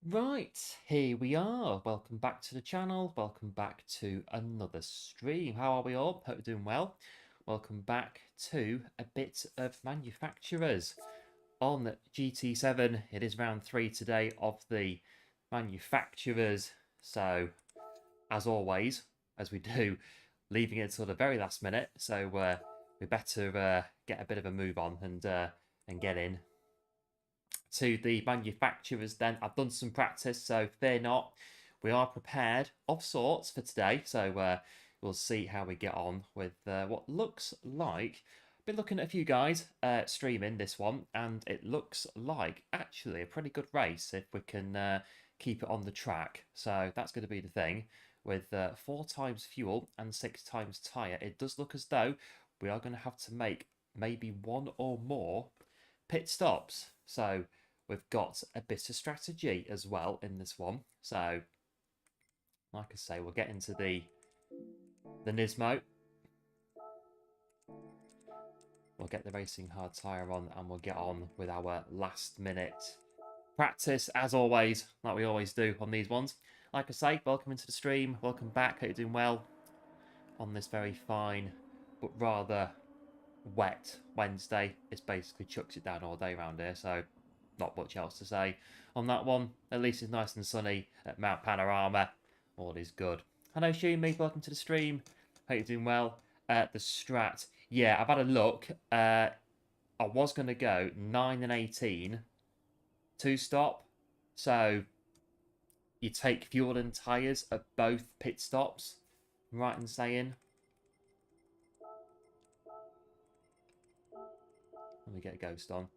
Right, here we are. Welcome back to the channel. Welcome back to another stream. How are we all? Hope you're doing well. Welcome back to a bit of manufacturers. On GT7, it is round 3 today of the manufacturers. So, as always, as we do, leaving it till the very last minute. So, we better get a bit of a move on and get in to the manufacturers then. I've done some practice, so fear not. We are prepared of sorts for today, so we'll see how we get on with what looks like. Been looking at a few guys streaming this one, and it looks like actually a pretty good race if we can keep it on the track. So that's going to be the thing. With 4 times fuel and 6 times tyre, it does look as though we are going to have to make maybe 1 or more pit stops. So we've got a bit of strategy as well in this one. So, like I say, we'll get into the Nismo. We'll get the racing hard tyre on and we'll get on with our last minute practice, as always, like we always do on these ones. Like I say, welcome into the stream. Welcome back. Hope you're doing well on this very fine but rather wet Wednesday. It's basically chucks it down all day around here, so not much else to say on that one. At least it's nice and sunny at Mount Panorama. All is good. Hello, Shumi. Welcome to the stream. Hope you're doing well. The Strat. Yeah, I've had a look. I was going to go 9 and 18 2-stop. So you take fuel and tyres at both pit stops. Right in saying. Let me get a ghost on.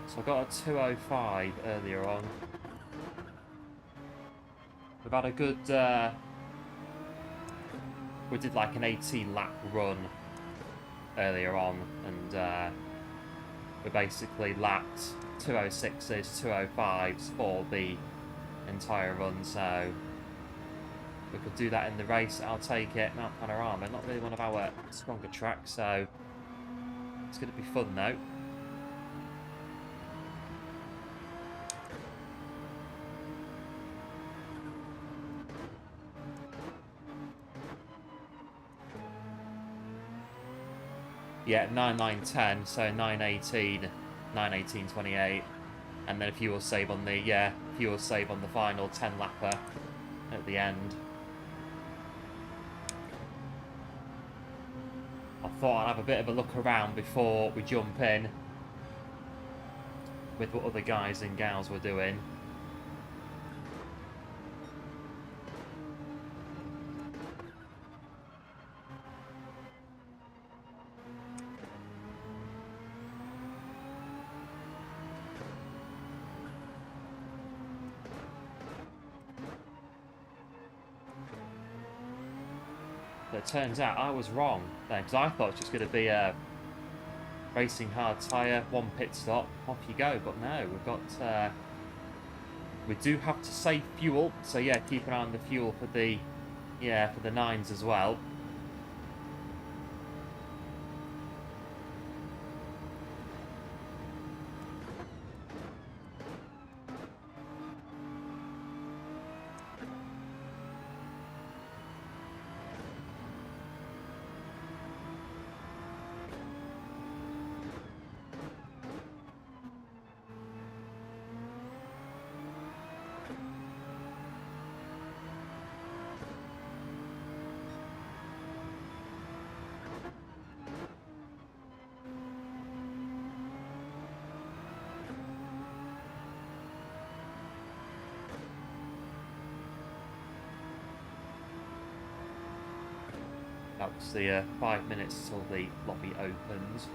So I got a 205 earlier on. We've had a good... we did like an 18 lap run earlier on, and we basically lapped 206s, 205s for the entire run, so we could do that in the race. I'll take it. Mount Panorama, not really one of our stronger tracks, so it's going to be fun though. Yeah, 9, 9, 10, so 9, 18, 9, 18, 28. And then a fuel save on the, fuel save on the final 10 lapper at the end. I thought I'd have a bit of a look around before we jump in with what other guys and gals were doing. But it turns out I was wrong then, because I thought it was just going to be a racing hard tyre, 1 pit stop, off you go. But no, we've got... we do have to save fuel, so yeah, keep an eye on the fuel for the... yeah, for the 9s as well. That was the 5 minutes till the lobby opens.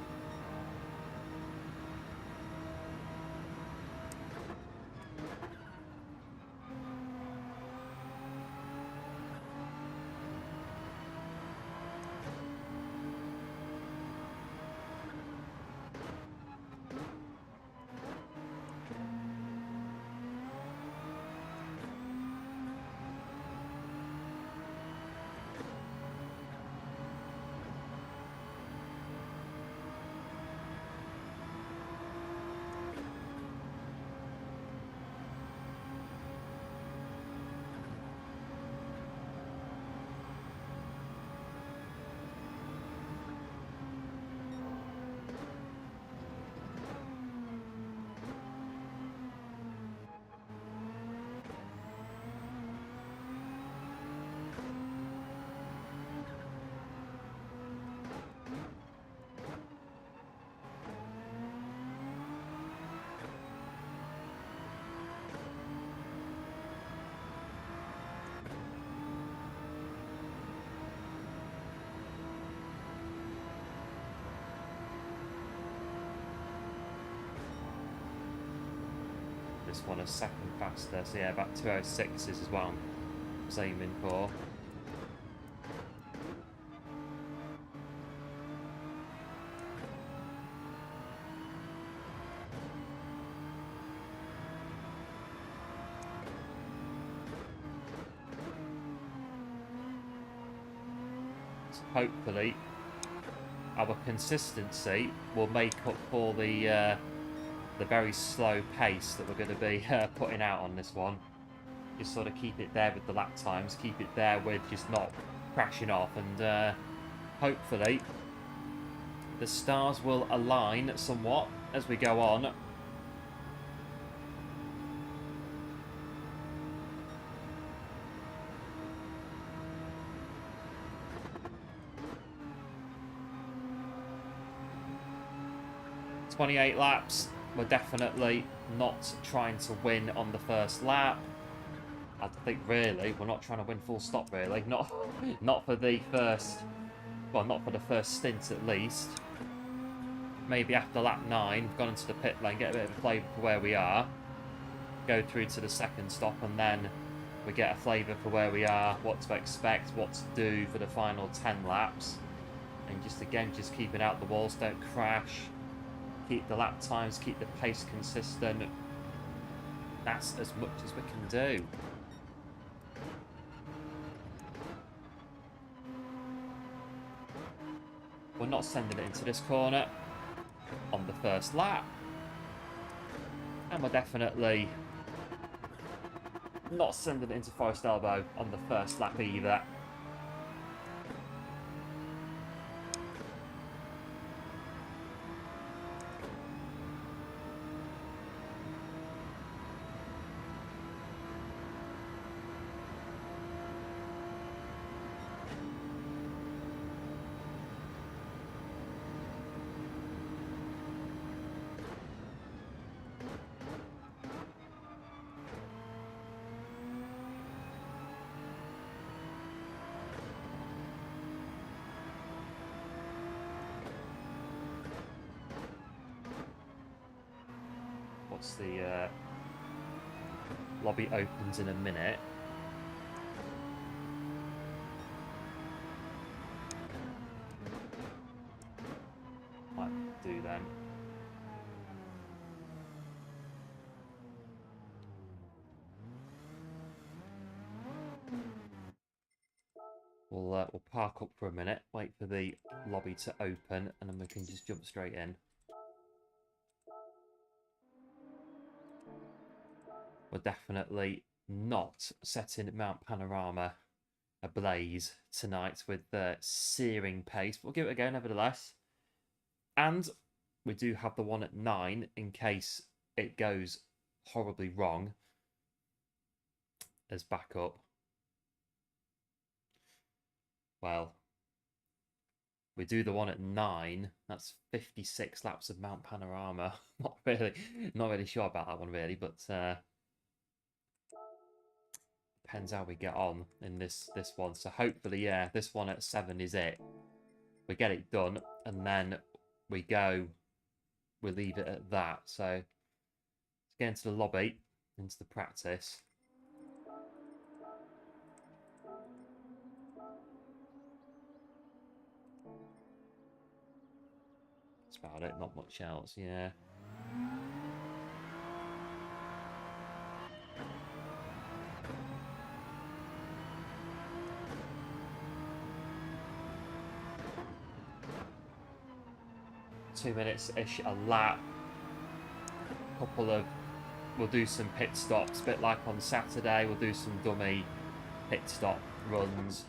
this one a second faster. So yeah, about 206 is what I was aiming for. So hopefully our consistency will make up for the very slow pace that we're going to be putting out on this one. Just sort of keep it there with the lap times, keep it there with just not crashing off, and hopefully the stars will align somewhat as we go on. "28 laps." We're definitely not trying to win on the first lap. I think really we're not trying to win full stop, really. Not for the first, well, not for the first stint at least. Maybe after lap 9, we've gone into the pit lane, get a bit of a flavour for where we are, go through to the second stop, and then we get a flavour for where we are, what to expect, what to do for the final 10 laps. And just again, just keeping out the walls, don't crash. Keep the lap times, keep the pace consistent. That's as much as we can do. We're not sending it into this corner on the first lap. And we're definitely not sending it into Forest Elbow on the first lap either. Once the lobby opens in a minute. Might do then. We'll park up for a minute, wait for the lobby to open, and then we can just jump straight in. We're definitely not setting Mount Panorama ablaze tonight with the searing pace. We'll give it a go nevertheless. And we do have the one at 9 in case it goes horribly wrong as backup. Well, we do the one at 9. That's 56 laps of Mount Panorama. Not really sure about that one really, but depends how we get on in this one. So hopefully, yeah, this one at 7 is it. We get it done, and then we leave it at that. So let's get into the lobby, into the practice. That's about it, not much else, yeah. Two minutes-ish a lap. We'll do some pit stops, a bit like on Saturday. We'll do some dummy pit stop runs.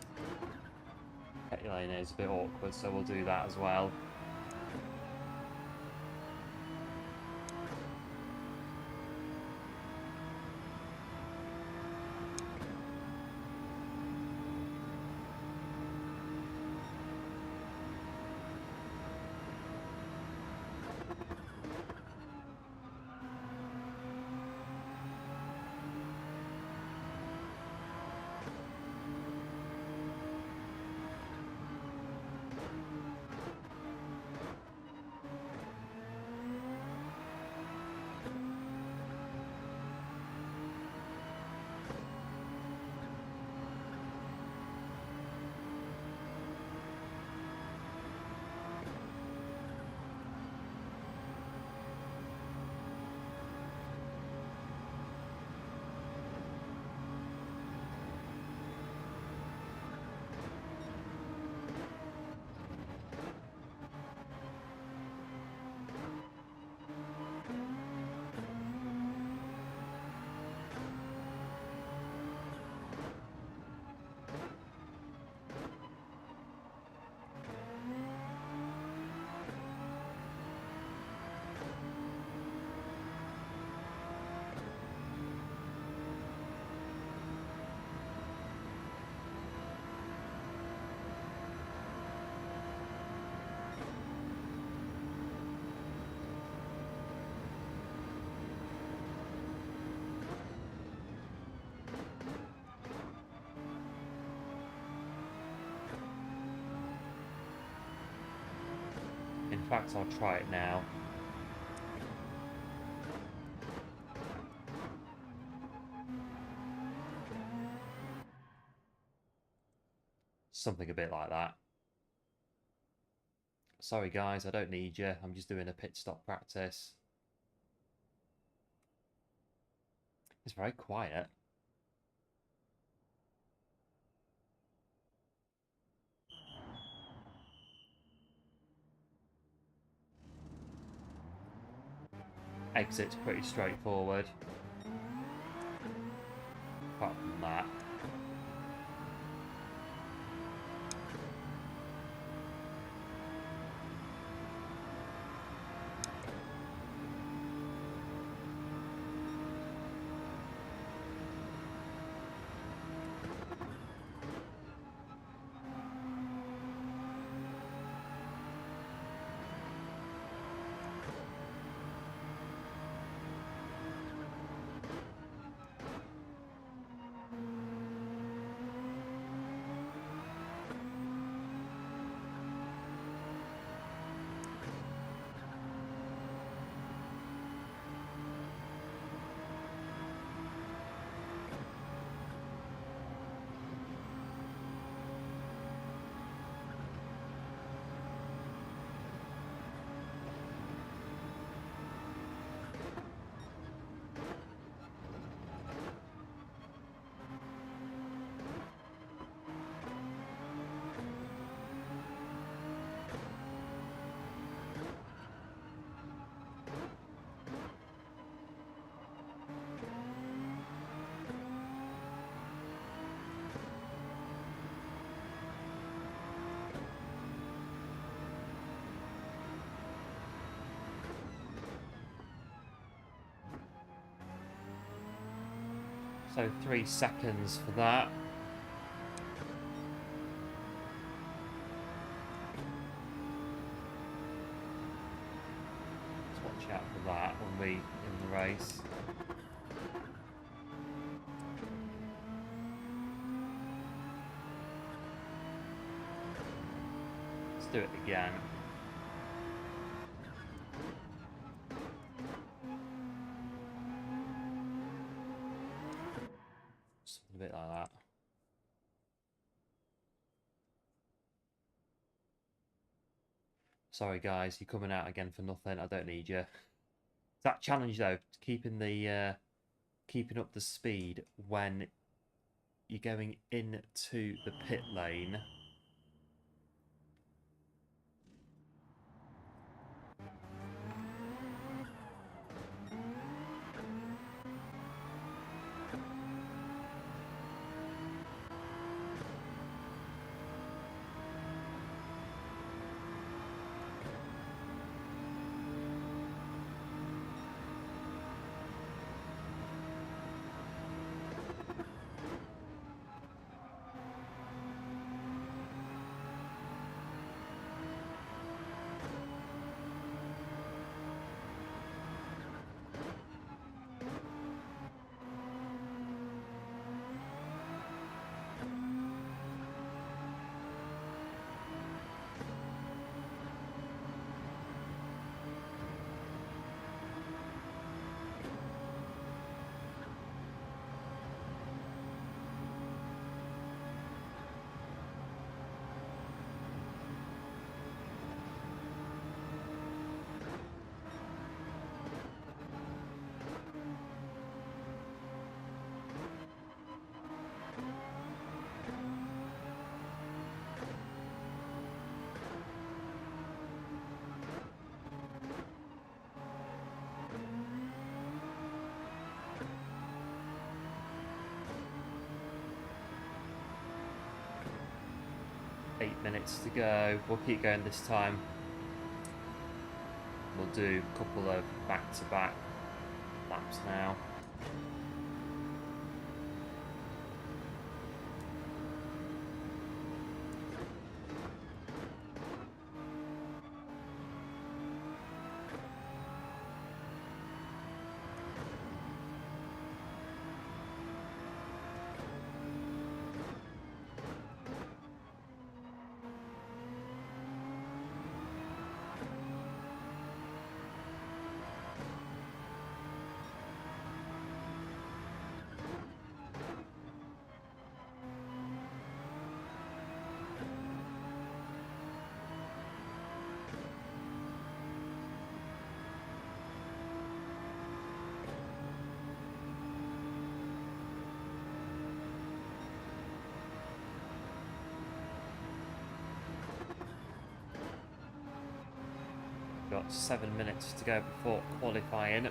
Pit lane is a bit awkward, so we'll do that as well. fact, I'll try it now. Something a bit like that. Sorry guys, I don't need you. I'm just doing a pit stop practice. It's very quiet. Exit's pretty straightforward. Apart from that. So 3 seconds for that. Let's watch out for that when we're in the race. Let's do it again. Something a bit like that. Sorry guys, you're coming out again for nothing. I don't need you. That challenge though, keeping up the speed when you're going into the pit lane. Eight minutes to go. We'll keep going this time. We'll do a couple of back-to-back laps now. got 7 minutes to go before qualifying.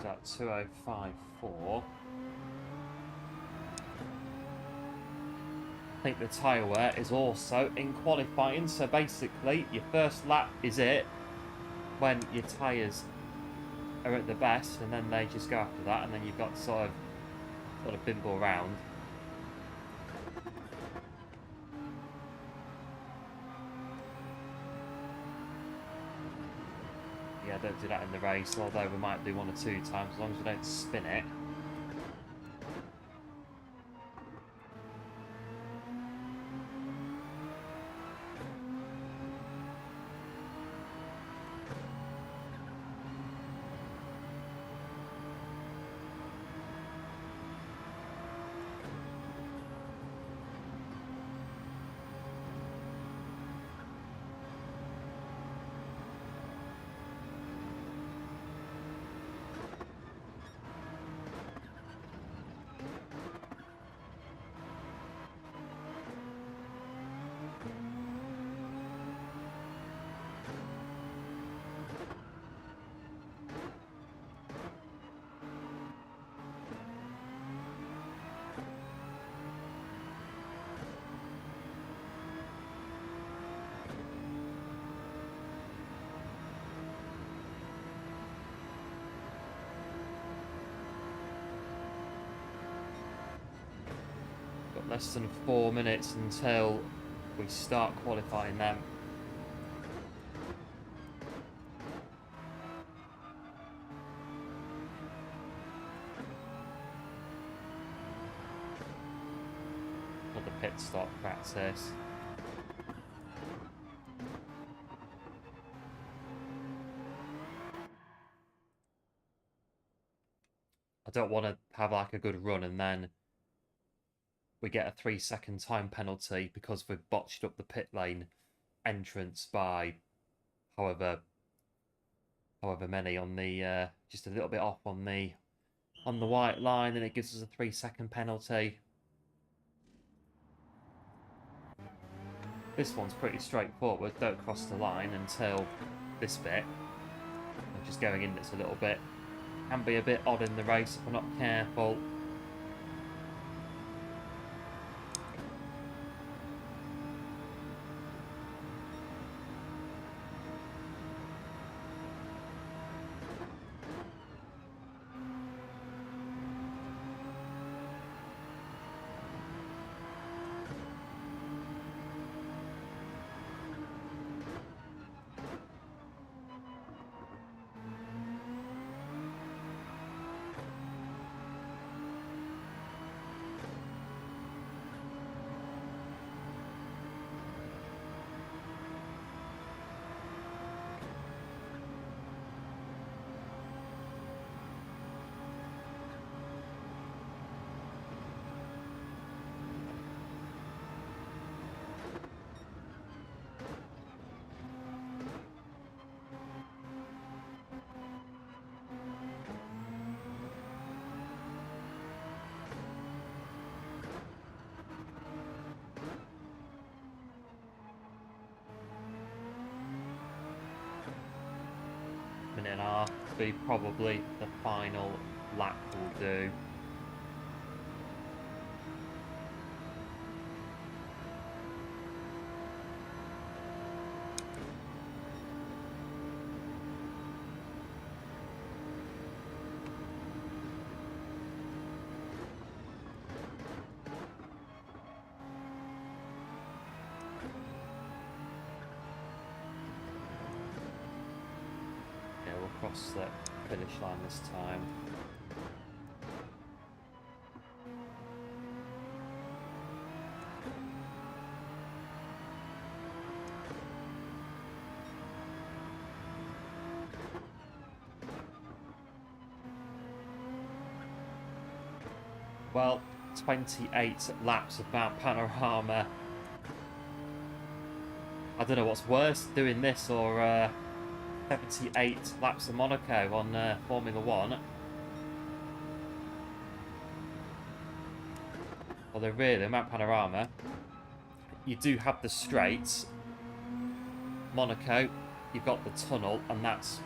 At 2:05.4. I think the tyre wear is also in qualifying, so basically your first lap is it when your tyres are at the best, and then they just go after that, and then you've got sort of bimble around. Yeah, don't do that in the race, although we might do 1 or 2 times, as long as we don't spin it. Less than 4 minutes until we start qualifying them. For the pit stop practice. I don't want to have like a good run and then we get a 3-second time penalty because we've botched up the pit lane entrance by however many on the just a little bit off on the white line, and it gives us a 3-second penalty. This one's pretty straightforward. Don't cross the line until this bit, which is going in. It's a little bit can be a bit odd in the race if we're not careful. and a half be probably the final lap will do. Across the finish line this time. Well, 28 laps of Mount Panorama. I don't know what's worse, doing this or 78 laps of Monaco on Formula 1. Although really, Mount Panorama, you do have the straights. Monaco, you've got the tunnel, and that's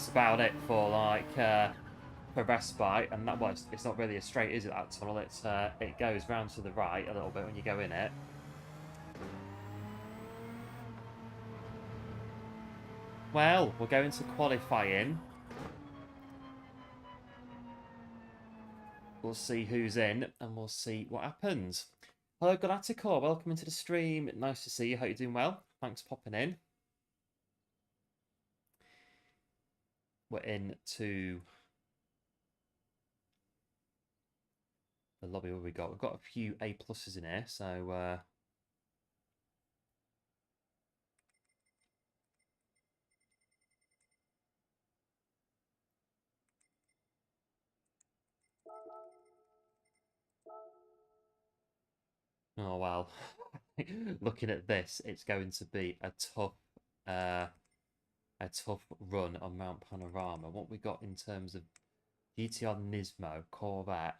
about it for like for respite. And that was it's not really a straight, is it? That tunnel, it goes round to the right a little bit when you go in it. Well, we're going to qualifying. We'll see who's in, and we'll see what happens. Hello, Galacticor. Welcome into the stream. Nice to see you. Hope you're doing well. Thanks for popping in. We're into the lobby. What we got? We've got a few A pluses in here, so oh well. Looking at this, it's going to be a tough run on Mount Panorama. What we got in terms of GTR Nismo, Corvette,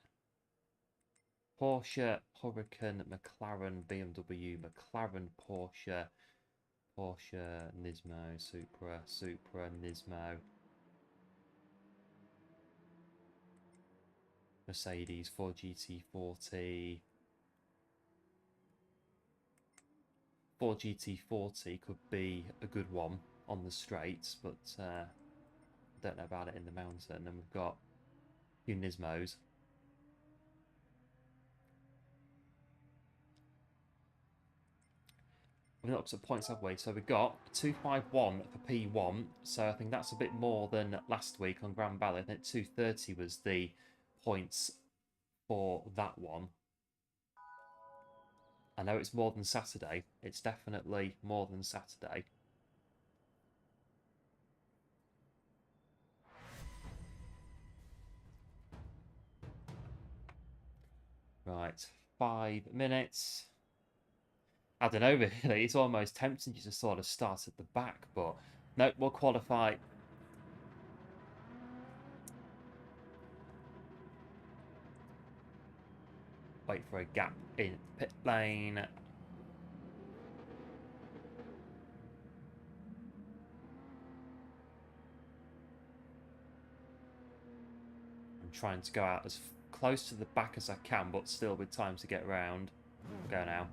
Porsche, Hurricane, McLaren, BMW, McLaren, Porsche, Nismo, Supra, Nismo, Mercedes, Ford GT40. Ford GT40 could be a good one on the straights, but don't know about it in the mountain. And we've got a few Nismos. We've looked at points, have we? So we've got 251 for P1. So I think that's a bit more than last week on Grand Valley. I think 230 was the points for that one. I know it's more than Saturday. It's definitely more than Saturday. Right, 5 minutes. I don't know, really. It's almost tempting you to sort of start at the back, but no, we'll qualify. Wait for a gap in pit lane. I'm trying to go out as close to the back as I can, but still with time to get round. Go now.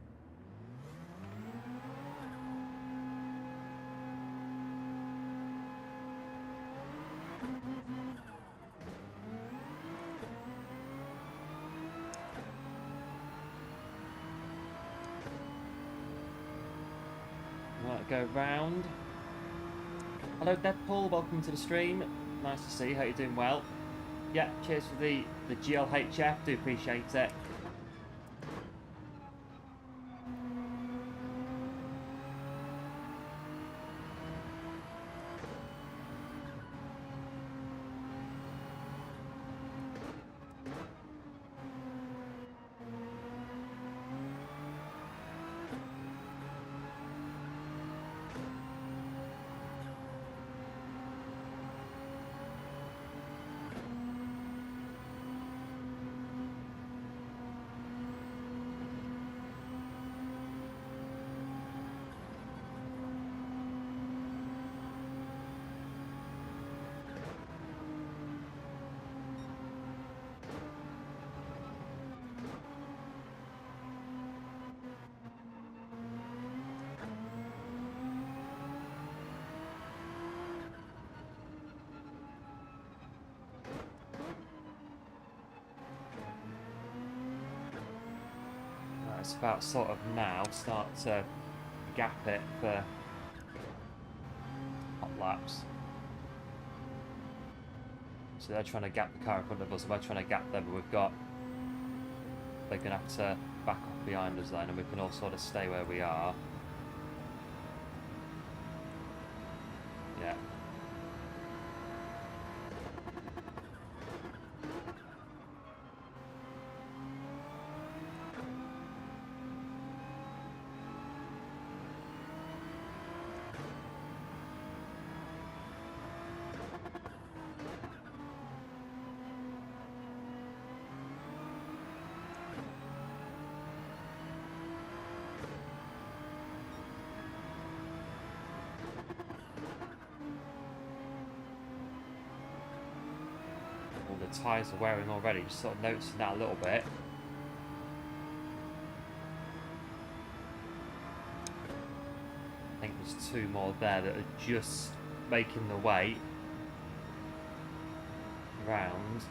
Right, go round. Hello, Deadpool. Welcome to the stream. Nice to see you. Hope you're doing well. Yeah, cheers for the GLHF. Do appreciate it. it's about sort of now start to gap it for hot laps. So they're trying to gap the car in front of us, and we're trying to gap them, but they're going to have to back off behind us then, and we can all sort of stay where we are. Yeah. The tyres are wearing already, just sort of noticing that a little bit. I think there's 2 more there that are just making the way round.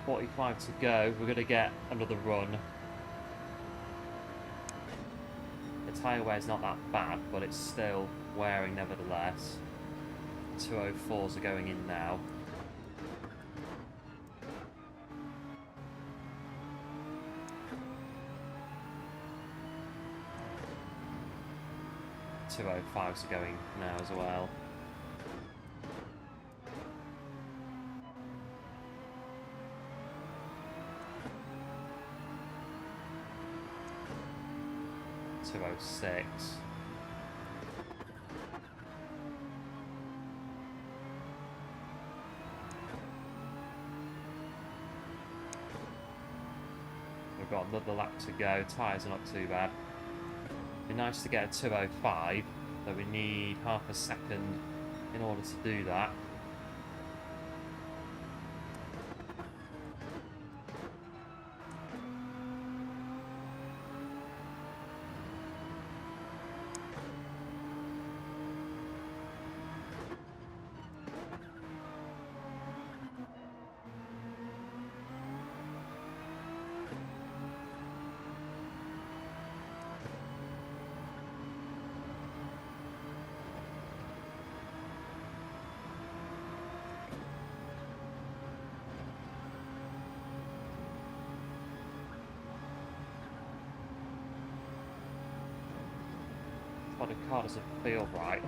.45 to go. We're going to get another run. The tyre wear is not that bad, but it's still wearing nevertheless. 204s are going in now. .205s are going now as well. .206. We've got another lap to go. Tyres are not too bad. It'd be nice to get a 205, but we need half a second in order to do that. But the car doesn't feel right.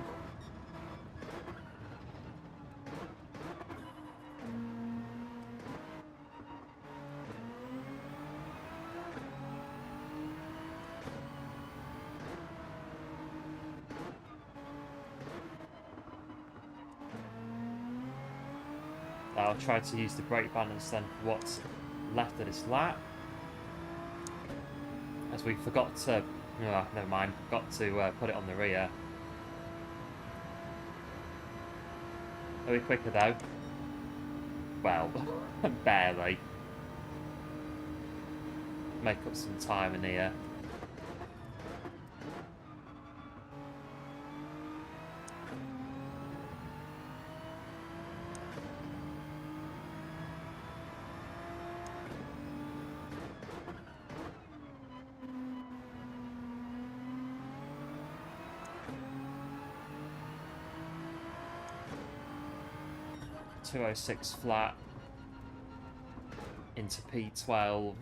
I'll try to use the brake balance then for what's left of this lap. As we forgot to... Oh, never mind. Got to put it on the rear. Are we quicker though? Well, barely. Make up some time in here. 206 flat into P12.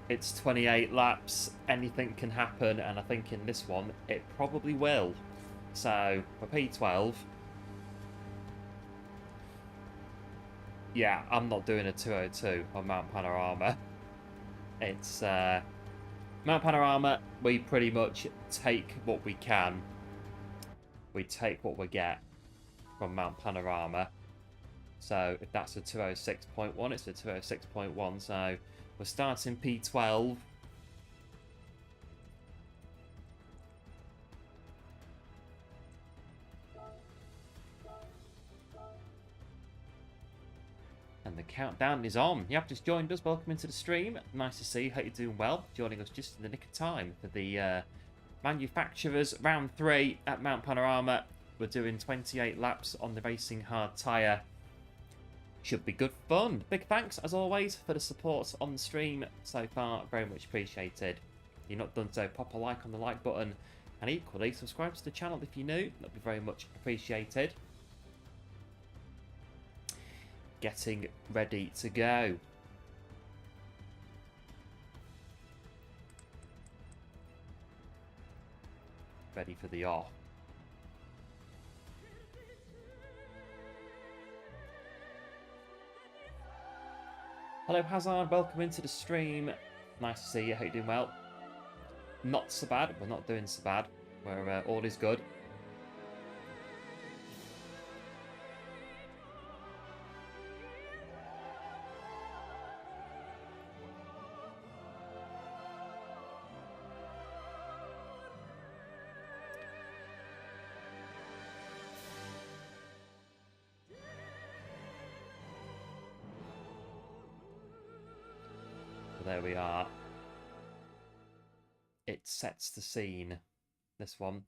It's 28 laps. Anything can happen, and I think in this one it probably will. So for P12, yeah, I'm not doing a 202 on Mount Panorama. It's Mount Panorama, we pretty much take what we can. We take what we get from Mount Panorama. So if that's a 206.1, it's a 206.1. So we're starting P12. And the countdown is on. You have just joined us. Welcome into the stream. Nice to see you. Hope you're doing well. Joining us just in the nick of time for the Manufacturers Round 3 at Mount Panorama. We're doing 28 laps on the racing hard tyre. Should be good fun. Big thanks, as always, for the support on the stream so far. Very much appreciated. If you're not done so, pop a like on the like button. And equally, subscribe to the channel if you're new. That'd be very much appreciated. Getting ready to go. Ready for the off. Hello Hazard, welcome into the stream. Nice to see you, hope you're doing well. Not so bad, we're not doing so bad. We're all is good. There we are. It sets the scene, this one.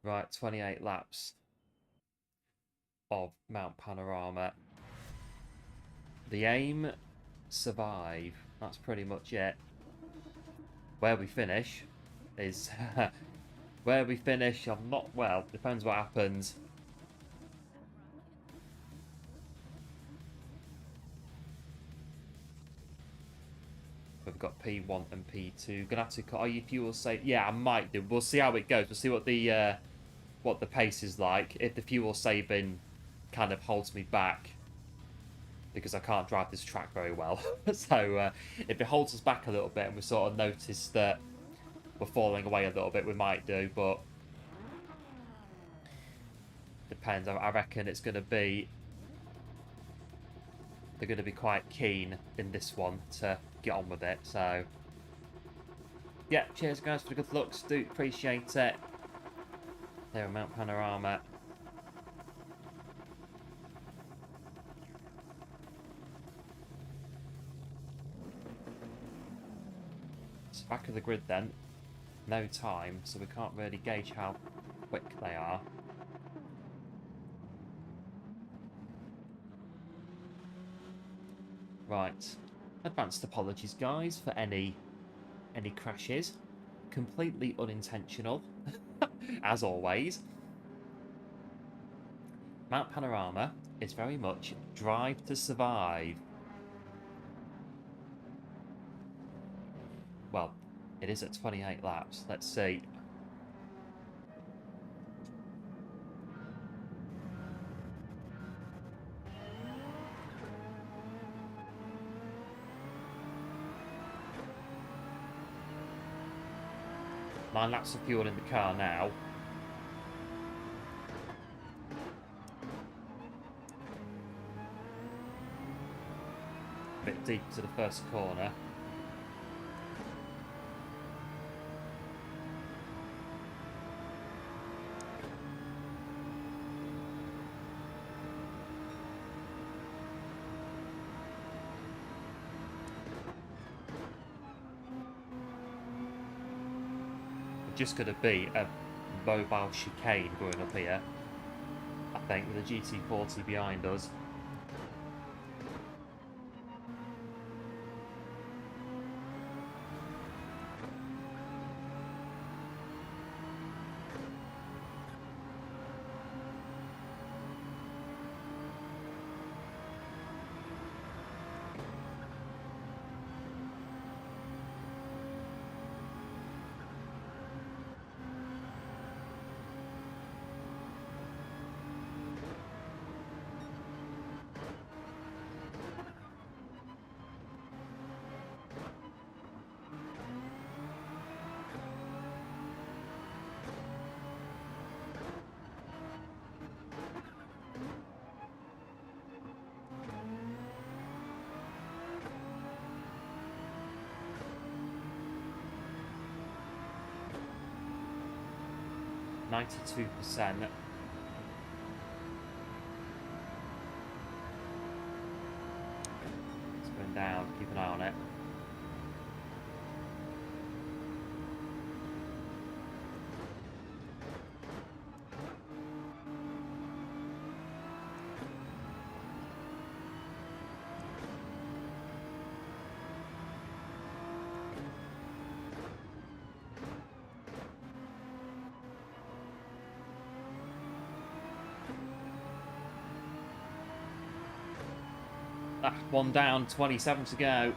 Right, 28 laps of Mount Panorama. The aim, survive. That's pretty much it. Where we finish is... where we finish, I'm not... Well, depends what happens. We've got P1 and P2. Gonna have to cut. Are you fuel safe? Yeah, I might do. We'll see how it goes. We'll see what the pace is like. If the fuel saving kind of holds me back, because I can't drive this track very well. So if it holds us back a little bit and we sort of notice that we're falling away a little bit, we might do. But depends. I reckon it's going to be. They're going to be quite keen in this one to get on with it. So, yeah, cheers guys for the good looks. Do appreciate it. There, Mount Panorama. It's back of the grid then. No time, so we can't really gauge how quick they are. Right. Advanced apologies, guys, for any crashes. Completely unintentional, as always. Mount Panorama is very much drive to survive. Well, it is at 28 laps. Let's see. Nine laps of fuel in the car now. A bit deep to the first corner. Just going to be a mobile chicane going up here, I think, with a GT40 behind us. 92%. It's going down, keep an eye on it. Ah, one down, 27 to go.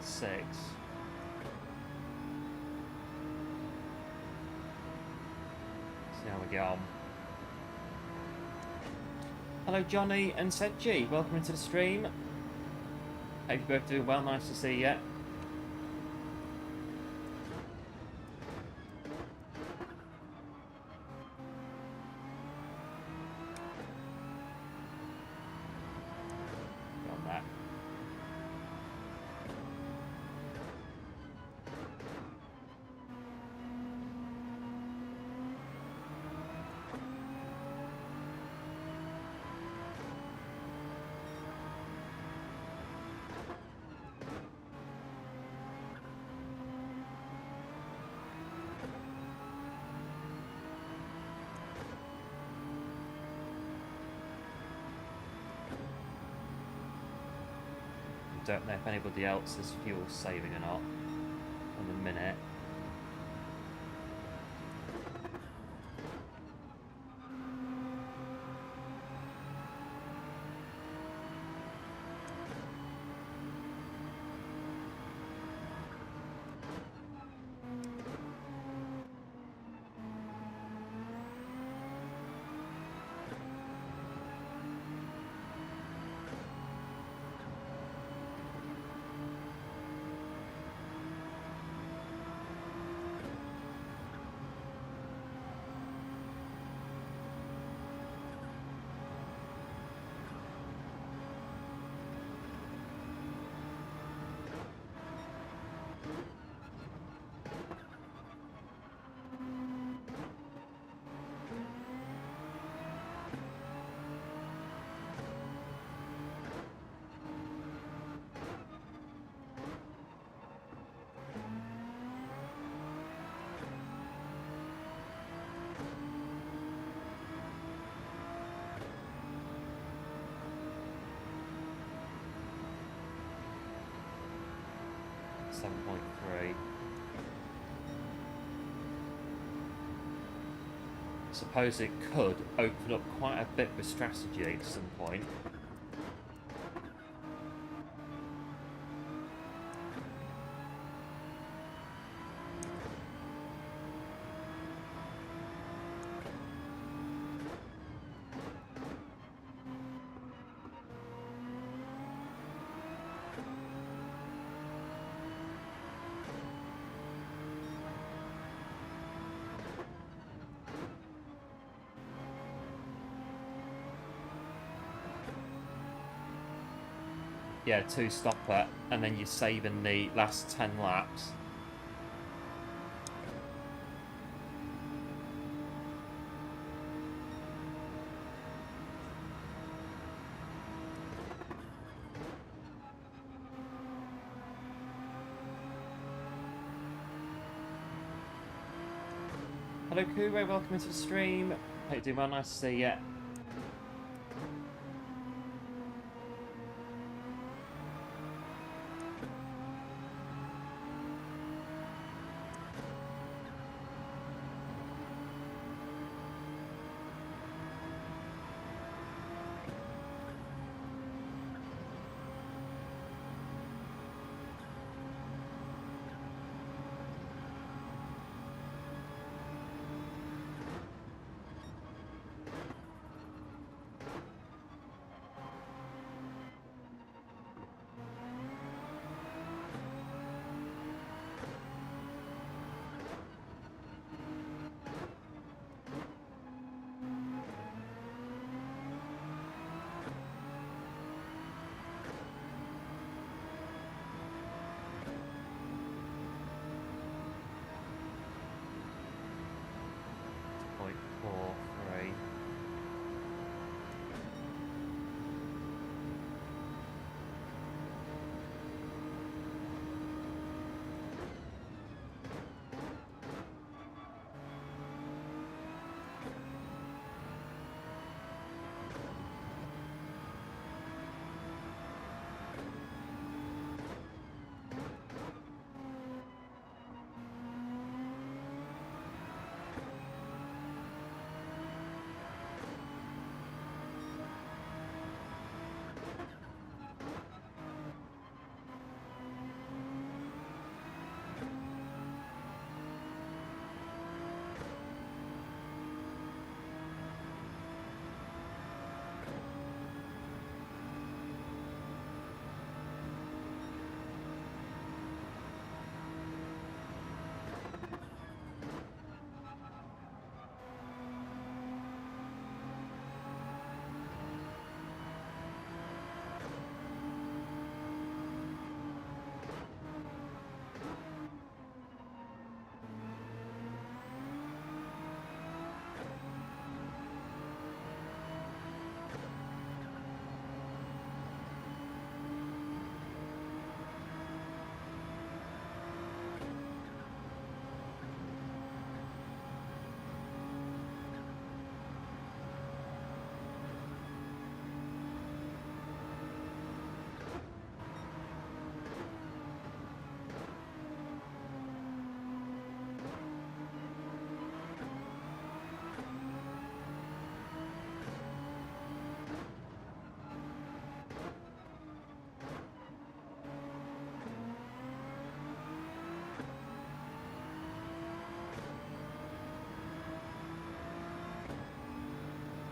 .6. See how we get on. Hello Johnny and Sedji, welcome into the stream. Hope you're both doing well, nice to see you. On that. Don't know if anybody else is fuel saving or not on the minute. .3. Suppose it could open up quite a bit with strategy at some point. Yeah, 2-stopper, and then you're saving the last 10 laps. Hello Kuro, welcome into the stream. Hope you're doing well, nice to see you.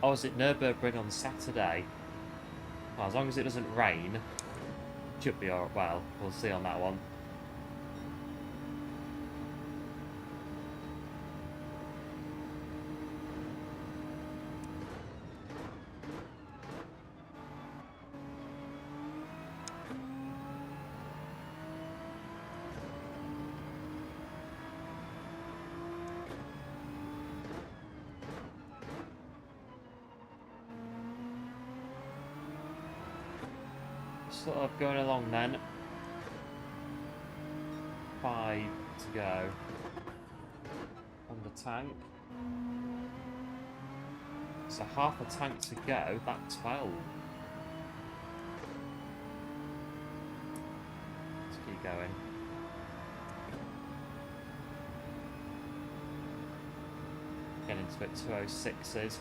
Oh, is it Nürburgring on Saturday? Well, as long as it doesn't rain, should be alright. Well, we'll see on that one. Sort of going along then. 5 to go on the tank. So half a tank to go, that's 12. Let's keep going. Getting into it, 206s.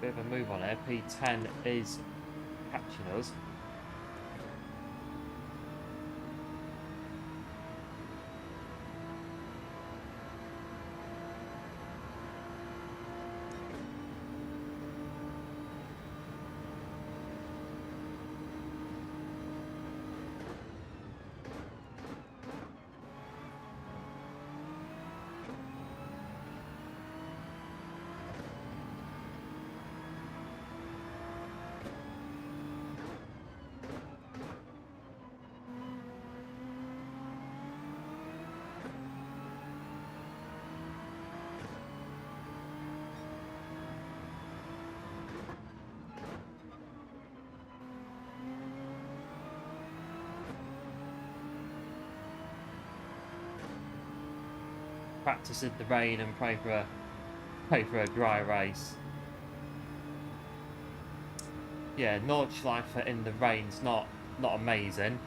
a bit of a move on here. P10 is catching us. Practice in the rain and pray for a dry race. Yeah, Nordschleifer in the rain's not amazing.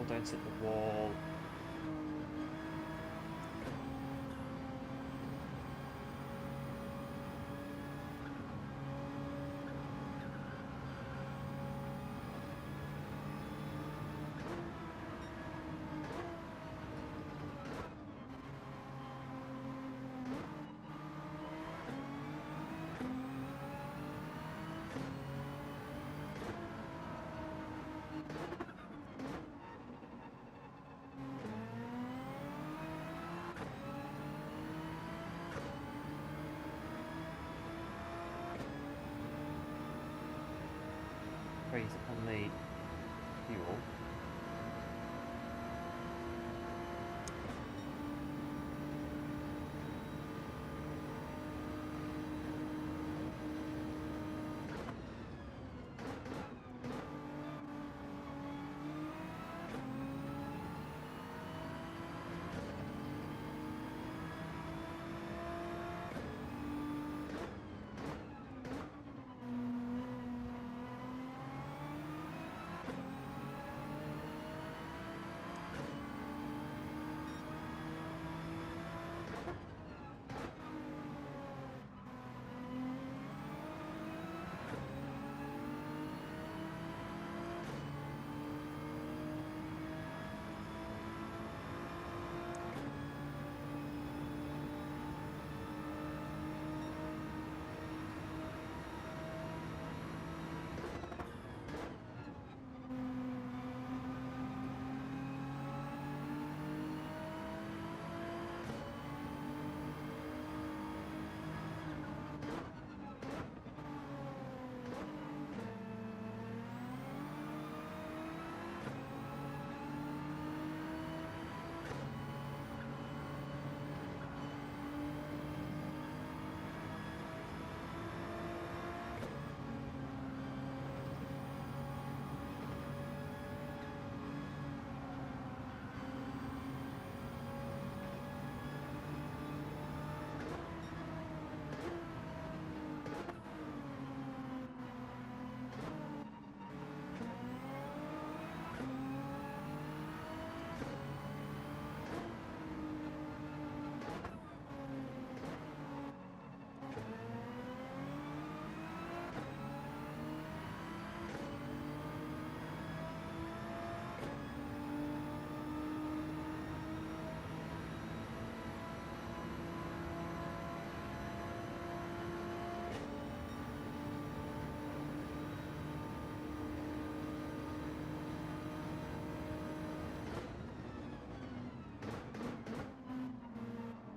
Don't hit the wall. Freeze upon the fuel.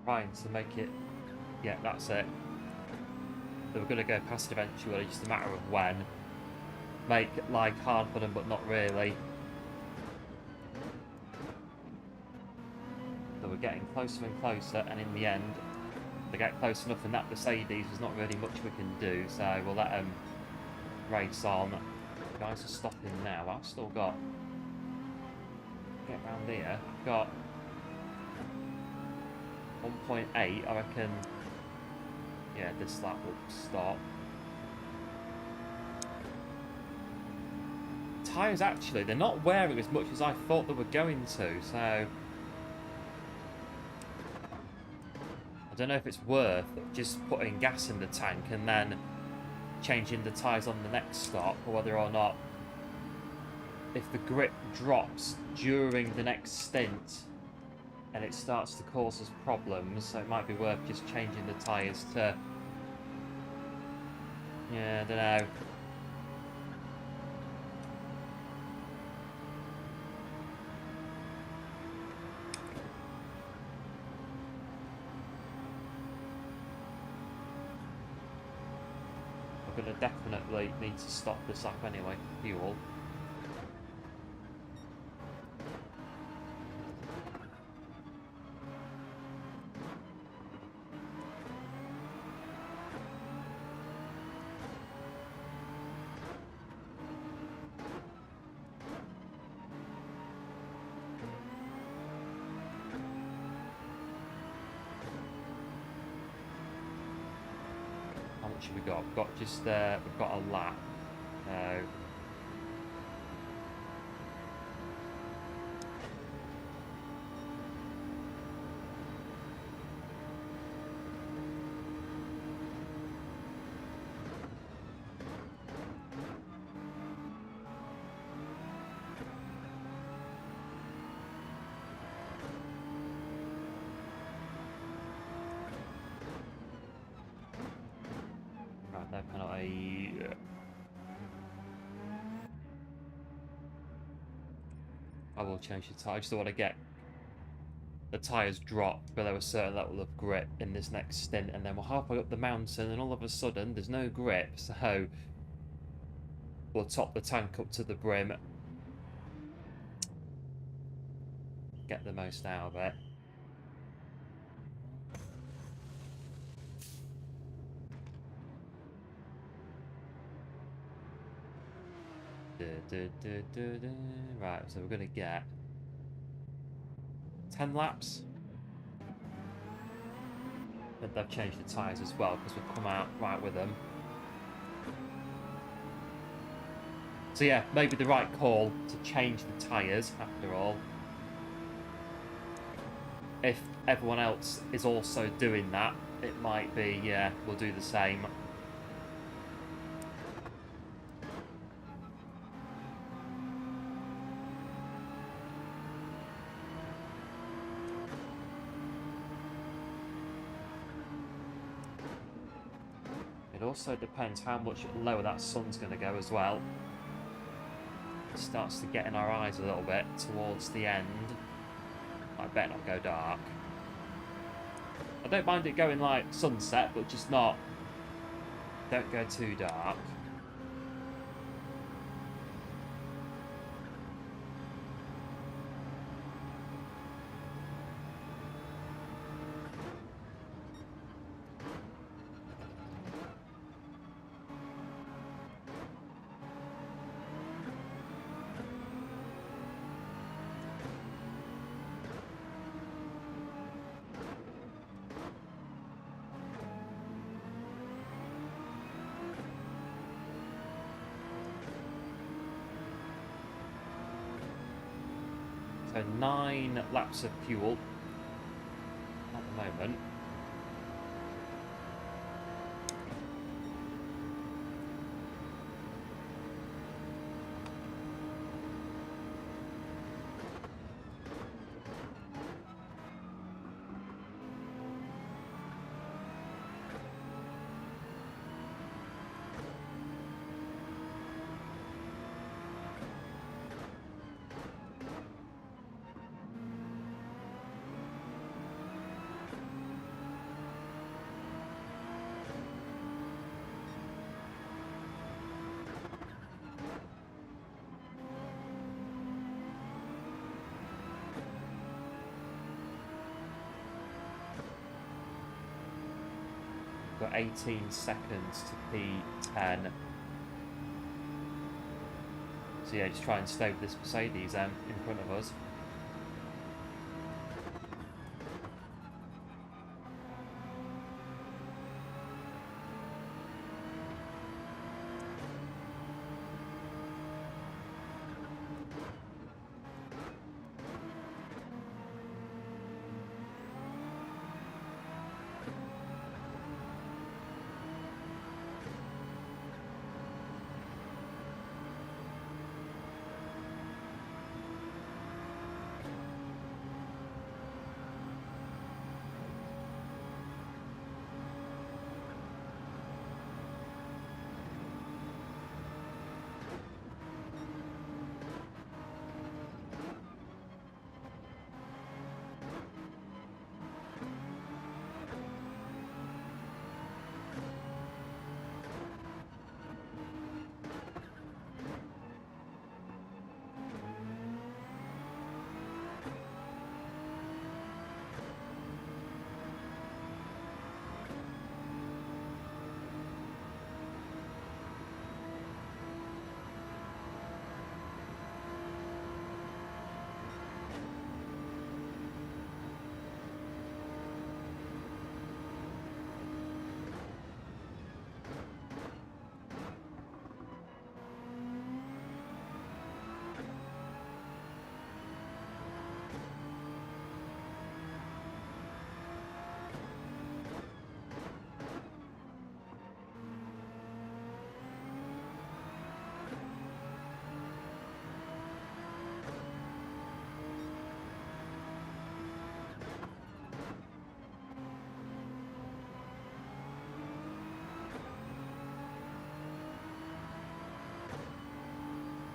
Trying to make it, yeah, that's it. They were going to go past eventually, just a matter of when. Make life hard for them, but not really. So we're getting closer and closer, and in the end, they get close enough, and that Mercedes, there's not really much we can do, so we'll let them race on. Guys are stopping now. I've still got... Get round here. I've got 1.8. I reckon... Yeah, this lap will stop. Tyres, actually, they're not wearing as much as I thought they were going to, so... I don't know if it's worth just putting gas in the tank and then changing the tyres on the next stop, or whether or not, if the grip drops during the next stint and it starts to cause us problems, so it might be worth just changing the tyres to... Yeah, I don't know. I'm going to definitely need to stop this lap anyway. Fuel. How much have we got? We've got just we've got a lap. Right, no penalty. I will change the tyre. I just don't want to get the tyres dropped below a certain level of grip in this next stint, and then we're halfway up the mountain and all of a sudden there's no grip, so we'll top the tank up to the brim, get the most out of it. Right, so we're going to get 10 laps. But they've changed the tyres as well because we've come out right with them. So yeah, maybe the right call to change the tyres after all. If everyone else is also doing that, it might be, yeah, we'll do the same. It also depends how much lower that sun's going to go as well. It starts to get in our eyes a little bit towards the end. I better not go dark. I don't mind it going like sunset, but just not... Don't go too dark. So 9 laps of fuel at the moment. Got 18 seconds to P10. So yeah, just try and stay with this Mercedes in front of us.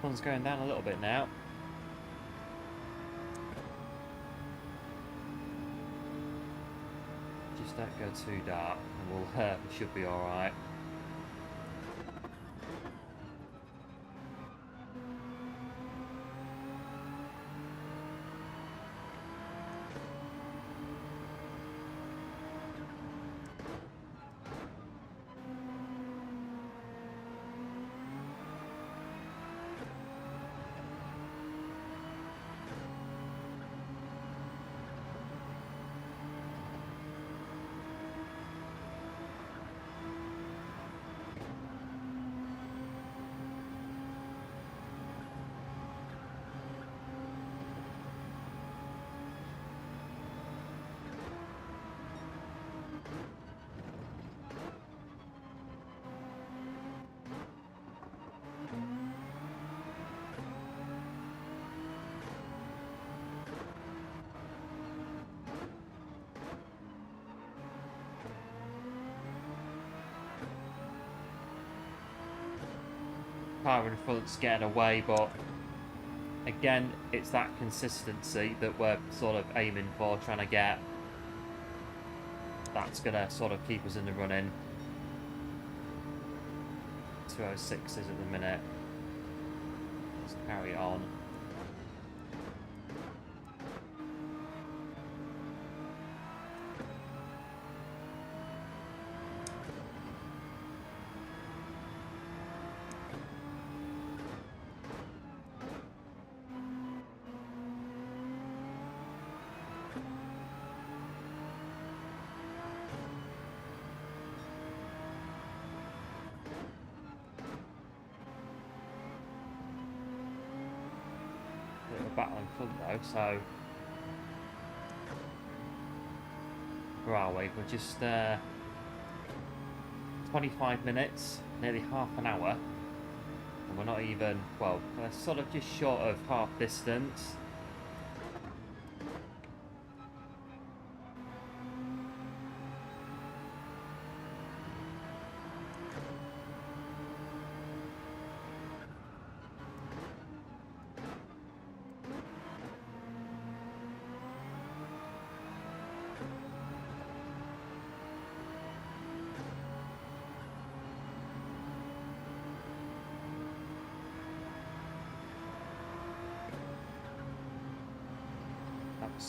Sun's going down a little bit now. Just don't go too dark, and we should be all right. Car in front's getting away, but again, it's that consistency that we're sort of aiming for, trying to get. That's going to sort of keep us in the running. 206 is at the minute. Let's carry on. Battle in front though, so where are we? We're just 25 minutes, nearly half an hour, and we're not even, well, we're sort of just short of half distance.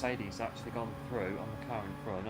Mercedes actually gone through on the car in front.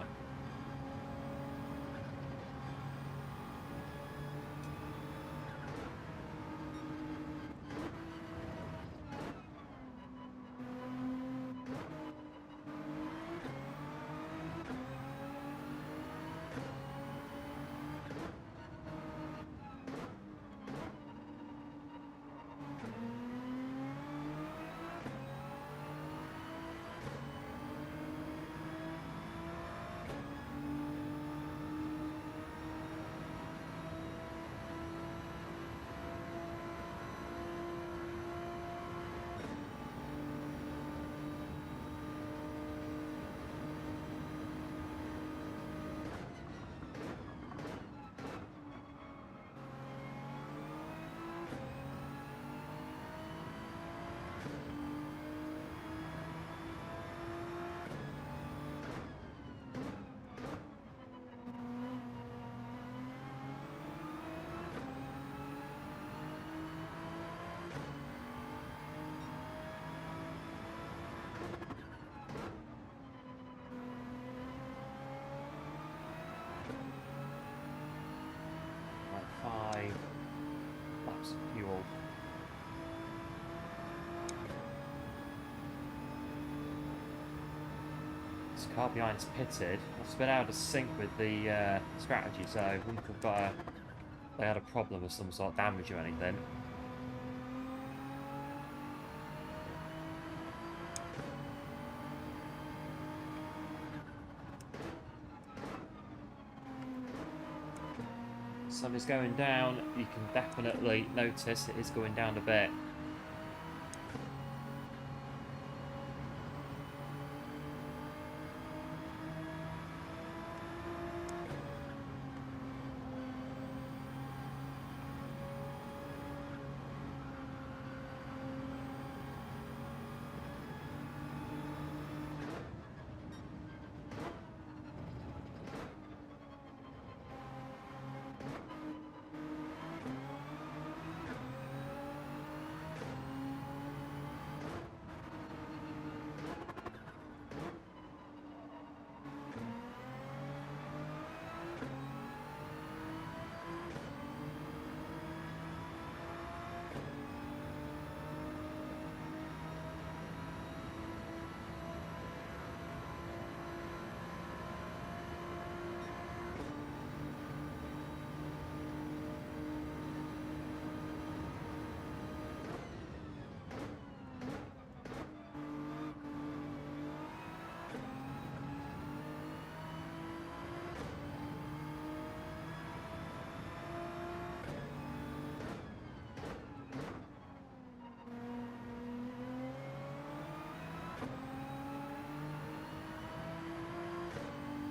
some fuel. This car behind's pitted. It's been out of sync with the strategy, so I wouldn't have got they had a problem of some sort of damage or anything. Sun is going down. You can definitely notice it is going down a bit.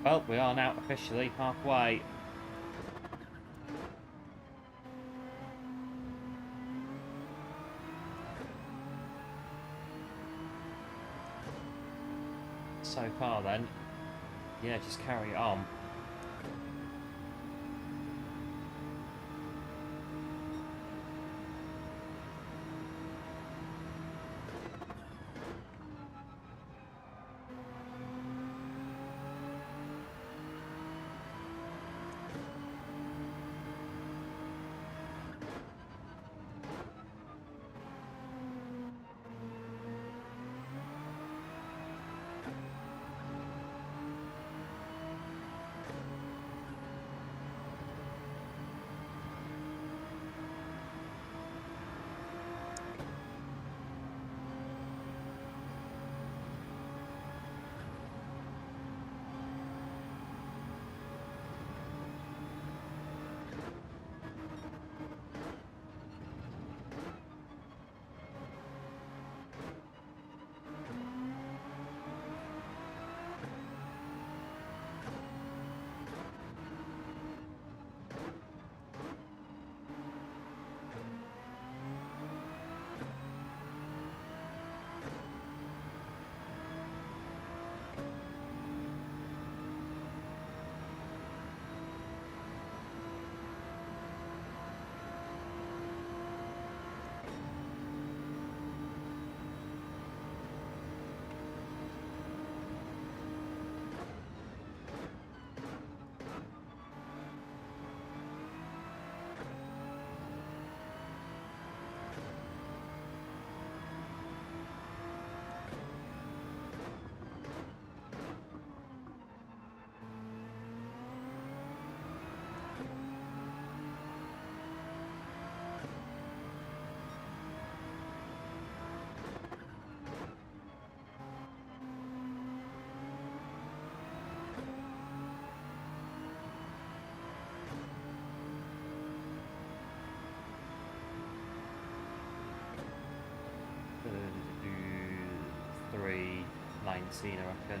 Well, we are now officially halfway. So far then, yeah, just carry it on. Do 3:19, I reckon.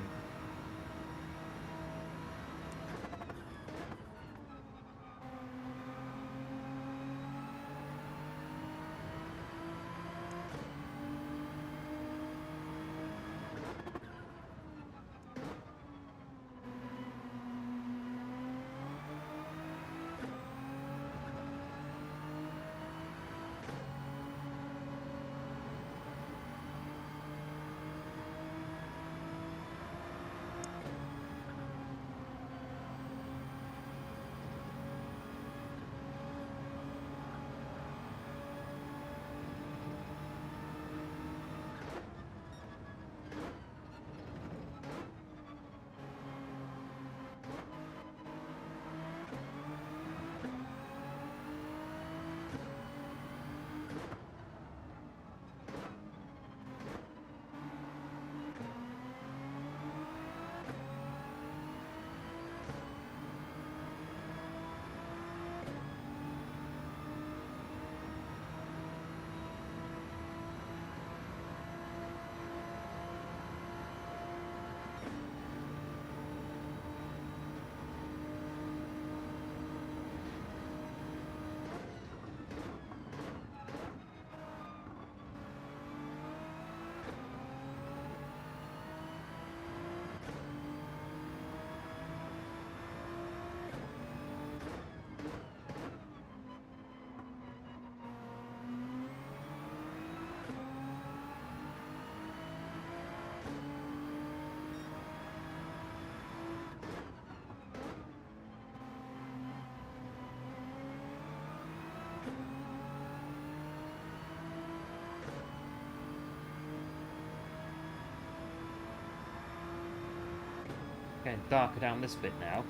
getting darker down this bit now.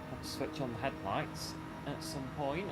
Have to switch on the headlights at some point.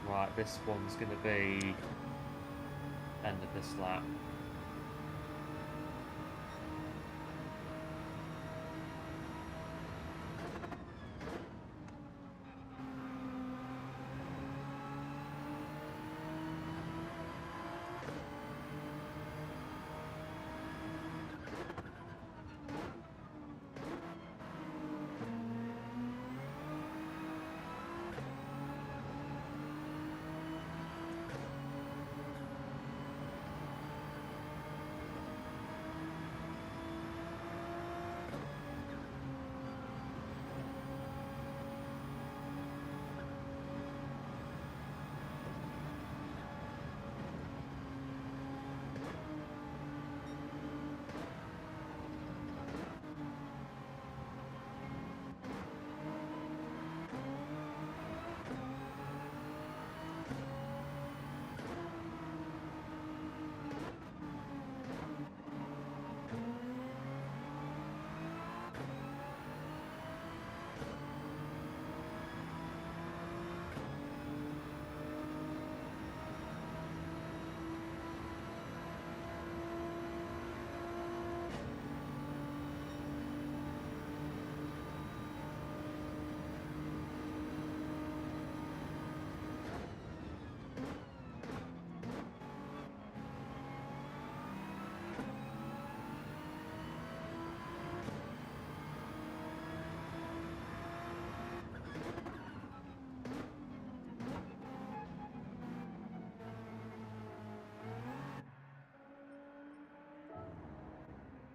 Right, this one's going to be end of this lap.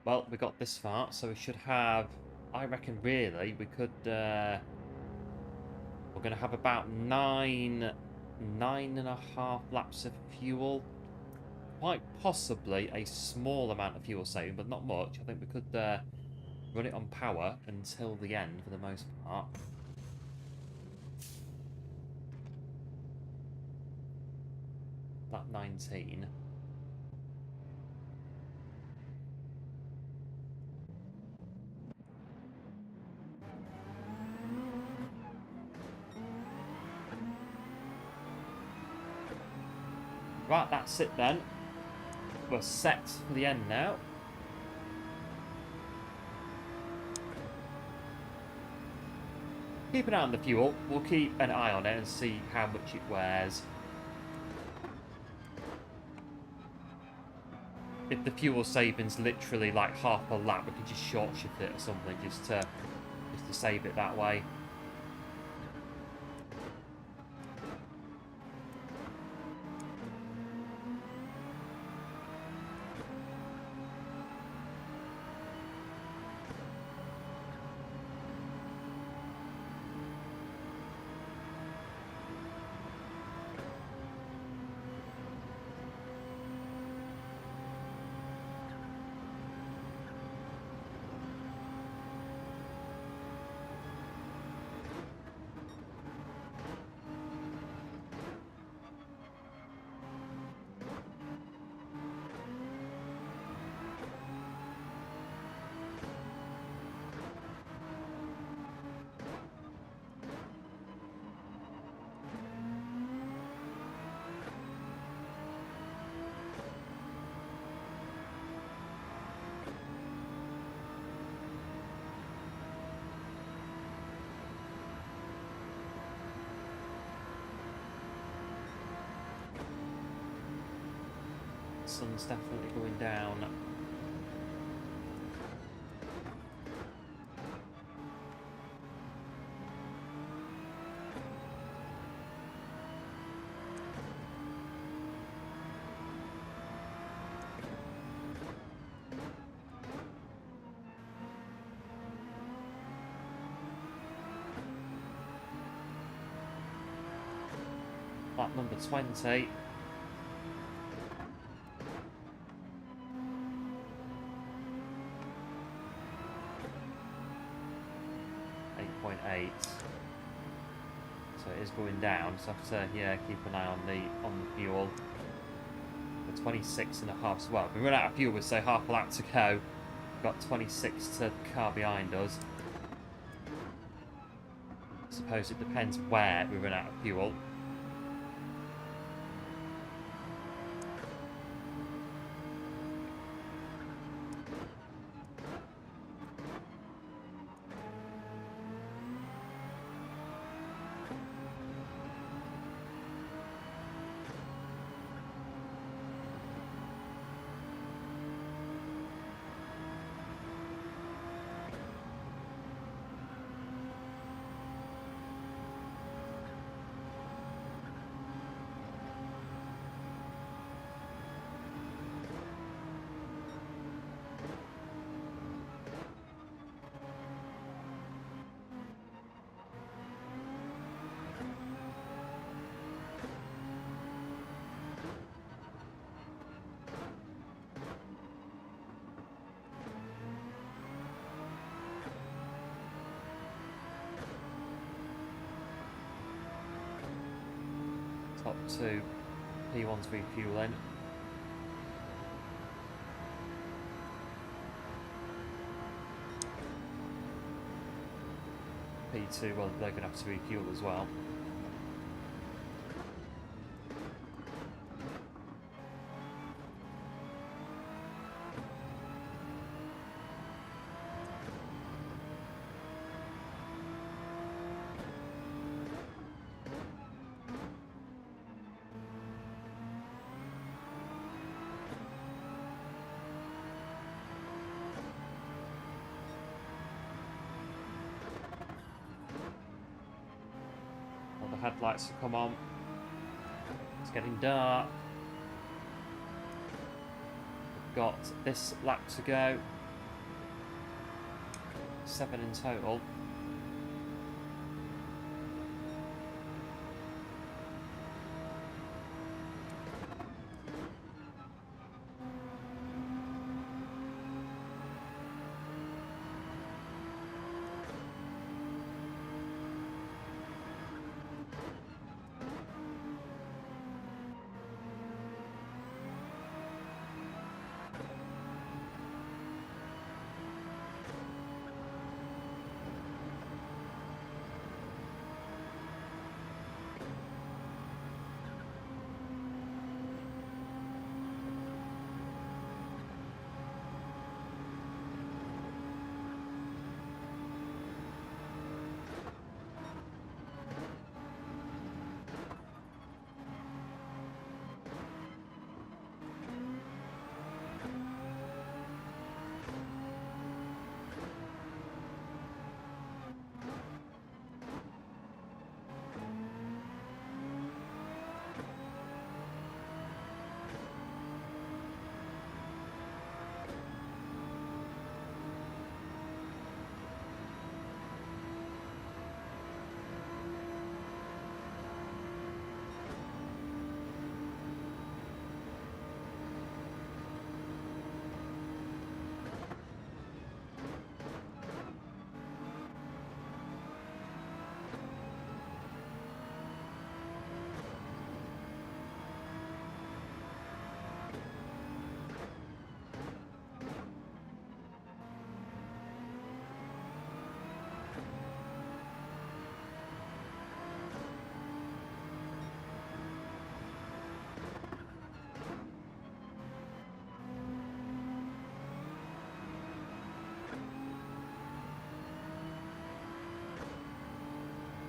Well, we got this far, so we should have, I reckon really, we could, we're going to have about nine and a half laps of fuel. Quite possibly a small amount of fuel saving, but not much. I think we could run it on power until the end for the most part. Lap 19. Right, that's it then. We're set for the end now. Keep an eye on the fuel. We'll keep an eye on it and see how much it wears. If the fuel saving's literally like half a lap, we can just short shift it or something just to save it that way. Sun's definitely going down. Lap number 20. .8, so it is going down, so I have to, yeah, keep an eye on the fuel. The 26.5, so, well, we run out of fuel with, say, half a lap to go. Got 26 to the car behind us. I suppose it depends where we run out of fuel. Top 2, P1's refueling. P2, well, they're going to have to refuel as well. Headlights to come on. It's getting dark. We've got this lap to go. 7 in total.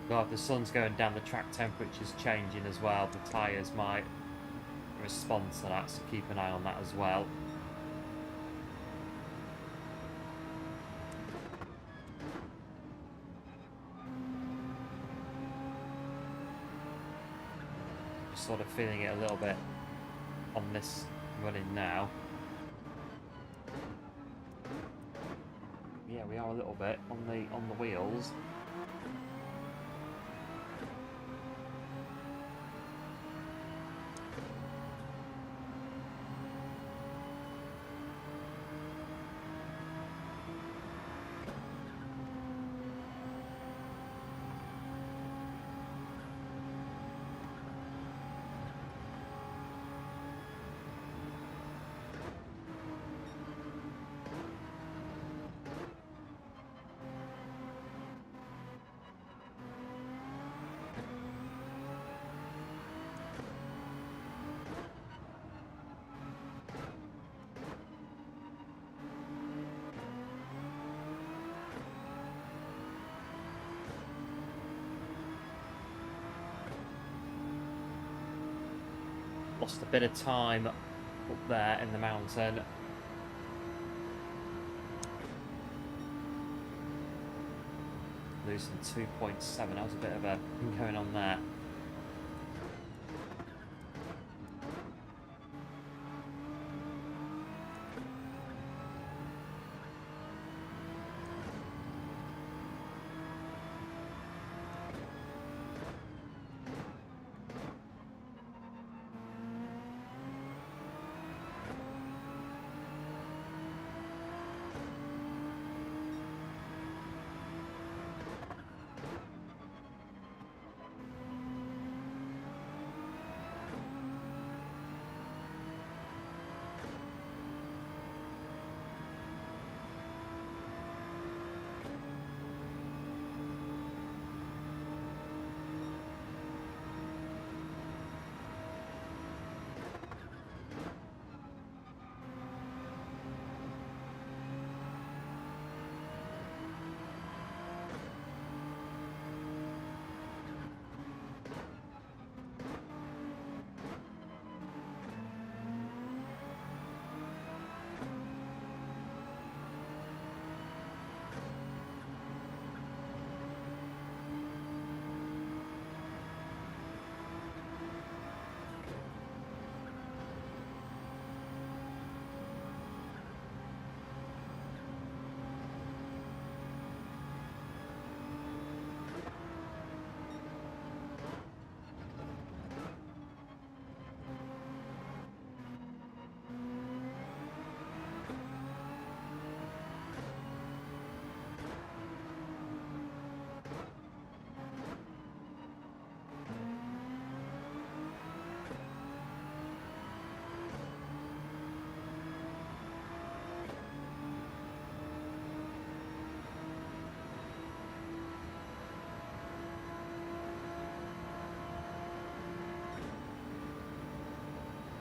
God, the sun's going down, the track temperature's changing as well. The tyres might respond to that, so keep an eye on that as well. Just sort of feeling it a little bit on this running now. Yeah, we are a little bit on the wheels. Lost a bit of time up there in the mountain. Losing 2.7. That was a bit of a thing going on there.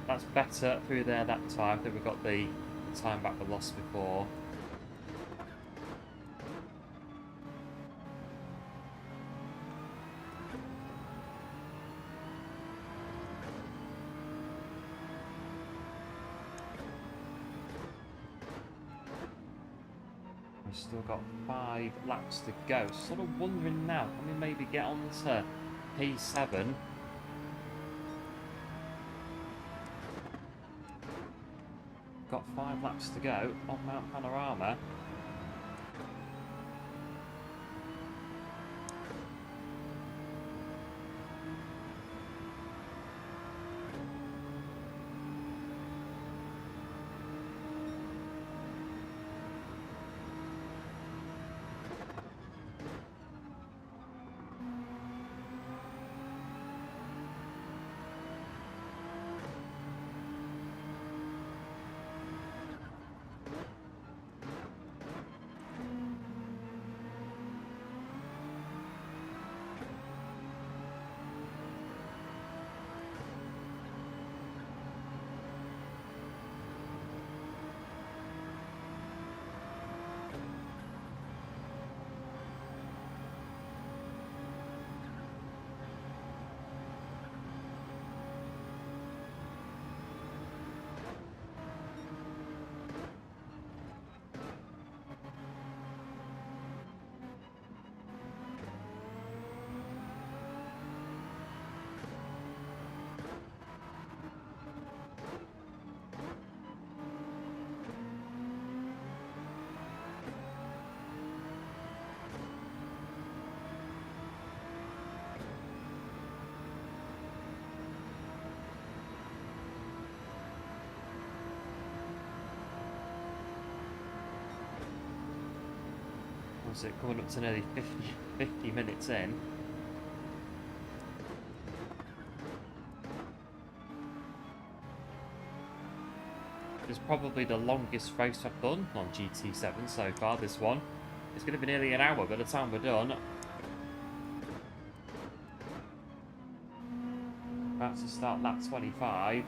That's better through there that time. I think we got the time back we lost before. We've still got 5 laps to go. Sort of wondering now, can we maybe get on to P7? Got 5 laps to go on Mount Panorama. time's it? Coming up to nearly 50 minutes in. It's probably the longest race I've done on GT7 so far, this one. It's going to be nearly an hour by the time we're done. About to start lap 25.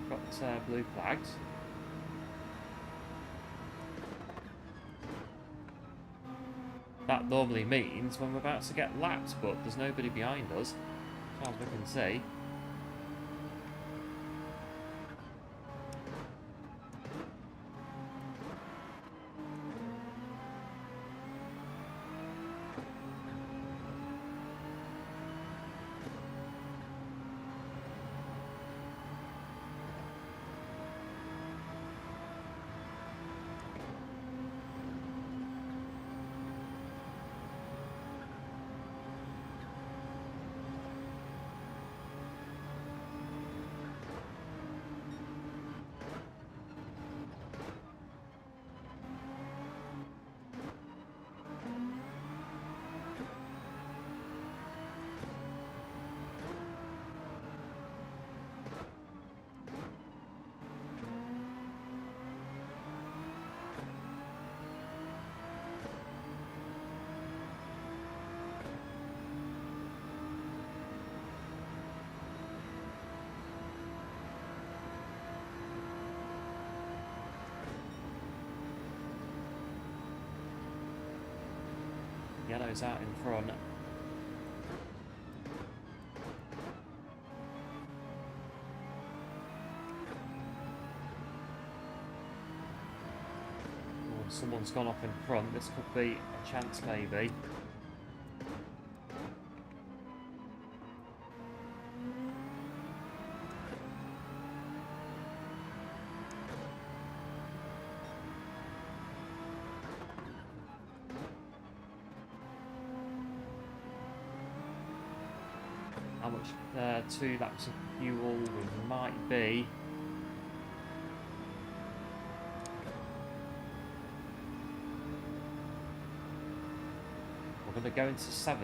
Got blue flags. That normally means when we're about to get lapped, but there's nobody behind us, as far as we can see. Yellow's out in front. Oh, someone's gone off in front. This could be a chance, maybe. How much 2 laps of fuel we might be. We're going to go into 7th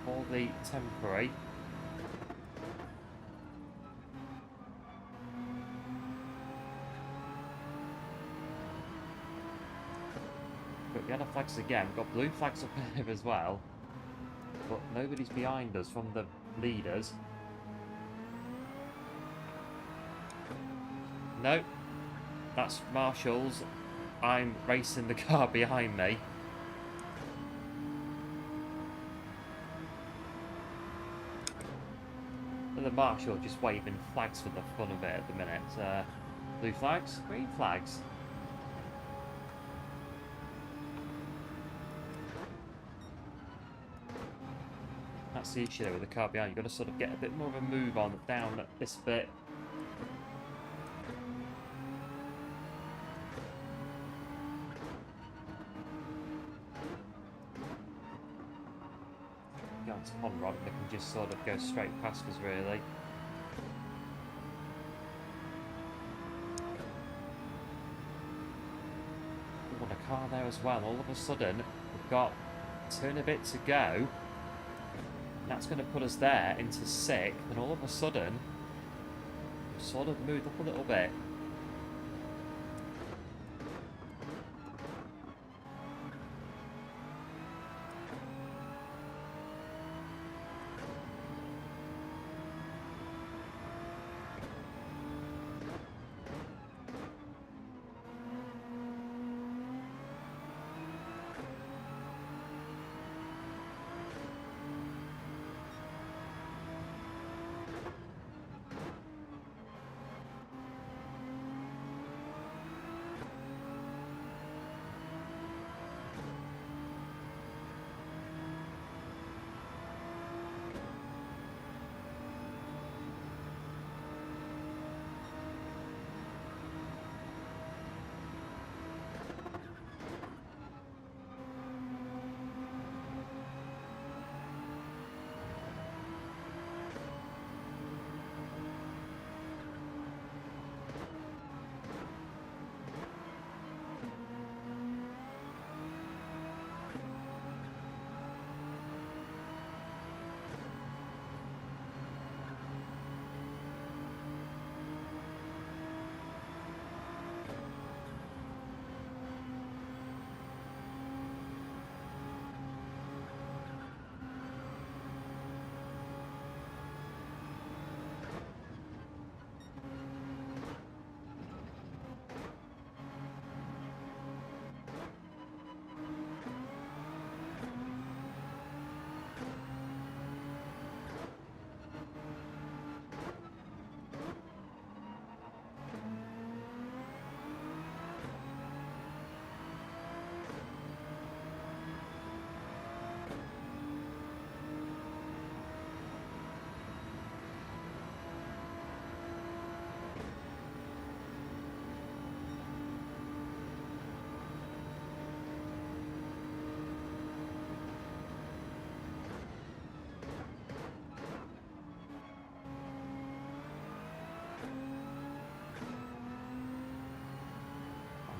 for the temporary. Got yellow flags again. We've got blue flags up here as well. But nobody's behind us from the leaders. No, that's Marshall's. I'm racing the car behind me. And the Marshall just waving flags for the fun of it at the minute. Blue flags, green flags. That's the issue there with the car behind. You've got to sort of get a bit more of a move on down at this bit. Go on to Conrad and they can just sort of go straight past us, really. We want a car there as well. All of a sudden, we've got a turn a bit to go. That's going to put us there into 6th, and all of a sudden, we've sort of moved up a little bit.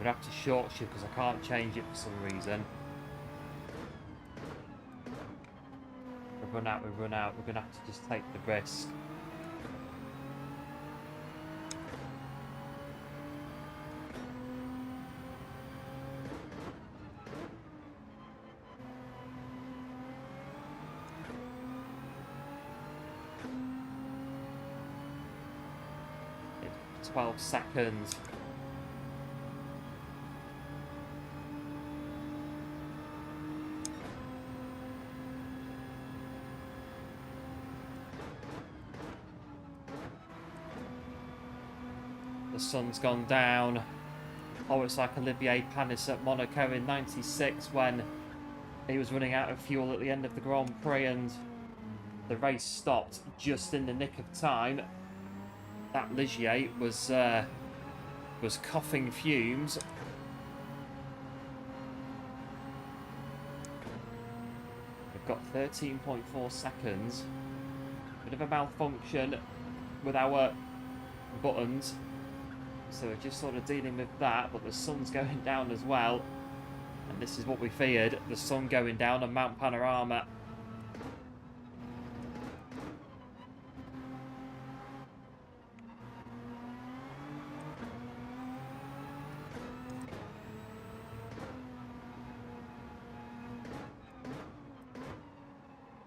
going to have to short shift because I can't change it for some reason. We run out. We're going to have to just take the risk. It's 12 seconds. The sun's gone down. Oh, it's like Olivier Panis at Monaco in '96 when he was running out of fuel at the end of the Grand Prix and the race stopped just in the nick of time. That Ligier was coughing fumes. We've got 13.4 seconds. Bit of a malfunction with our buttons. So we're just sort of dealing with that, but the sun's going down as well. And this is what we feared, the sun going down on Mount Panorama.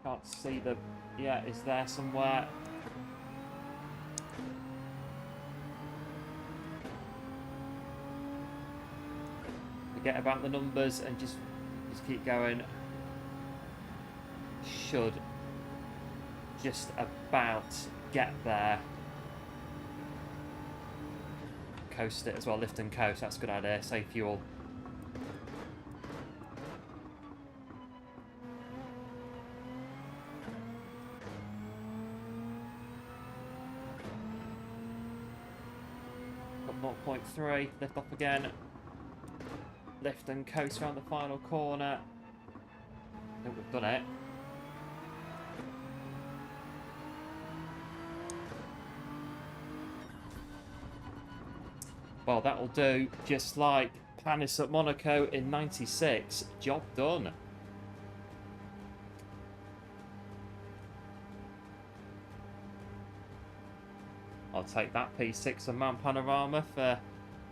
Can't see the... Yeah, it's there somewhere. Forget about the numbers and just keep going. Should just about get there. Coast it as well, lift and coast, that's a good idea. Save fuel. Got 0.3, lift off again. Lift and coast around the final corner. I think we've done it. Well, that'll do. Just like Panis at Monaco in '96. Job done. I'll take that P6 on Mount Panorama for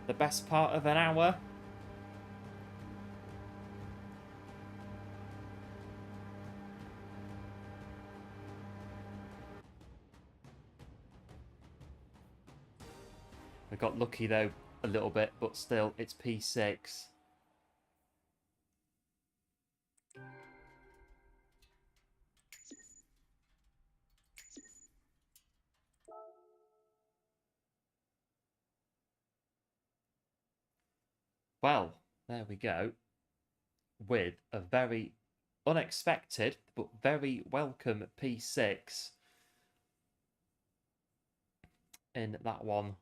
the best part of an hour. We got lucky though a little bit, but still it's P6. Well, there we go. With a very unexpected but very welcome P6 in that one.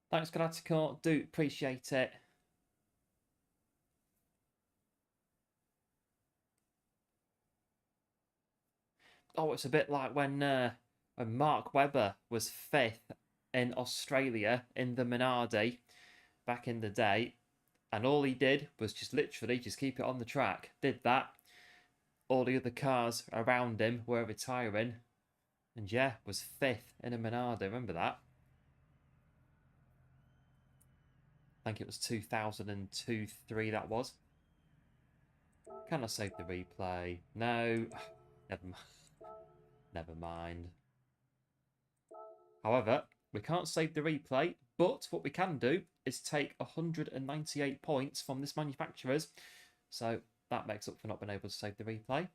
Thanks, Galacticor. Do appreciate it. Oh, it's a bit like when Mark Webber was 5th in Australia in the Minardi back in the day. And all he did was just literally just keep it on the track. Did that. All the other cars around him were retiring. And yeah, was 5th in a Minardi. Remember that? I think it was 2002-3 that was. Can I save the replay? No. Never mind. However, we can't save the replay, but what we can do is take 198 points from this manufacturer's. So that makes up for not being able to save the replay.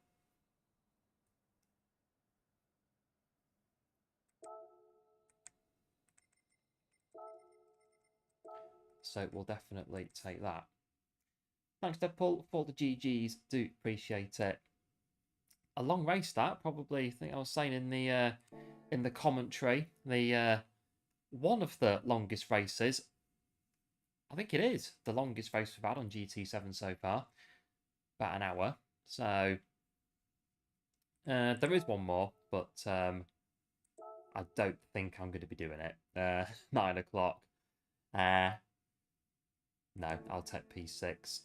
So we'll definitely take that. Thanks, Deadpool, for the GGs. Do appreciate it. A long race that, probably. I think I was saying in the commentary, the one of the longest races. I think it is the longest race we've had on GT7 so far. About an hour. So there is one more, but I don't think I'm going to be doing it. 9 o'clock. No, I'll take P6.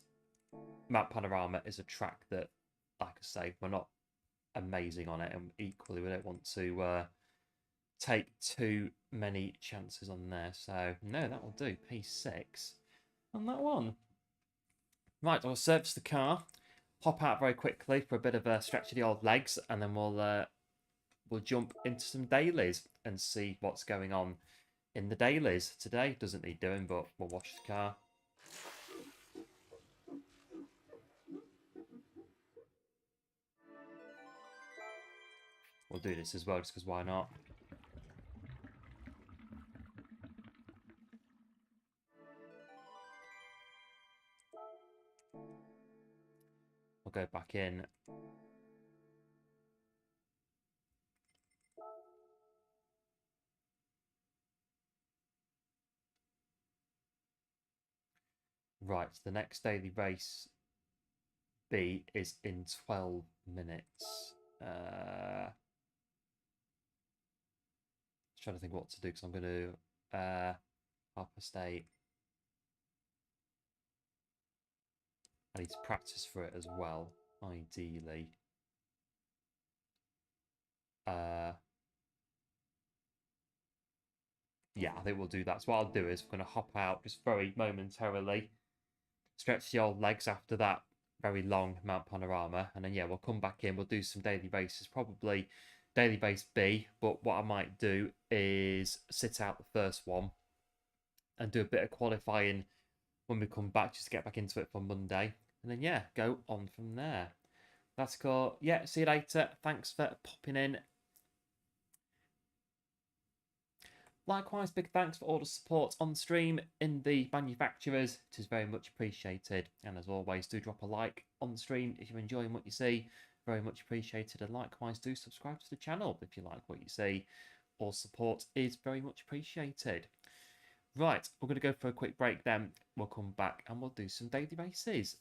Mount Panorama is a track that, like I say, we're not amazing on it, and equally we don't want to take too many chances on there. So no, that will do. P6 on that one. Right, I'll service the car, hop out very quickly for a bit of a stretch of the old legs, and then we'll jump into some dailies and see what's going on in the dailies today. Doesn't need doing, but we'll wash the car. We'll do this as well, just because why not? We'll go back in. Right, the next daily race B is in 12 minutes. Trying to think what to do, because I'm going to half-past 8. I need to practice for it as well, ideally. Yeah, I think we'll do that. So what I'll do is I'm going to hop out just very momentarily, stretch the old legs after that very long Mount Panorama, and then yeah, we'll come back in. We'll do some daily races, probably daily race B. But what I might do is sit out the first one and do a bit of qualifying when we come back, just to get back into it for Monday, and then yeah, go on from there. That's cool. Yeah, see you later. Thanks for popping in. Likewise, big thanks for all the support on stream in the manufacturers. It is very much appreciated. And as always, do drop a like on the stream if you're enjoying what you see. Very much appreciated. And likewise, do subscribe to the channel if you like what you see. All support is very much appreciated. Right, we're going to go for a quick break then. We'll come back and we'll do some daily races.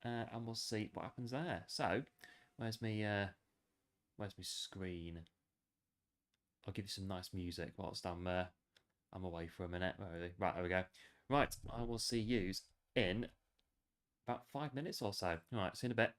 And we'll see what happens there. So, where's my screen? I'll give you some nice music whilst I'm away for a minute. Right, there we go. Right, I will see you in about 5 minutes or so. All right, see you in a bit.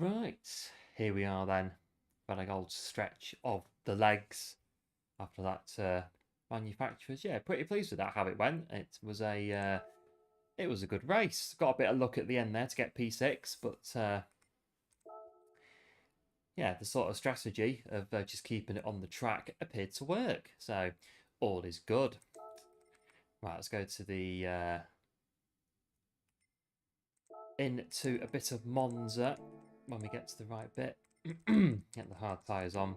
Right, here we are then. Got a old stretch of the legs after that manufacturers. Yeah, pretty pleased with that, how it went. It was a good race. Got a bit of luck at the end there to get P6, but yeah, the sort of strategy of just keeping it on the track appeared to work. So all is good. Right, let's go to the into a bit of Monza when we get to the right bit. Get the hard tyres on.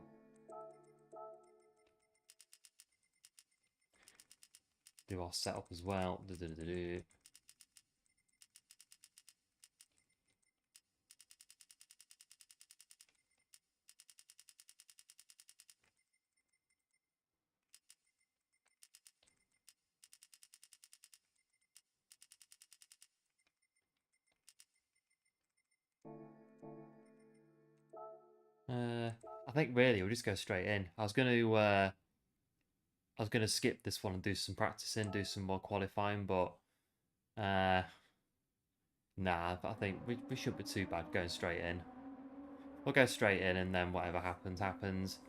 Do our setup as well. I think really we'll just go straight in. I was gonna skip this one and do some practicing, do some more qualifying, but nah, I think we should be too bad going straight in. We'll go straight in and then whatever happens, happens.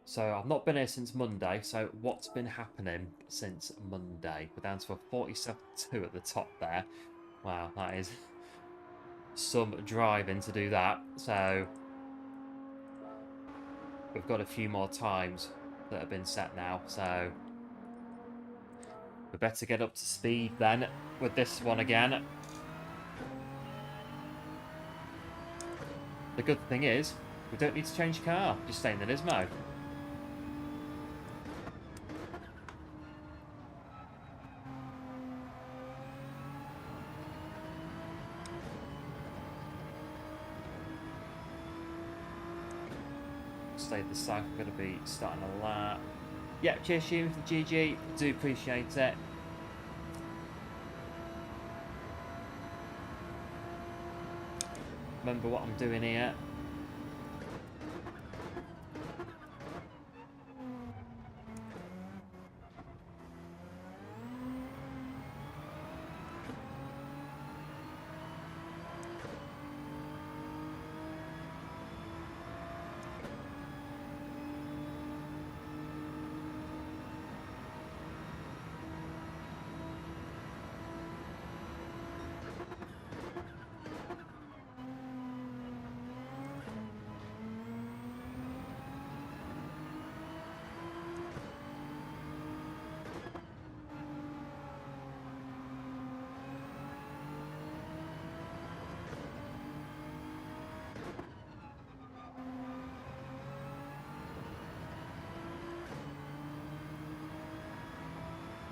So I've not been here since Monday, so what's been happening since Monday? We're down to a 47.2 at the top there. Wow, that is some driving to do that. So we've got a few more times that have been set now, so we better get up to speed then with this one again. The good thing is, we don't need to change car, just stay in the Nismo. Stay this side, we're going to be starting a lap. Yeah, cheers you for the GG, do appreciate it. Remember what I'm doing here.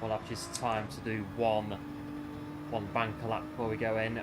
We'll have just time to do one banker lap before we go in.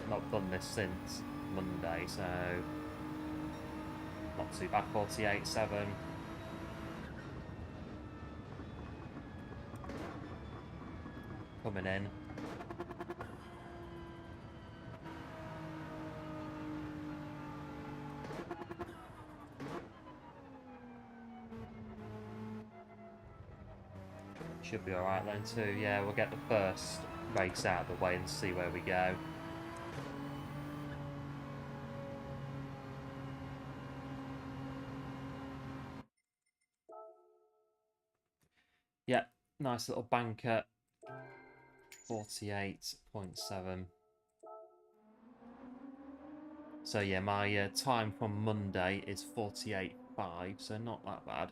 Not done this since Monday, so not too bad. 48.7. Coming in. Should be alright then too. Yeah, we'll get the first race out of the way and see where we go. Yeah, nice little banker. 48.7. So yeah, my time from Monday is 48.5, so not that bad.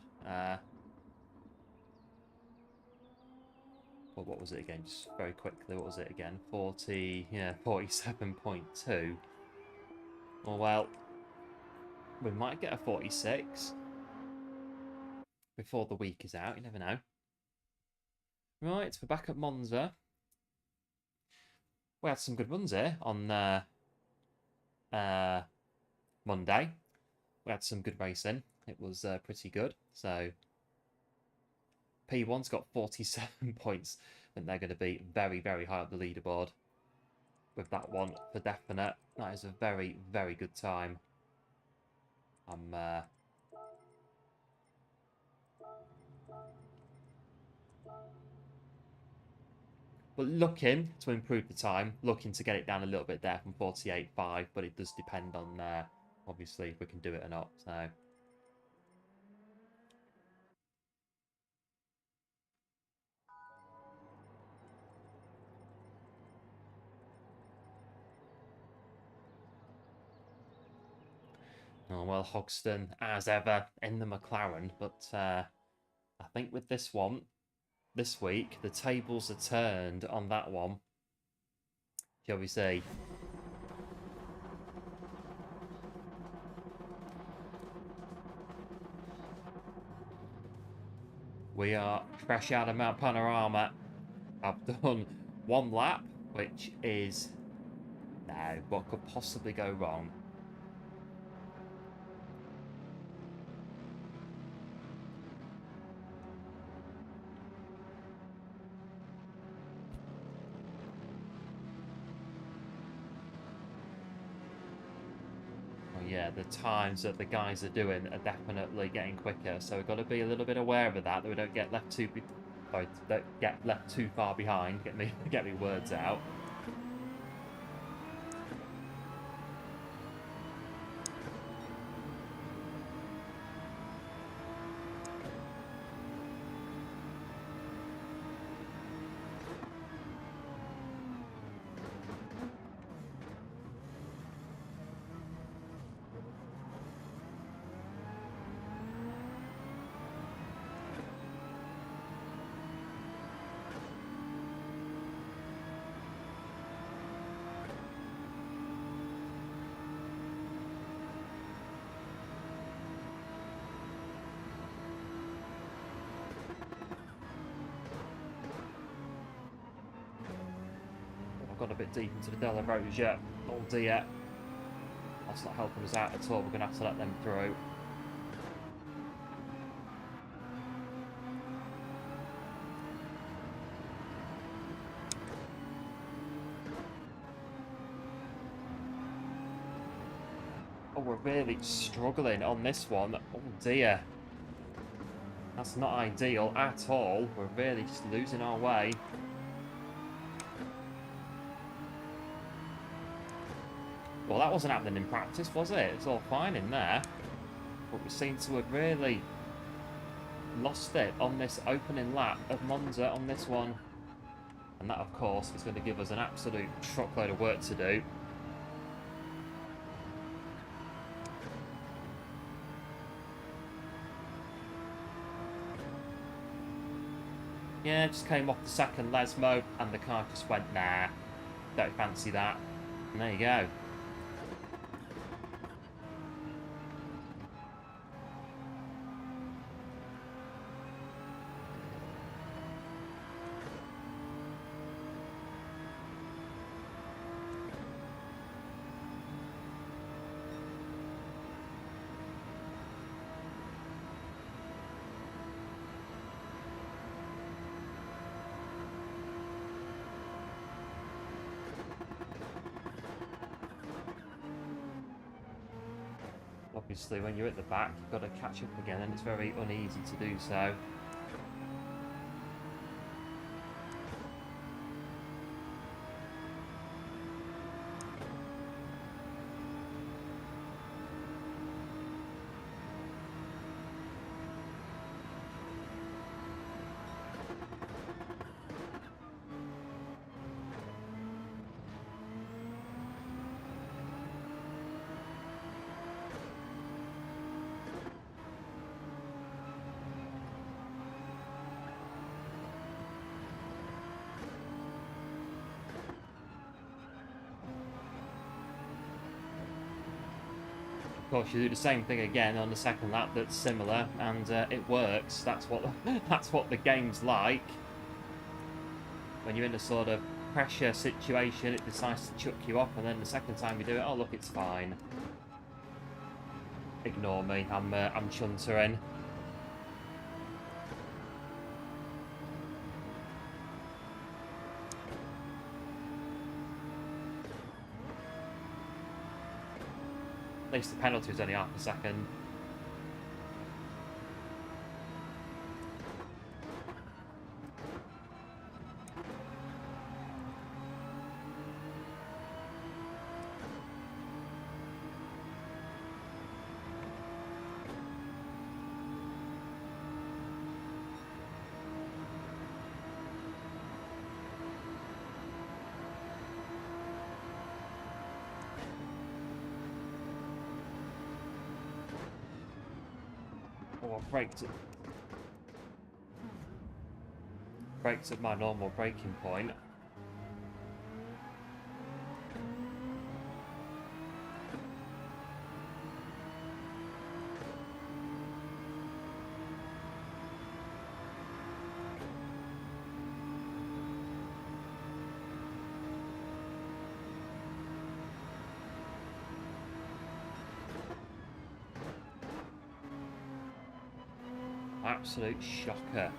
Well, what was it again? Just very quickly, what was it again? 47.2. Well, we might get a 46. before the week is out. You never know. Right, we're back at Monza. We had some good runs here on Monday. We had some good racing. It was pretty good. So P1's got 47 points, and they're going to be very, very high up the leaderboard with that one for definite. That is a very, very good time. But looking to improve the time, looking to get it down a little bit there from 48.5, but it does depend on obviously if we can do it or not. So oh well, Hogston as ever in the McLaren, but I think with this one this week the tables are turned on that one. Shall we see? We are fresh out of Mount Panorama. I've done one lap, which is now what could possibly go wrong. Yeah, the times that the guys are doing are definitely getting quicker, so we've got to be a little bit aware of that we don't get left too far behind. Get me words out. Got a bit deep into the Della Rose yet. Oh dear. That's not helping us out at all. We're going to have to let them through. Oh, we're really struggling on this one. Oh dear. That's not ideal at all. We're really just losing our way. Well, that wasn't happening in practice, was it? It's all fine in there. But we seem to have really lost it on this opening lap of Monza on this one. And that, of course, is going to give us an absolute truckload of work to do. Yeah, just came off the second Lesmo, and the car just went, nah, don't fancy that. And there you go. Obviously, when you're at the back, you've got to catch up again, and it's very uneasy to do so. course, you do the same thing again on the second lap that's similar, and it works. That's what that's what the game's like. When you're in a sort of pressure situation, it decides to chuck you off, and then the second time you do it, oh look, it's fine. Ignore me. I'm chuntering. At least the penalty was only half a second. Oh, I braked at my normal braking point. Absolute shocker.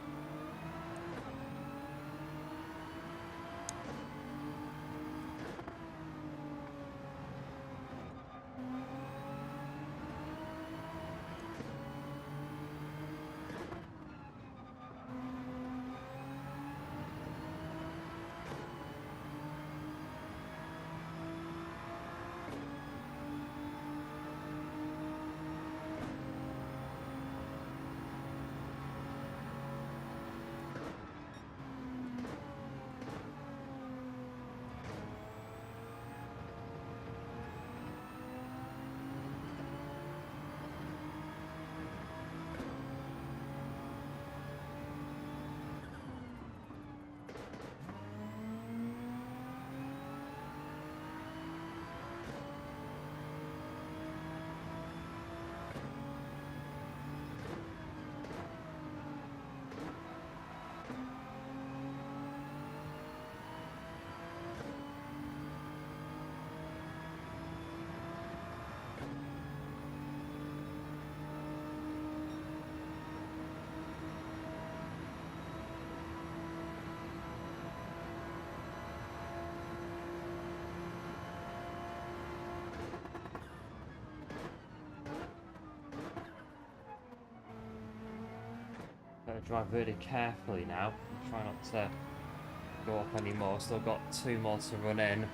Gotta drive really carefully now. Try not to go up anymore. Still got 2 more to run in.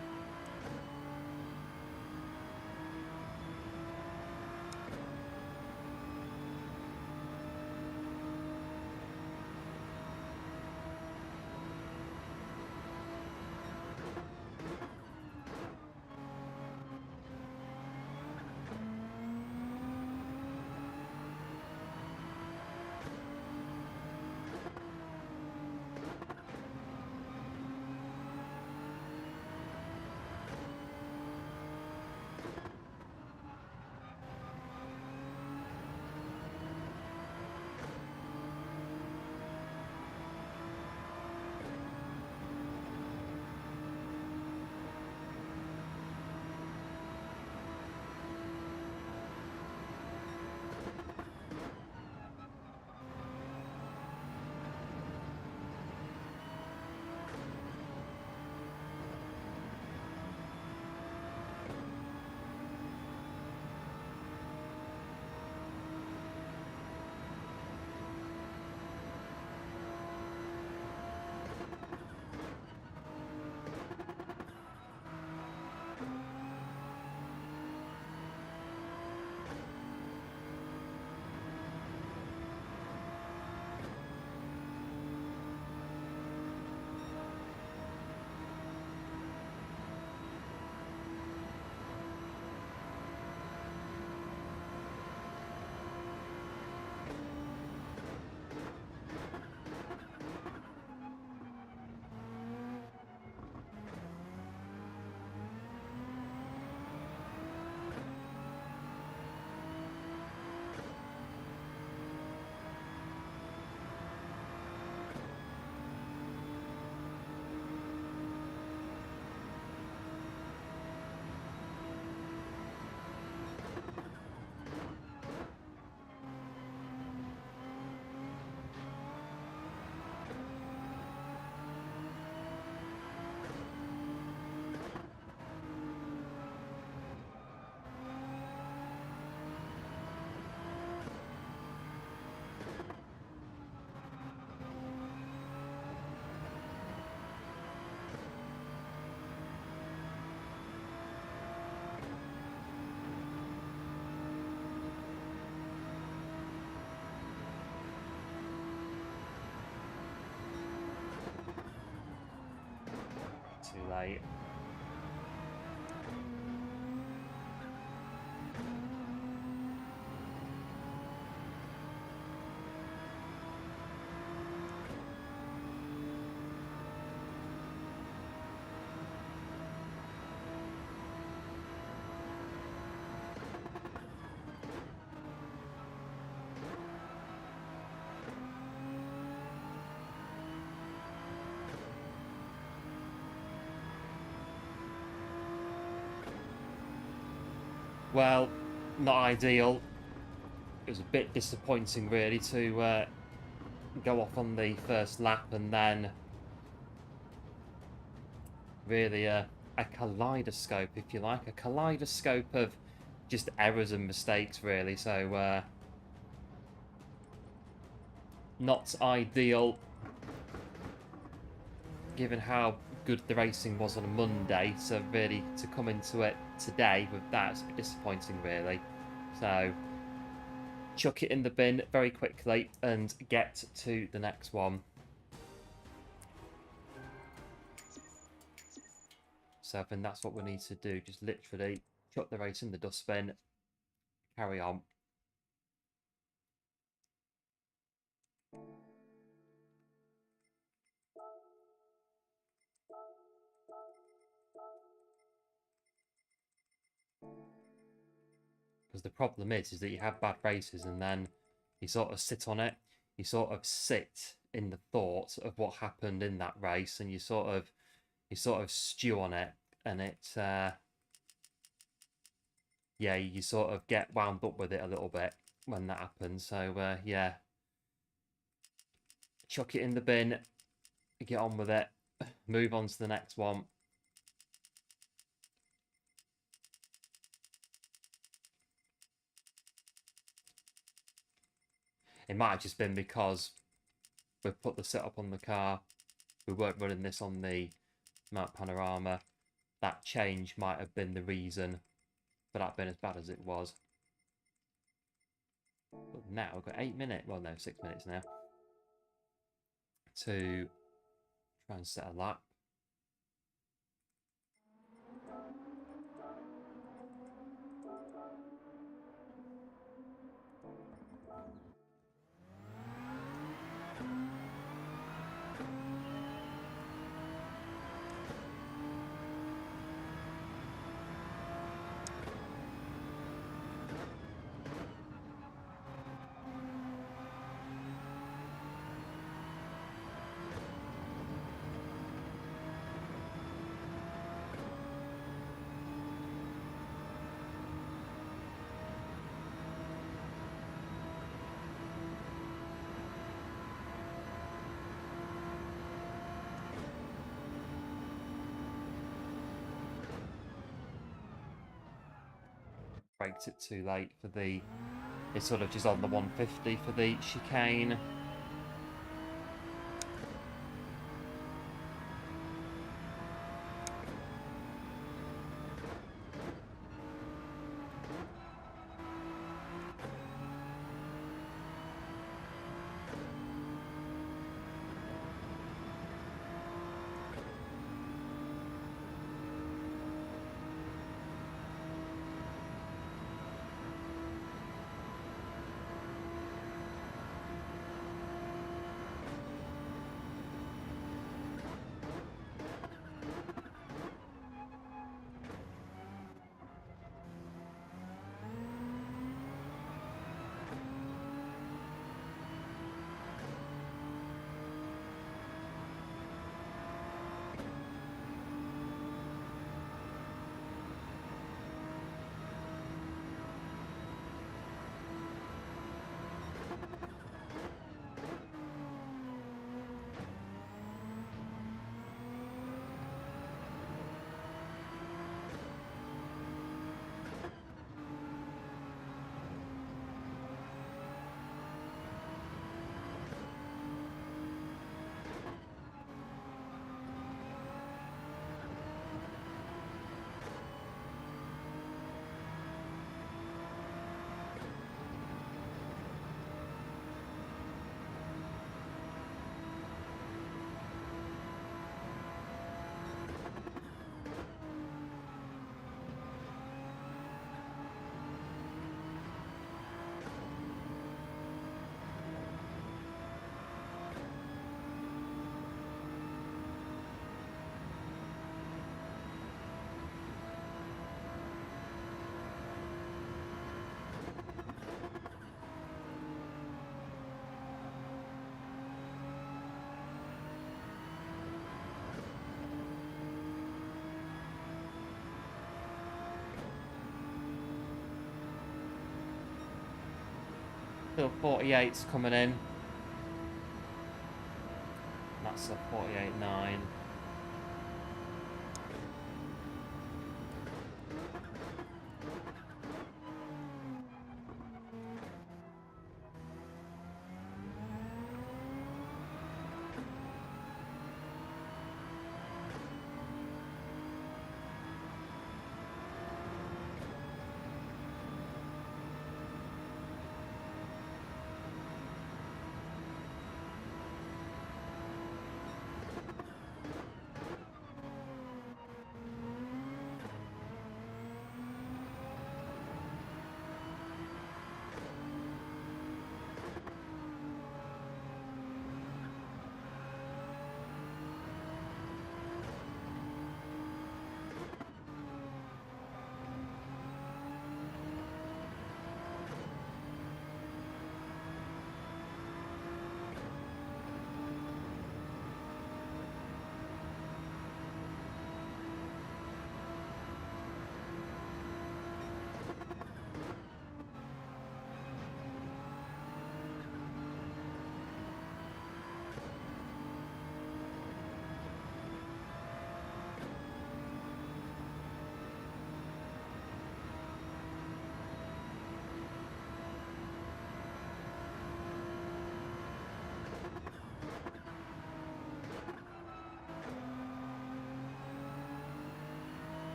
too late. Well, not ideal. It was a bit disappointing, really, to go off on the first lap and then really a kaleidoscope, if you like, a kaleidoscope of just errors and mistakes, really. So not ideal, given how good the racing was on a Monday. So really, to come into it today with that's a bit disappointing, really. So chuck it in the bin very quickly and get to the next one. So I think that's what we need to do. Just literally chuck the race in the dustbin. Carry on. Because the problem is that you have bad races and then you sort of sit on it. You sort of sit in the thought of what happened in that race, and you sort of stew on it, and it yeah, you sort of get wound up with it a little bit when that happens. So yeah, chuck it in the bin, get on with it, move on to the next one. It might have just been because we've put the setup on the car. We weren't running this on the Mount Panorama. That change might have been the reason for that being as bad as it was. But now we've got 8 minutes, well no, 6 minutes now, to try and set a lap. Braked it too late for the, it's sort of just on the 150 for the chicane. Still 48's coming in. That's a 48.9.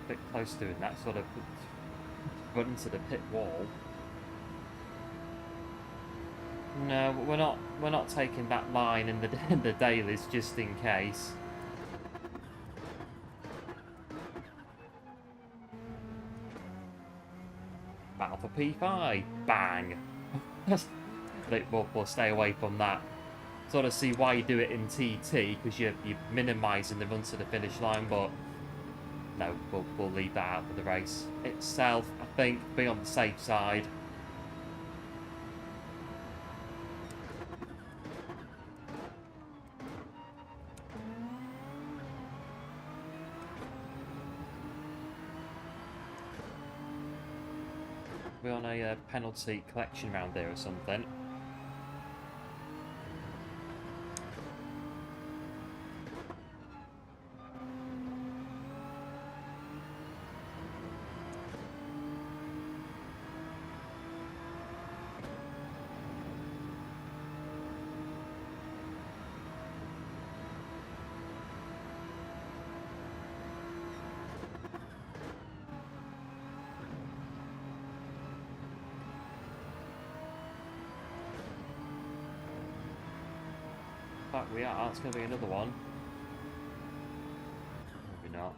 Bit close to doing that, sort of run into the pit wall. No, we're not taking that line in the in the dailies just in case. Battle for P5, bang. We'll stay away from that. Sort of see why you do it in TT, because you're minimising the run to the finish line, but no, we'll leave that out for the race itself. I think be on the safe side. We're on a penalty collection round there or something. But we are. It's going to be another one. Maybe not.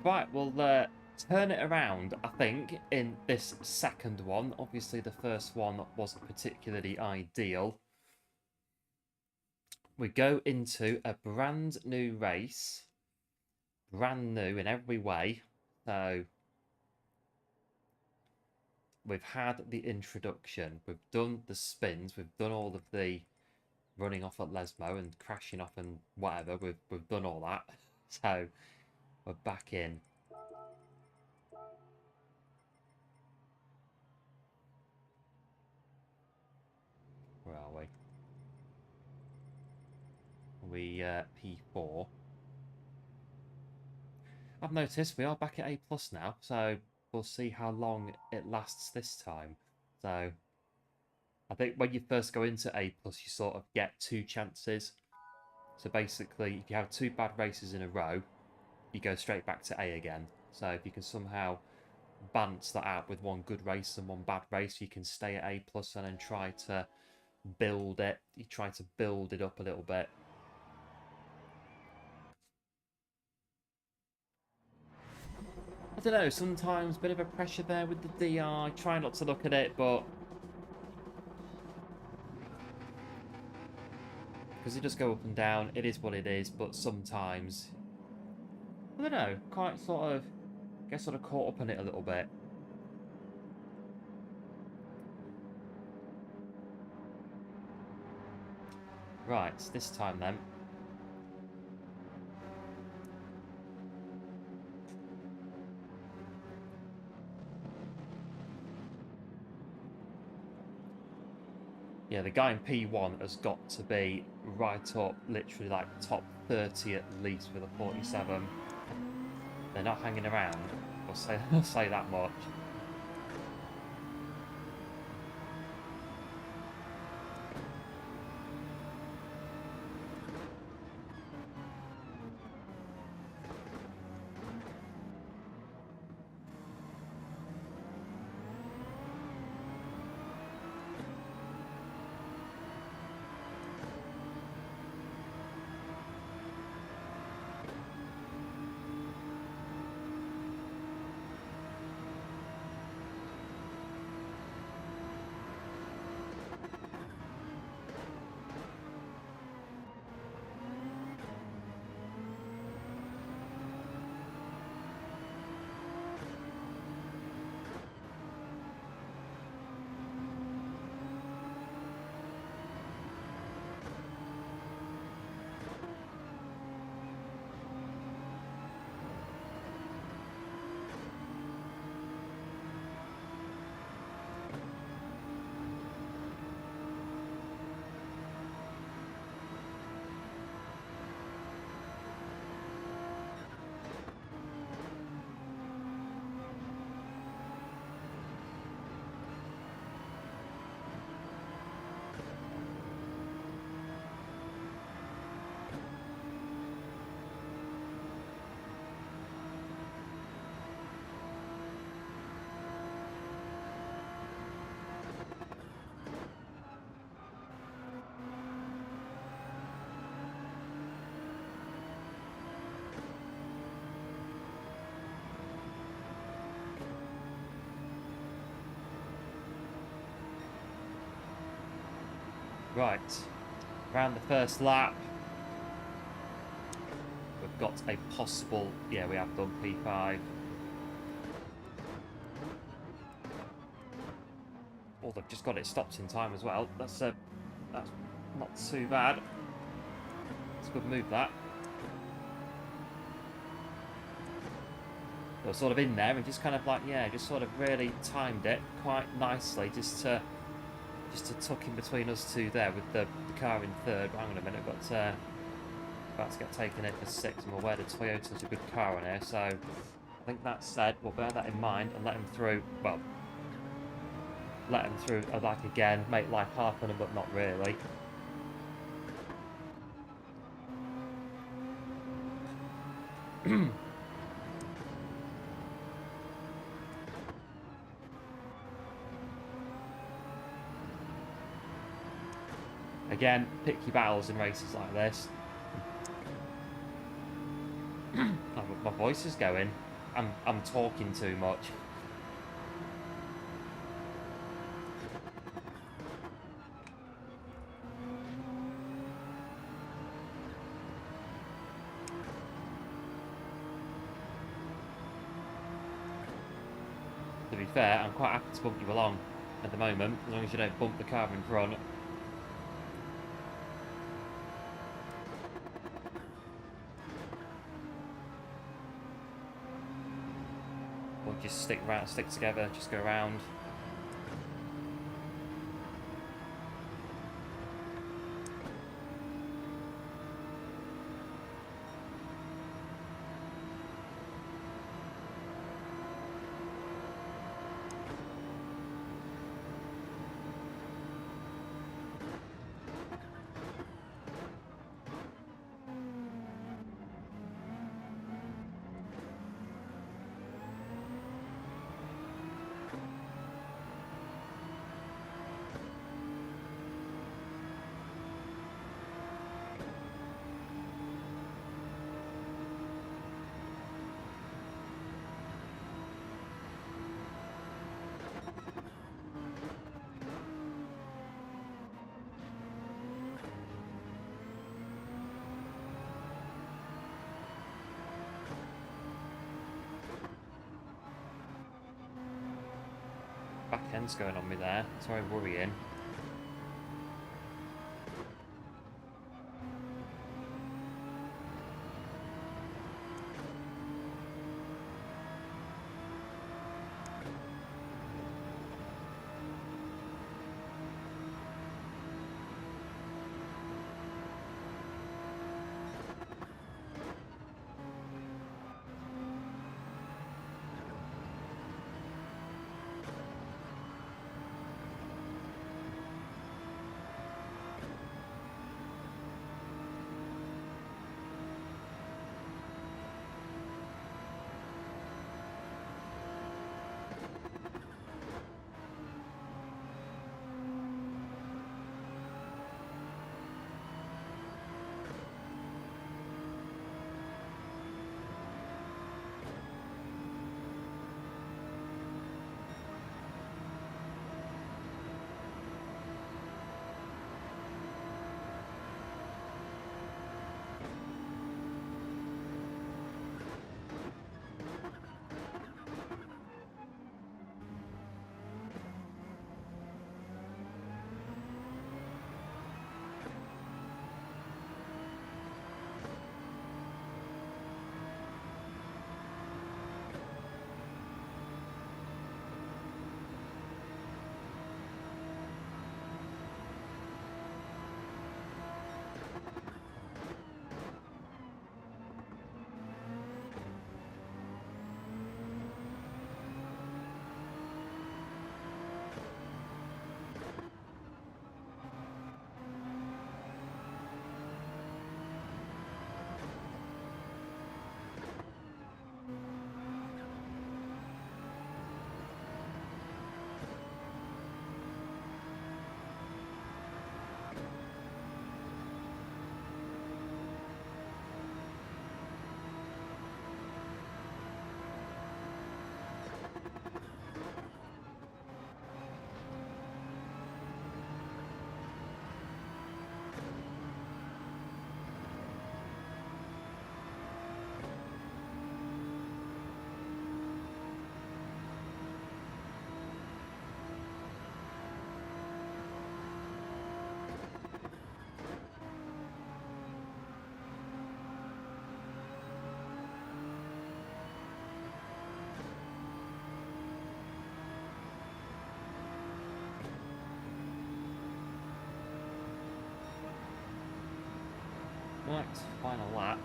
Right, we'll turn it around, I think, in this second one. Obviously, the first one wasn't particularly ideal. We go into a brand new race. Brand new in every way. So we've had the introduction, we've done the spins, we've done all of the running off at Lesmo and crashing off and whatever. We've done all that. So we're back in. Where are we? We P4. I've noticed we are back at A+ now, so we'll see how long it lasts this time. So I think when you first go into A+, you sort of get 2 chances. So basically, if you have 2 bad races in a row, you go straight back to A again. So if you can somehow balance that out with 1 good race and 1 bad race, you can stay at A+ and then try to build it. You try to build it up a little bit. I don't know, sometimes a bit of a pressure there with the DR. Try not to look at it, but because it does go up and down, it is what it is. But sometimes, I don't know, quite sort of get sort of caught up in it a little bit. Right, this time then. Yeah, the guy in P1 has got to be right up, literally like top 30 at least with a 47. They're not hanging around. I'll say that much. Right, around the first lap, we've got a possible, yeah, we have done P5. Oh, they've just got it stopped in time as well. That's not too bad. It's a good move, that. They were sort of in there and just kind of like, yeah, just sort of really timed it quite nicely, just to tuck in between us two there with the car in third. Hang on a minute, I've got about to get taken in for 6th, and we're aware the Toyota's a good car on here, so I think that said, we'll bear that in mind and let him through. Well, let him through like again, make life hard on him, but not really. Again, pick your battles in races like this. Oh, my voice is going. I'm talking too much. To be fair, I'm quite happy to bump you along at the moment, as long as you don't bump the car in front. Or just stick together, just go around. Back end's going on me there. It's very worrying. Right, final lap.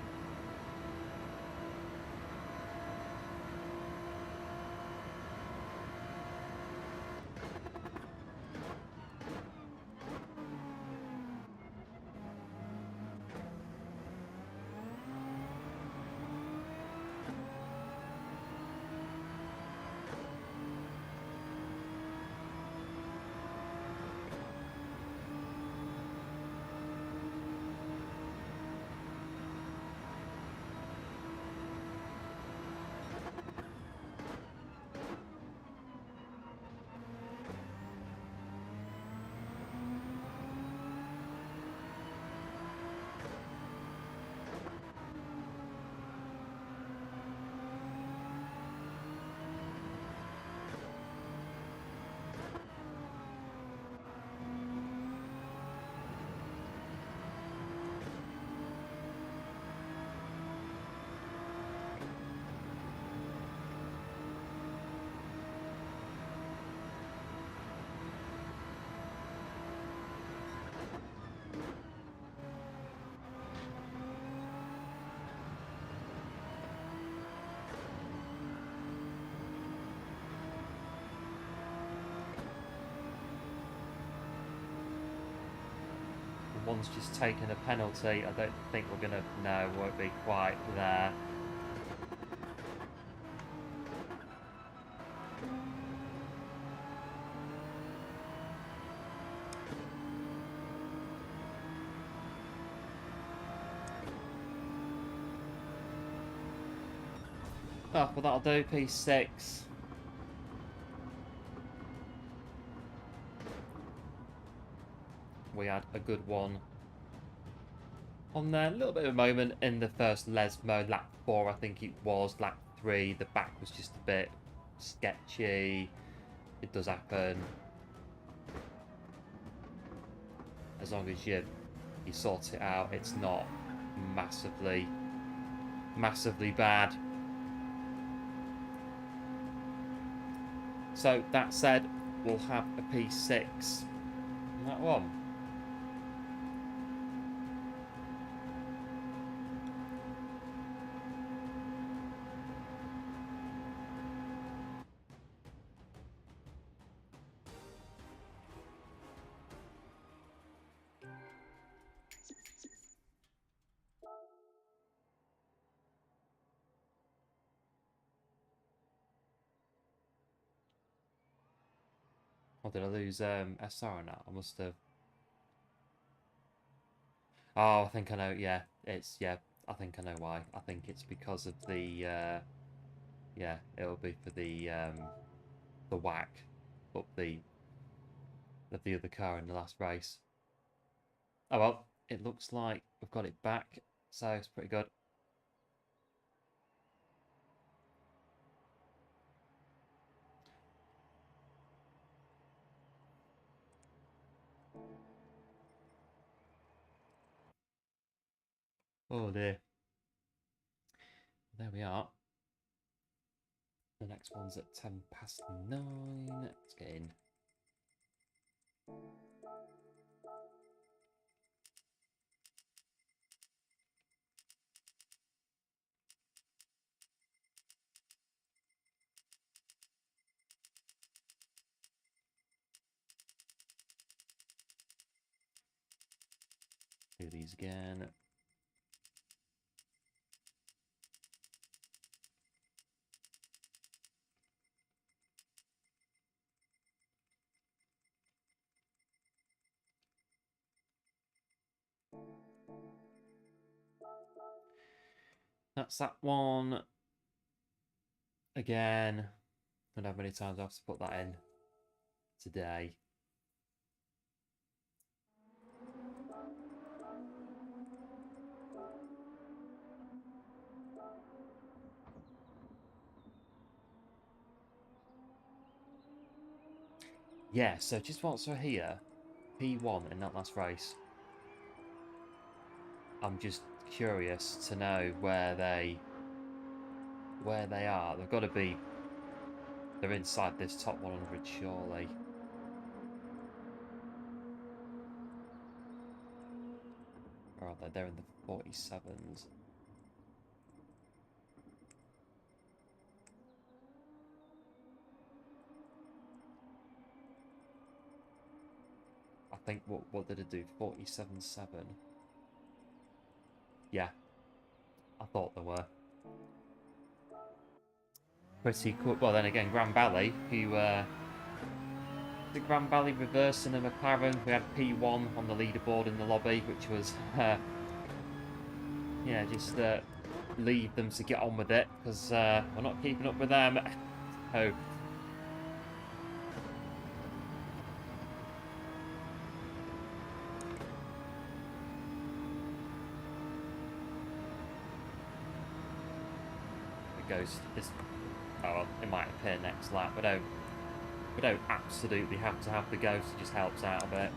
One's just taken a penalty. I don't think we're gonna. No, won't be quite there. Oh, well, that'll do. P6. We had a good one on there. A little bit of a moment in the first Lesmo, lap 4, I think it was. Lap 3, the back was just a bit sketchy. It does happen. As long as you sort it out, it's not massively bad. So that said, we'll have a P6 on that one. Or did I lose SR or not? I must have. Oh, I think I know. Yeah, yeah. I think I know why. I think it's because of the. Yeah, it'll be for the whack up the of the other car in the last race. Oh well, it looks like we've got it back, so it's pretty good. Oh dear. There we are. The next one's at 9:10. Let's get in. Do these again. That's that one. Again, I don't know how many times I have to put that in today. Yeah, so just whilst we're here, P1 in that last race. I'm just curious to know where they are. They've got to be. They're inside this top 100 surely. Or are they? They're in the 47s. I think, what did it do? 47.7. Yeah, I thought there were. Pretty cool. Well, then again, Grand Valley, who, the Grand Valley reversing a McLaren. We had P1 on the leaderboard in the lobby, which was, yeah, just leave them to get on with it, because we're not keeping up with them. Oh. It goes, oh, it might appear next lap, but we don't absolutely have to have the ghost, it just helps out a bit.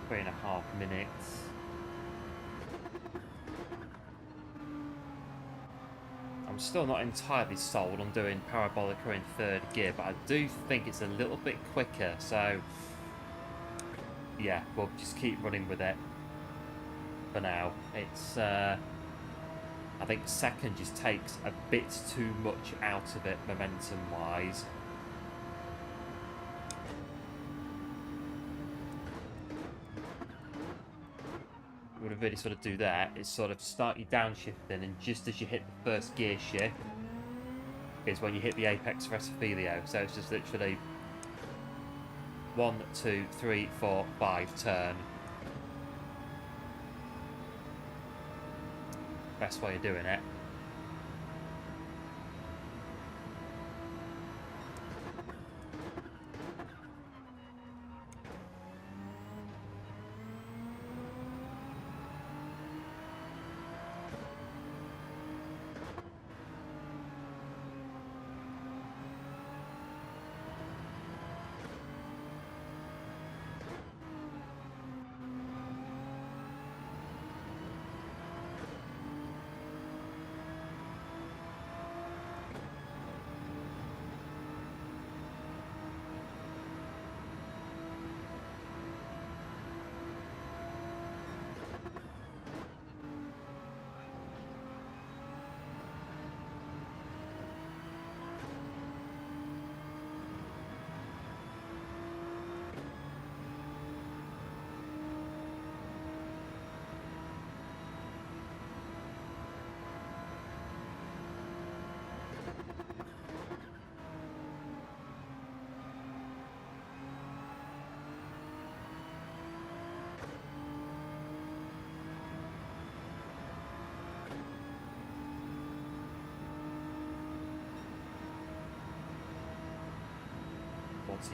Three and a half minutes. I'm still not entirely sold on doing Parabolica in third gear, but I do think it's a little bit quicker, so yeah, we'll just keep running with it for now. It's I think second just takes a bit too much out of it momentum wise. What I really sort of do there is sort of start your downshifting, and just as you hit the first gear shift is when you hit the apex Versafilio. So it's just literally 1, 2, 3, 4, 5 turn. Best way of doing it.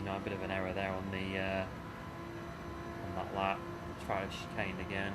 A bit of an error there on the on that lap. Try to chicane again.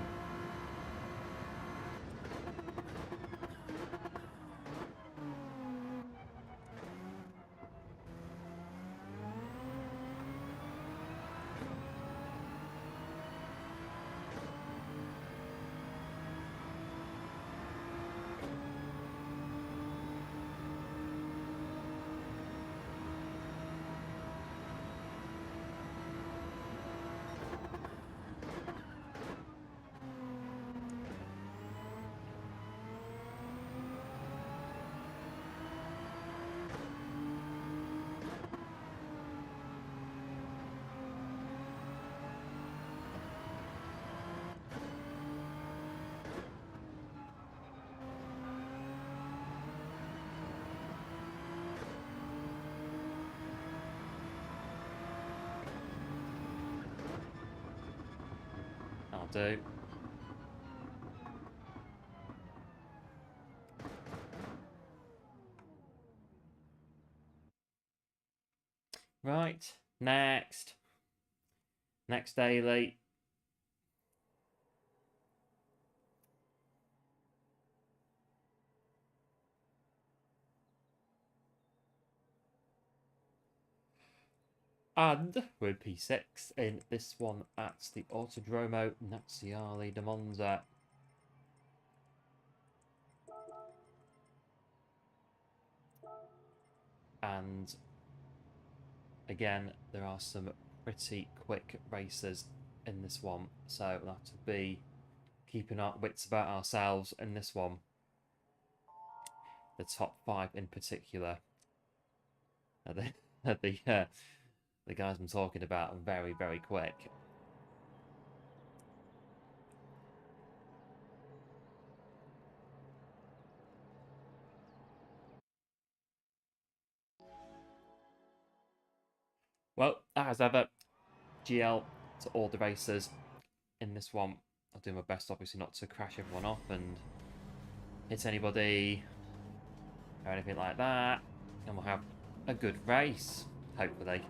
do. Right, next. Next daily. And we're in P6 in this one at the Autodromo Naziale di Monza. And again, there are some pretty quick races in this one, so we'll have to be keeping our wits about ourselves in this one. The top 5 in particular. The guys I'm talking about are very, very quick. Well, as ever, GL to all the racers in this one. I'll do my best, obviously, not to crash everyone off and hit anybody or anything like that. And we'll have a good race, hopefully.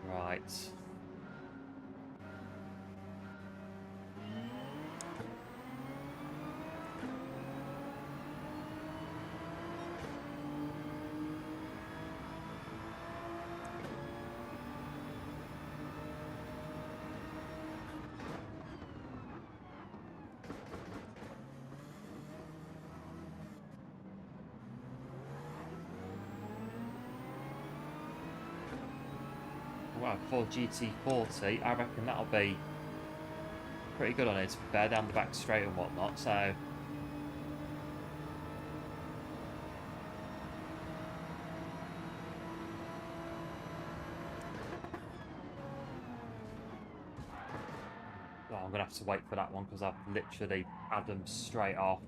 Right. Wow, for GT40, I reckon that'll be pretty good on it, to be fair, down the back straight and whatnot, so... Oh, I'm going to have to wait for that one, because I've literally had them straight off.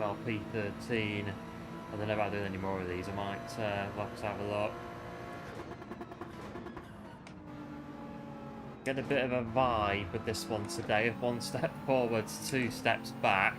well, P13, and then if I do any more of these, I might like to have a look. Get a bit of a vibe with this one today of 1 step forwards, 2 steps back.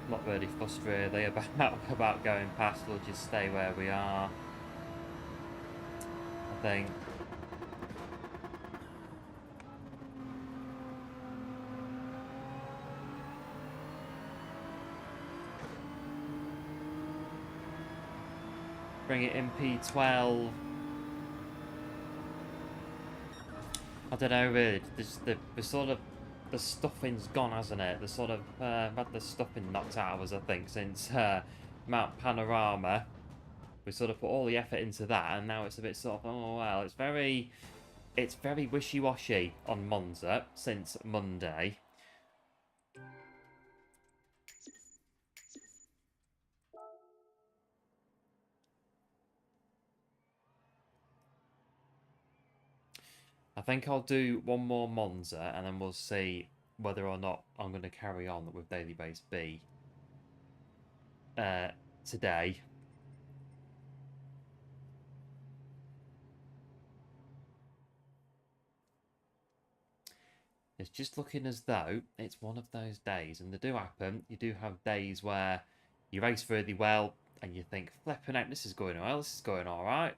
Not really fussed really about going past. We'll just stay where we are, I think. Bring it in P12. I don't know really. The sort of the stuffing's gone, hasn't it? The sort of had the stuffing knocked out of us, I think, since Mount Panorama. We sort of put all the effort into that, and now it's a bit sort of, oh well, it's very wishy-washy on Monza since Monday. I think I'll do one more Monza, and then we'll see whether or not I'm going to carry on with Daily Base B today. It's just looking as though it's one of those days, and they do happen. You do have days where you race really well, and you think, flipping out, this is going well, this is going all right.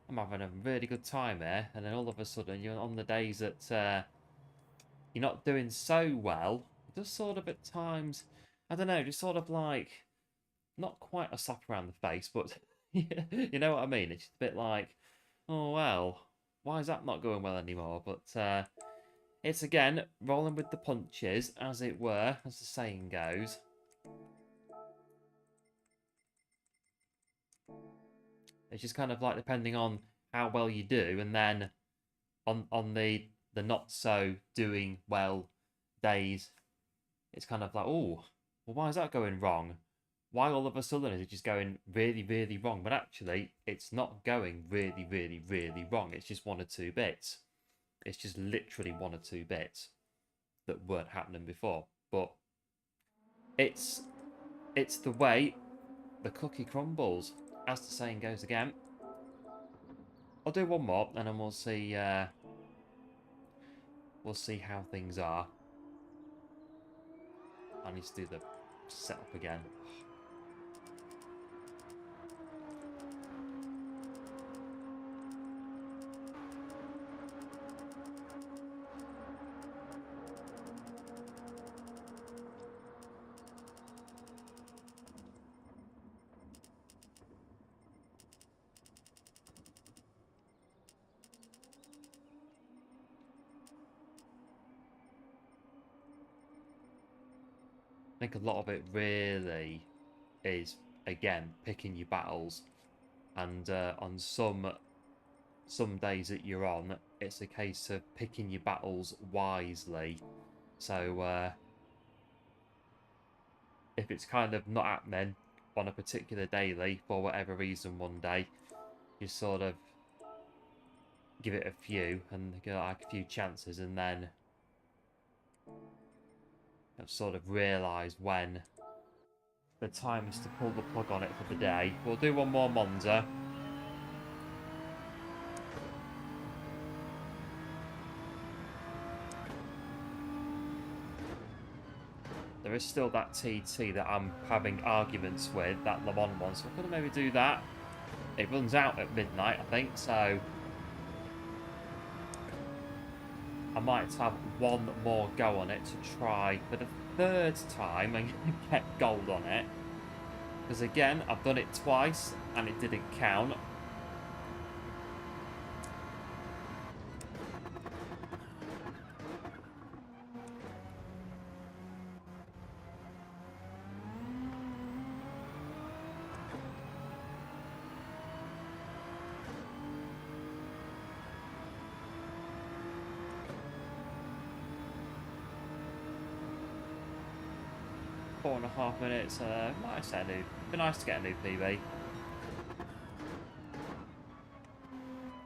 I'm having a really good time here, and then all of a sudden you're on the days that you're not doing so well. Just sort of at times, I don't know, just sort of like not quite a slap around the face, but you know what I mean. It's just a bit like, oh well, why is that not going well anymore? But it's again rolling with the punches, as it were, as the saying goes. It's just kind of like depending on how well you do, and then on the not so doing well days, it's kind of like, oh, well, why is that going wrong? Why all of a sudden is it just going really, really wrong? But actually, it's not going really, really, really wrong. It's just one or two bits. It's just literally one or two bits that weren't happening before. But it's the way the cookie crumbles, as the saying goes again. I'll do one more, and then we'll see. We'll see how things are. I need to do the setup again. I think a lot of it really is, again, picking your battles, and on some days that you're on, it's a case of picking your battles wisely. So if it's kind of not happening on a particular daily for whatever reason one day, you sort of give it a few and get like a few chances, and then I've sort of realised when the time is to pull the plug on it for the day. We'll do one more Monza. There is still that TT that I'm having arguments with, that Le Mans one, so I'm going to maybe do that. It runs out at midnight, I think, so I might have one more go on it to try for the third time and get gold on it. Because again, I've done it twice and it didn't count. Four and a half minutes. Might say new. Be nice to get a new PB.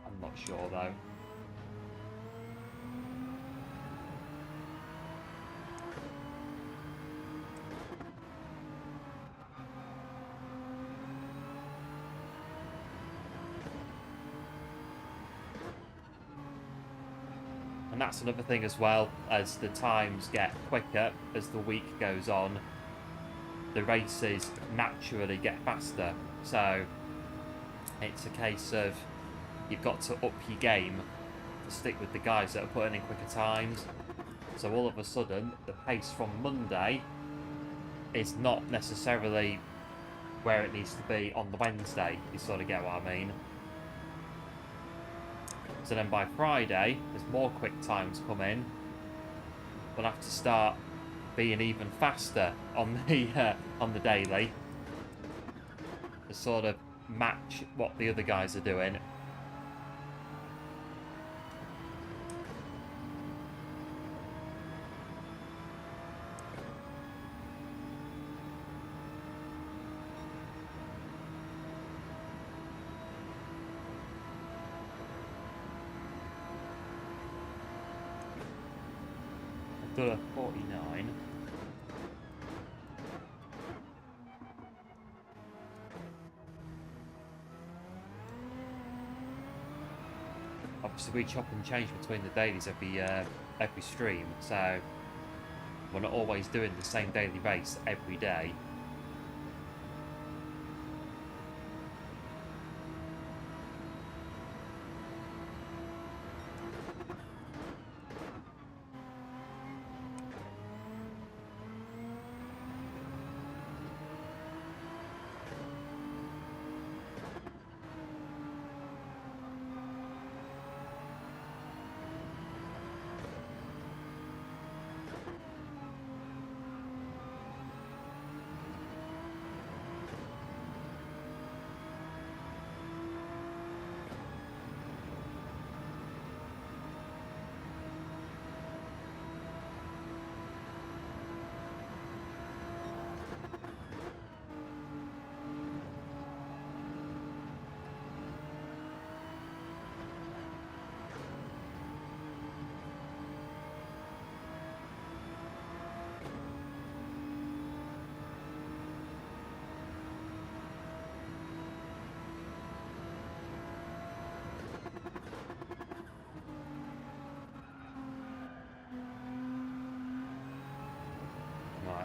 I'm not sure though. And that's another thing as well, as the times get quicker as the week goes on, the races naturally get faster. So it's a case of you've got to up your game to stick with the guys that are putting in quicker times. So all of a sudden, the pace from Monday is not necessarily where it needs to be on the Wednesday. You sort of get what I mean. So then by Friday, as more quick times come in, we'll have to start being even faster on the daily to sort of match what the other guys are doing. $1.49. Obviously, we chop and change between the dailies every stream, so we're not always doing the same daily race every day.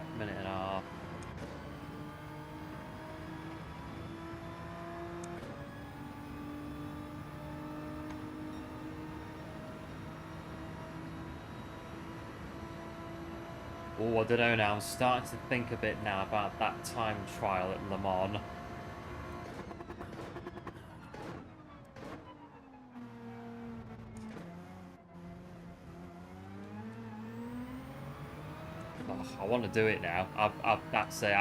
Right, minute and a half. Oh, I don't know now. I'm starting to think a bit now about that time trial at Le Mans. Oh, I want to do it now. That's it.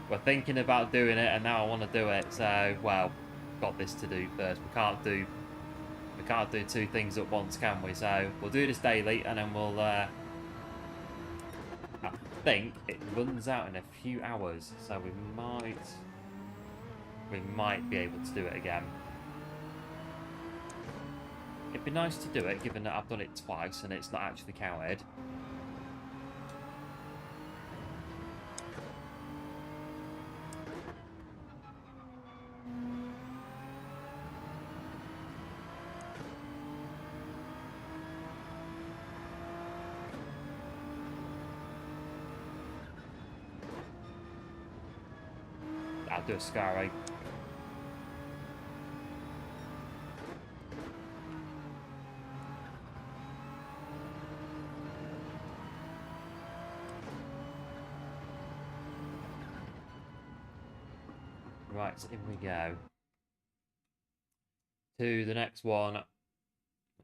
We're thinking about doing it, and now I want to do it. So, well, got this to do first. We can't do two things at once, can we? So we'll do this daily, and then we'll. I think it runs out in a few hours, so we might be able to do it again. It'd be nice to do it, given that I've done it twice and it's not actually counted. I'll do a Scary. Right, in we go. To the next one.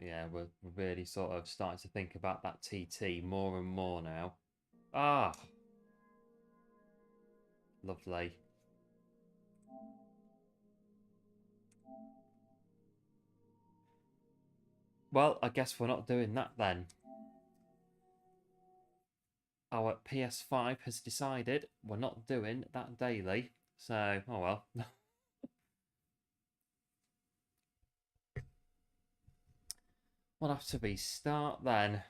Yeah, we're really sort of starting to think about that TT more and more now. Ah! Lovely. Well, I guess we're not doing that then. Our PS5 has decided we're not doing that daily. So, oh well. We'll have to restart then.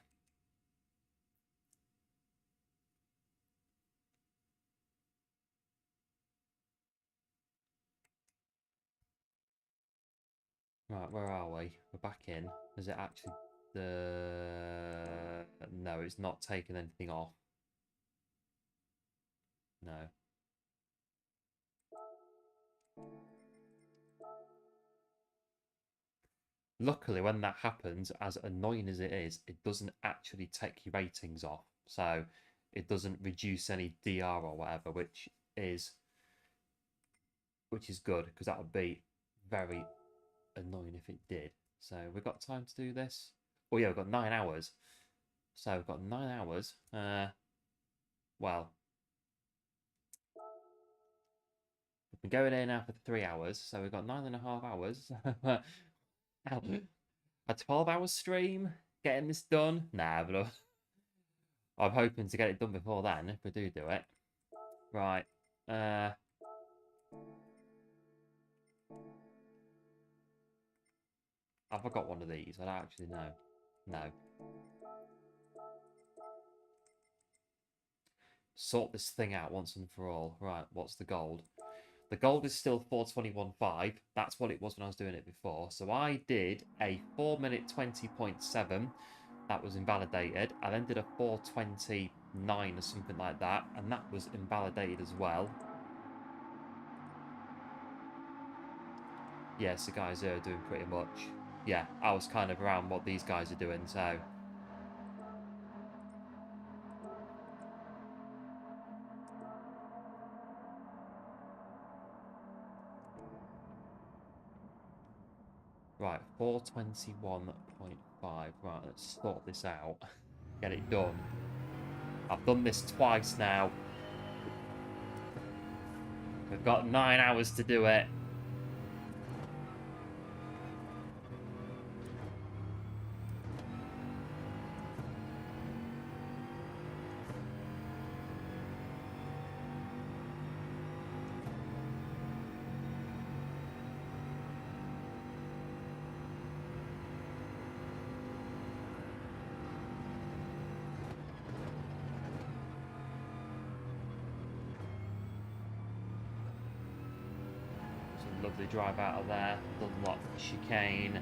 Right, where are we? We're back in. Is it actually the... No, it's not taking anything off. No. Luckily, when that happens, as annoying as it is, it doesn't actually take your ratings off. So it doesn't reduce any DR or whatever, which is good, because that would be very annoying if it did. So we've got time to do this. Oh yeah, we've got 9 hours. So we've got 9 hours. Well, we've been going here now for 3 hours, so we've got 9.5 hours. A 12-hour stream, getting this done? Nah, but I'm hoping to get it done before then, if we do it. Right. Have I got one of these? I don't actually know. No. Sort this thing out once and for all. Right, what's the gold? The gold is still 4:21.5. That's what it was when I was doing it before. So I did a 4-minute 20.7. That was invalidated. I then did a 4:29 or something like that, and that was invalidated as well. Yes, the guys are doing pretty much. Yeah, I was kind of around what these guys are doing, so. Right, 4:21.5. Right, let's sort this out. Get it done. I've done this twice now. We've got 9 hours to do it. Lovely drive out of there. Unlock the chicane.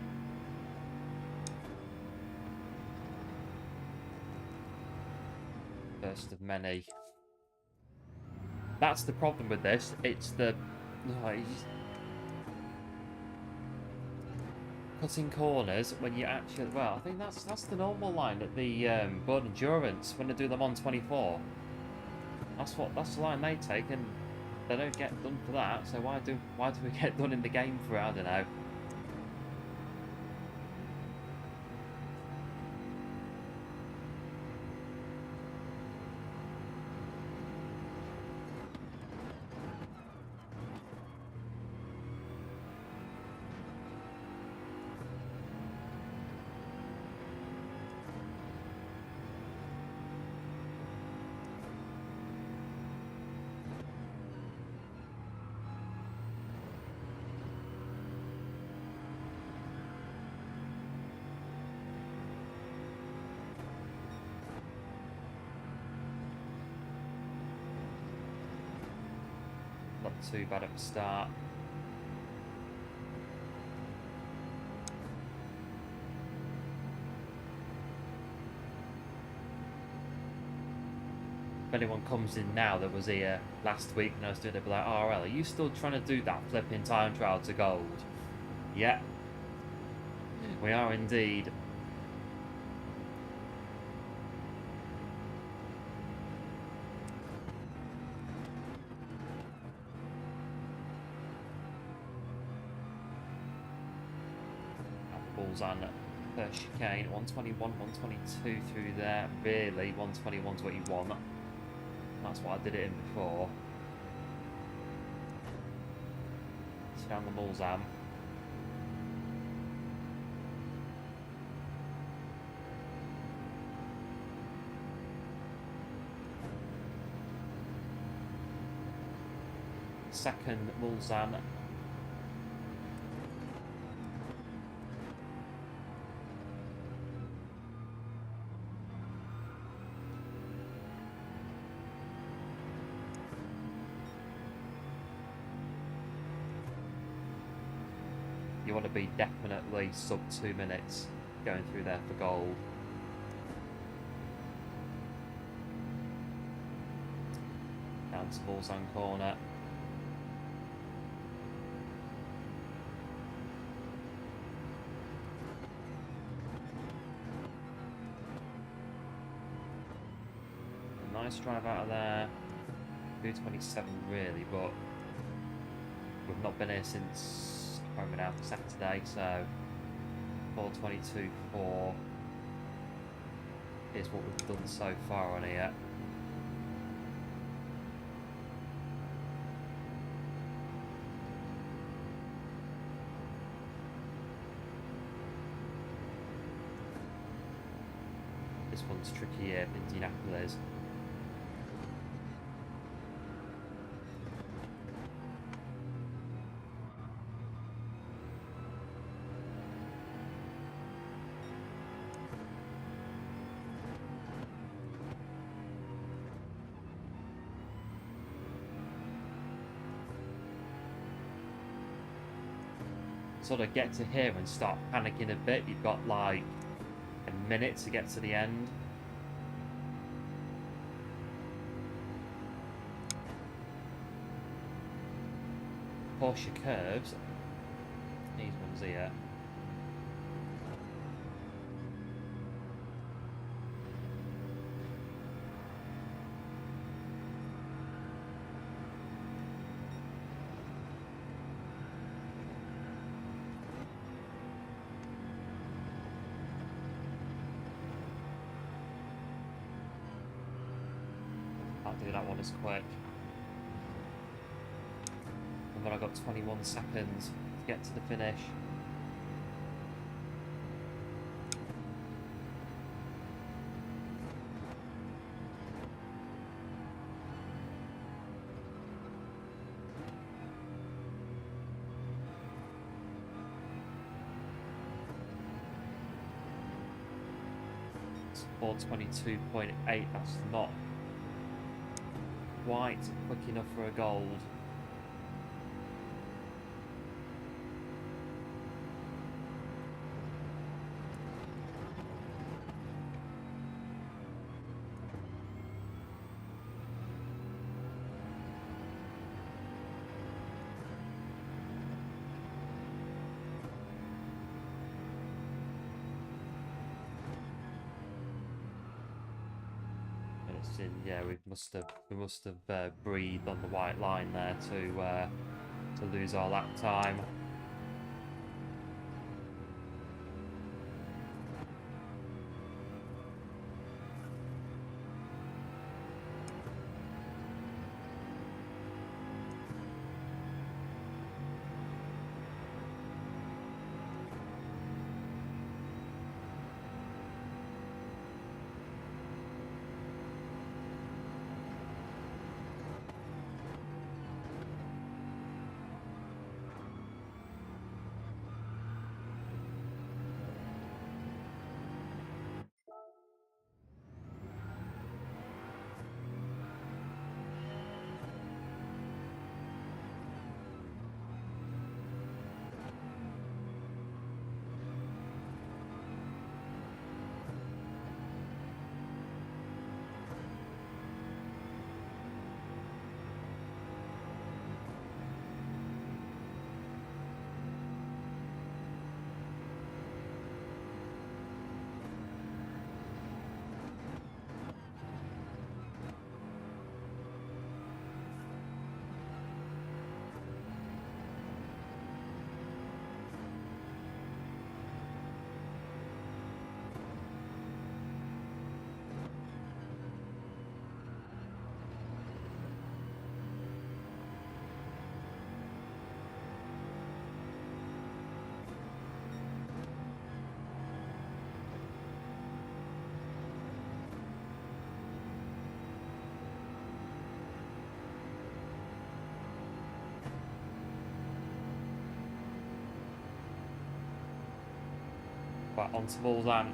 First of many. That's the problem with this. It's the... cutting corners when you actually... Well, I think that's the normal line at the Board Endurance when they do them on 24. That's the line they take, and they don't get done for that. So why do we get done in the game for it? I don't know. Not too bad at the start. If anyone comes in now that was here last week and I was doing it, they'd be like, "RL, are you still trying to do that flipping time trial to gold?" Yeah, we are indeed. Balls on first chicane, 121, 122 through there. Really, 121's what you want. That's what I did it in before. It's down the Mulzam. Second Mulzam. You want to be definitely sub 2 minutes going through there for gold. Down to Mulzam corner. A nice drive out of there. 227 really, but we've not been here since over now for Saturday, so 422.4 is what we've done so far on here. This one's tricky here, Indianapolis. Sort of get to here and start panicking a bit. You've got like a minute to get to the end. Porsche curves. These ones here. Can't do that one as quick. And then I got 21 seconds to get to the finish. It's 422.8, that's not quite quick enough for a gold. Yeah, we must have breathed on the white line there to lose our lap time. But onto Muldan.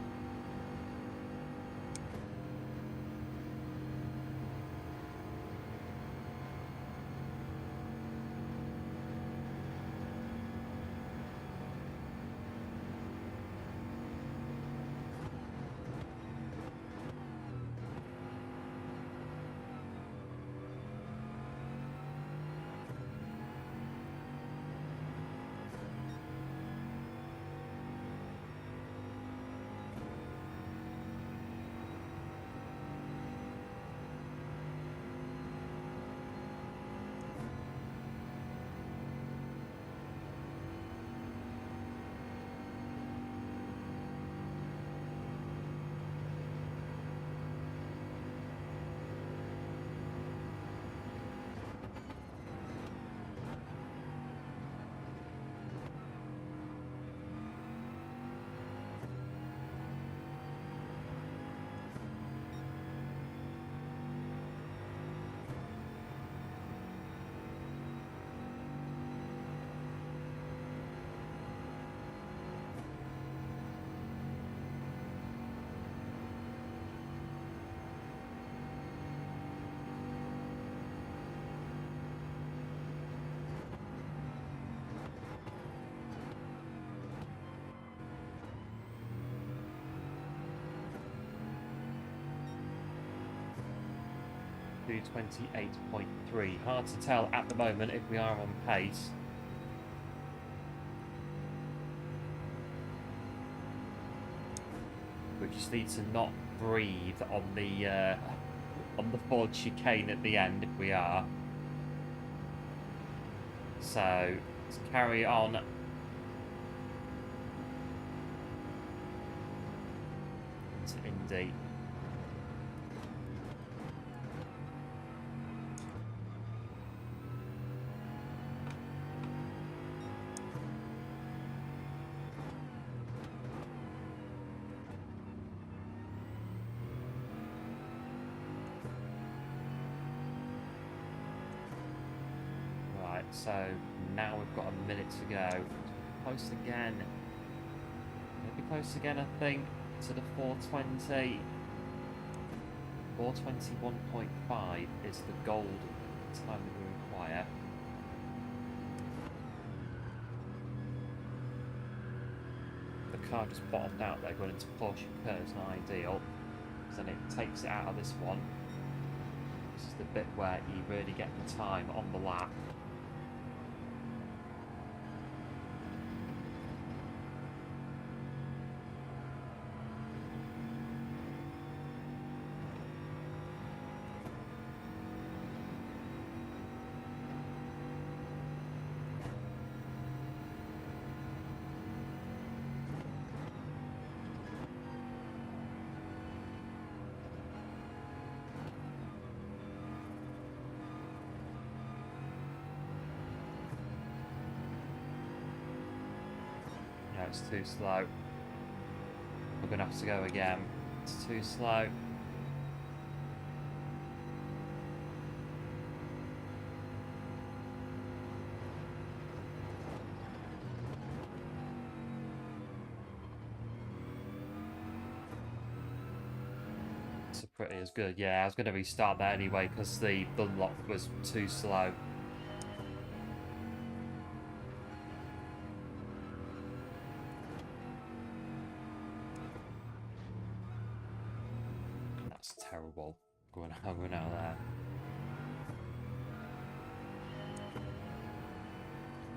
Do 28.3. Hard to tell at the moment if we are on pace. We just need to not breathe on the forward chicane at the end if we are. So let's carry on. To Indy. So now we've got a minute to go. Close again. Maybe close again, I think, to the 420. 421.5 is the gold time that we require. The car just bottomed out there going into Porsche curves, not ideal. So then it takes it out of this one. This is the bit where you really get the time on the lap. it's too slow. We're going to have to go again. It's too slow. It's pretty as good. Yeah, I was going to restart that anyway because the unlock was too slow. That's terrible. Going out there.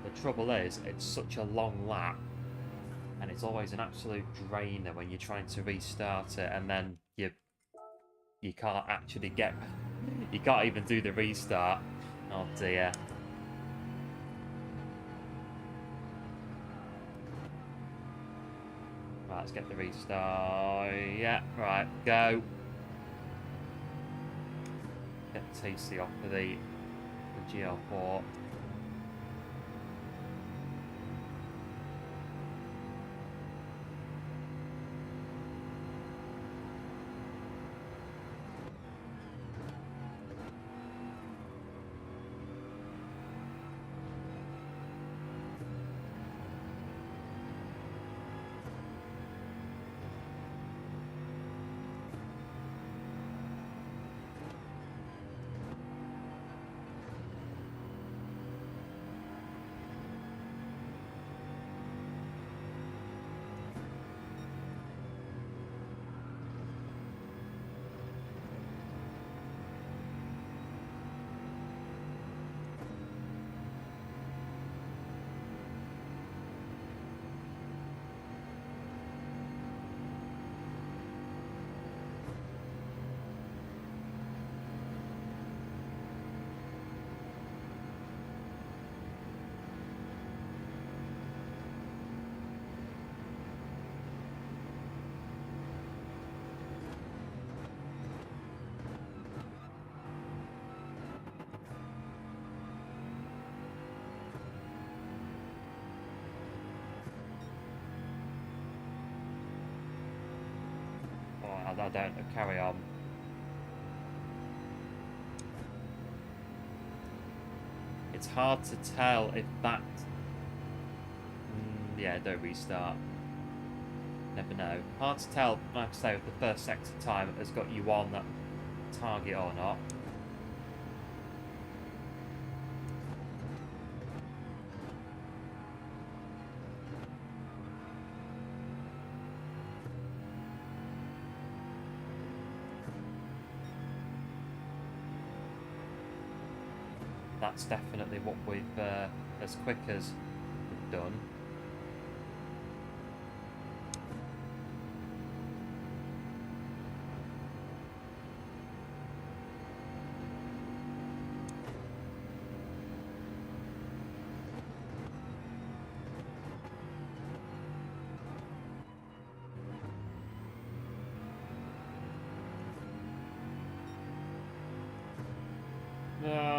The trouble is, it's such a long lap, and it's always an absolute drainer when you're trying to restart it, and then you can't actually get, you can't even do the restart. Oh dear. Right, let's get the restart. Yeah, right, go. Get TC off of the GL4. I don't carry on. It's hard to tell if that. Yeah, don't restart. Never know. Hard to tell, like I say, if the first sector time has got you on that target or not. That's definitely what we've, as quick as we've done.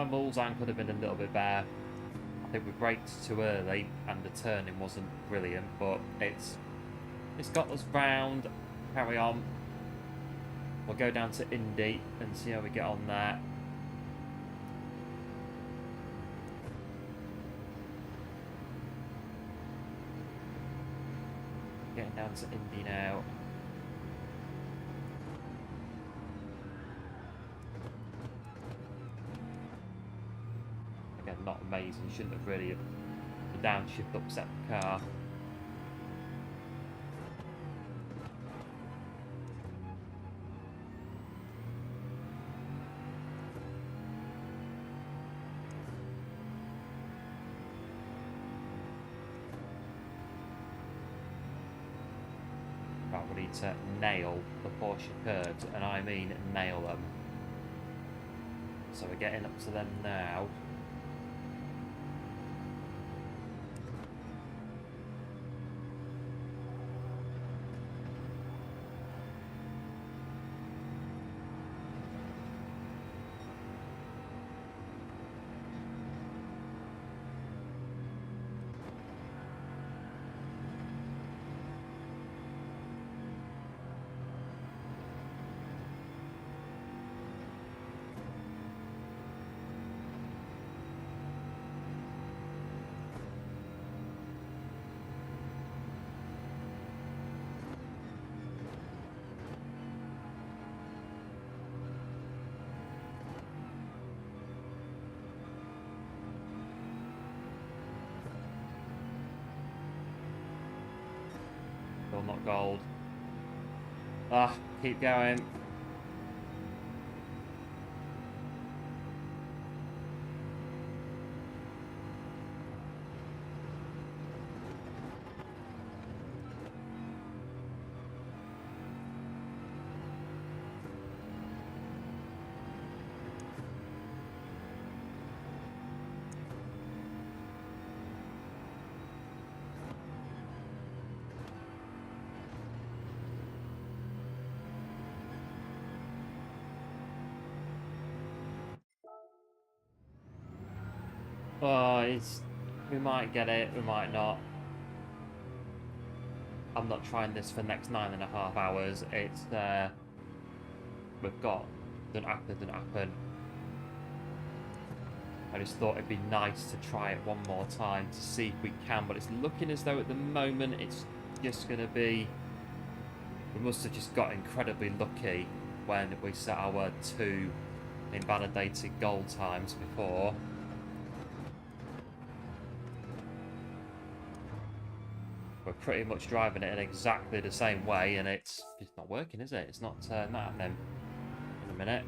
Mulsanne could have been a little bit better. I think we braked too early and the turning wasn't brilliant, but it's got us round. Carry on. We'll go down to Indy and see how we get on there. Getting down to Indy now. Again, not amazing. Shouldn't have really. The downshift upset the car. Right, we need to nail the Porsche curves, and I mean nail them. So we're getting up to them now. Still not gold. Ah, keep going. Oh, we might get it, we might not. I'm not trying this for the next 9.5 hours. It's we've got don't happen. I just thought it'd be nice to try it one more time to see if we can, but it's looking as though at the moment it's just gonna be, we must have just got incredibly lucky when we set our 2 invalidated goal times before. We're pretty much driving it in exactly the same way, and it's not working, is it? It's not happening in a minute.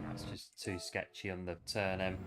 That's just too sketchy on the turning.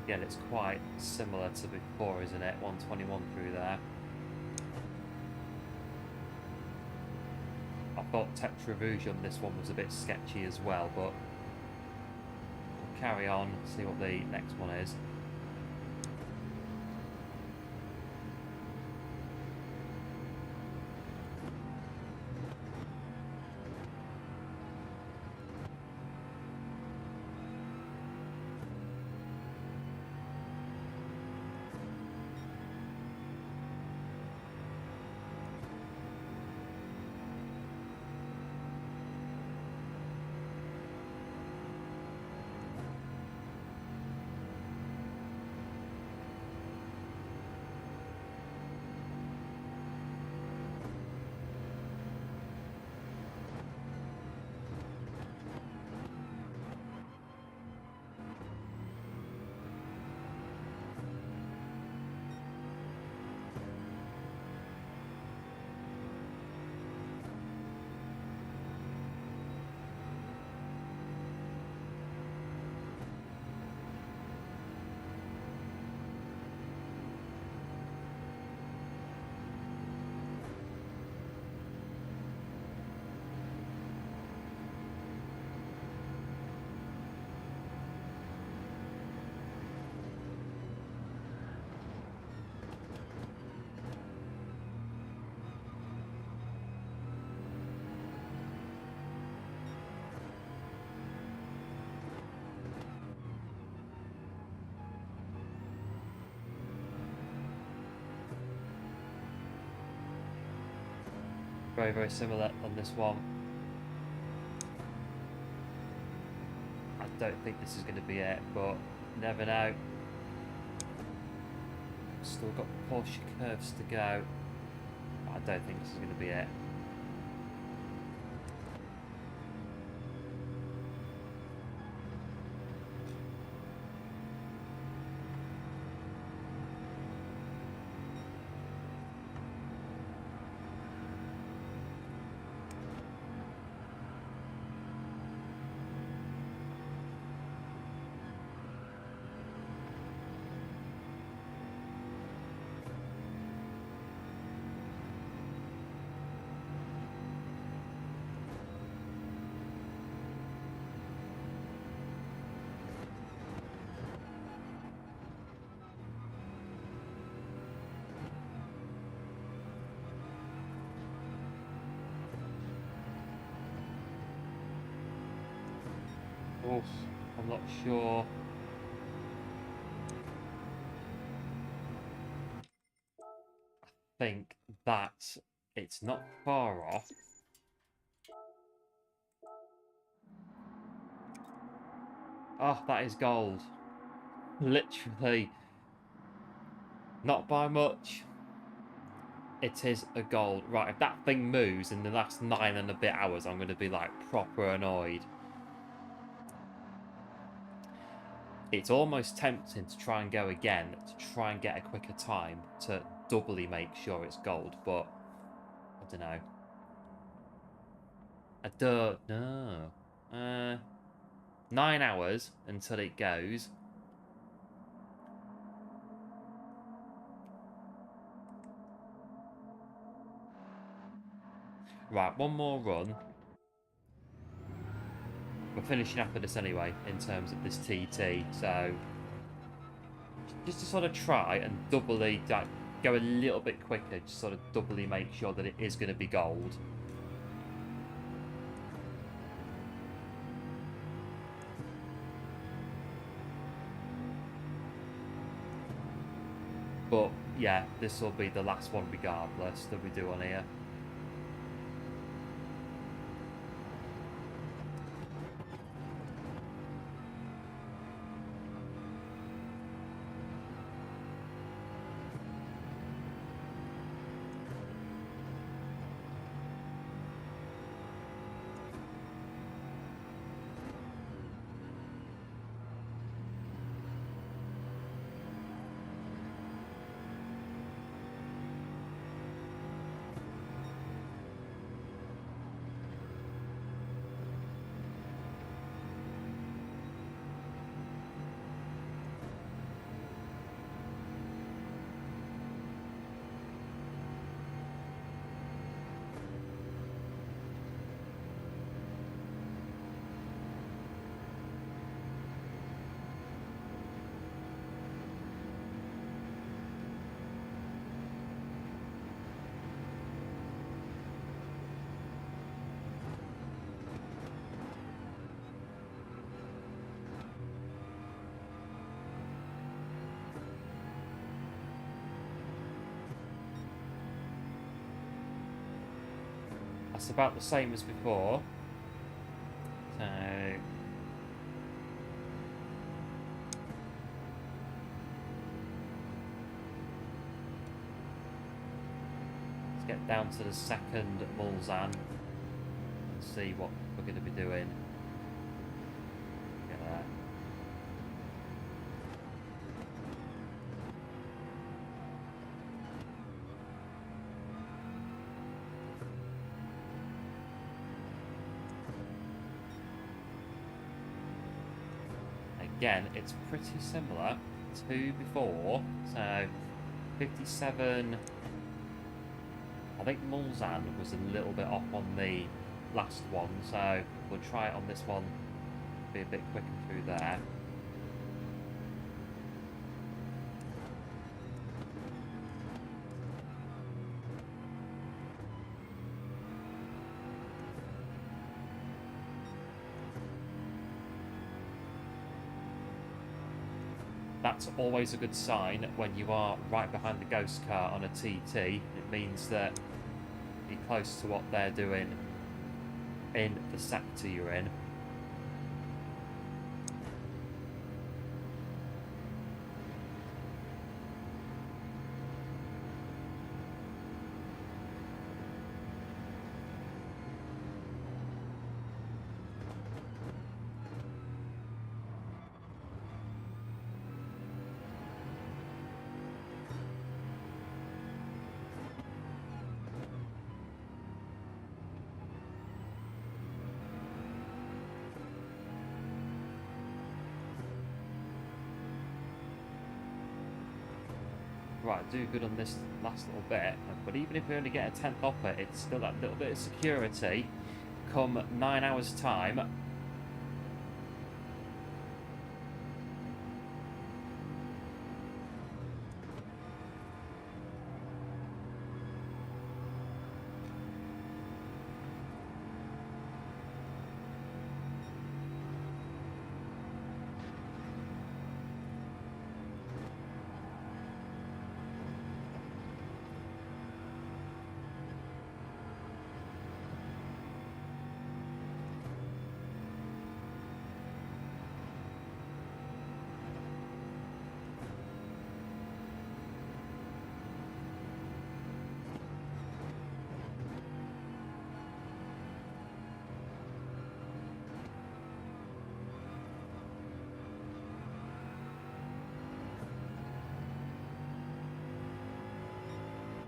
Again, it's quite similar to before, isn't it? 121 through there. I thought Tetravuge on this one was a bit sketchy as well, but we'll carry on, see what the next one is. very, very similar on this one. I don't think this is going to be it, but never know. Still got Porsche curves to go. I don't think this is going to be it. Oof, I'm not sure. I think that it's not far off. Oh, that is gold. Literally. Not by much. It is a gold. Right, if that thing moves in the last 9 and a bit hours, I'm going to be like proper annoyed. It's almost tempting to try and go again, to try and get a quicker time, to doubly make sure it's gold, but I don't know. I don't know. 9 hours until it goes. Right, one more run. We're finishing after this anyway, in terms of this TT, so just to sort of try and doubly, like, go a little bit quicker, just sort of doubly make sure that it is going to be gold. But yeah, this will be the last one regardless that we do on here. That's about the same as before. So let's get down to the second Mulsanne and see what we're going to be doing. Get there. Again, it's pretty similar to before. So 57. I think Mulsanne was a little bit off on the last one, so we'll try it on this one. Be a bit quicker through there. That's always a good sign when you are right behind the ghost car on a TT. It means that pretty close to what they're doing in the sector you're in. Right, do good on this last little bit, but even if we only get a 10th off it, it's still that little bit of security. Come 9 hours time,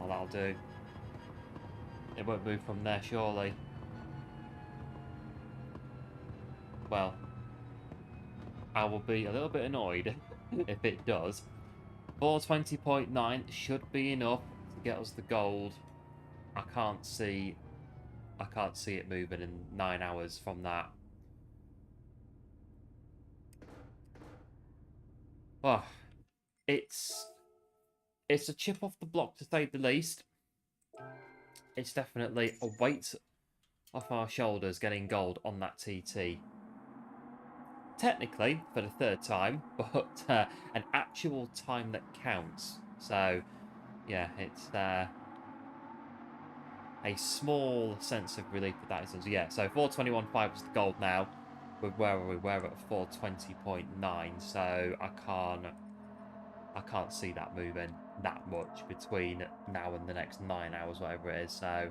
well, that'll do. It won't move from there, surely. Well, I will be a little bit annoyed if it does. 420.9 should be enough to get us the gold. I can't see it moving in 9 hours from that. Oh, it's a chip off the block, to say the least. It's definitely a weight off our shoulders getting gold on that TT. Technically, for the third time, but an actual time that counts. So, yeah, it's a small sense of relief that is. Yeah, so 421.5 is the gold now. Where are we? We're at 420.9, so I can't see that moving that much between now and the next 9 hours, whatever it is. So,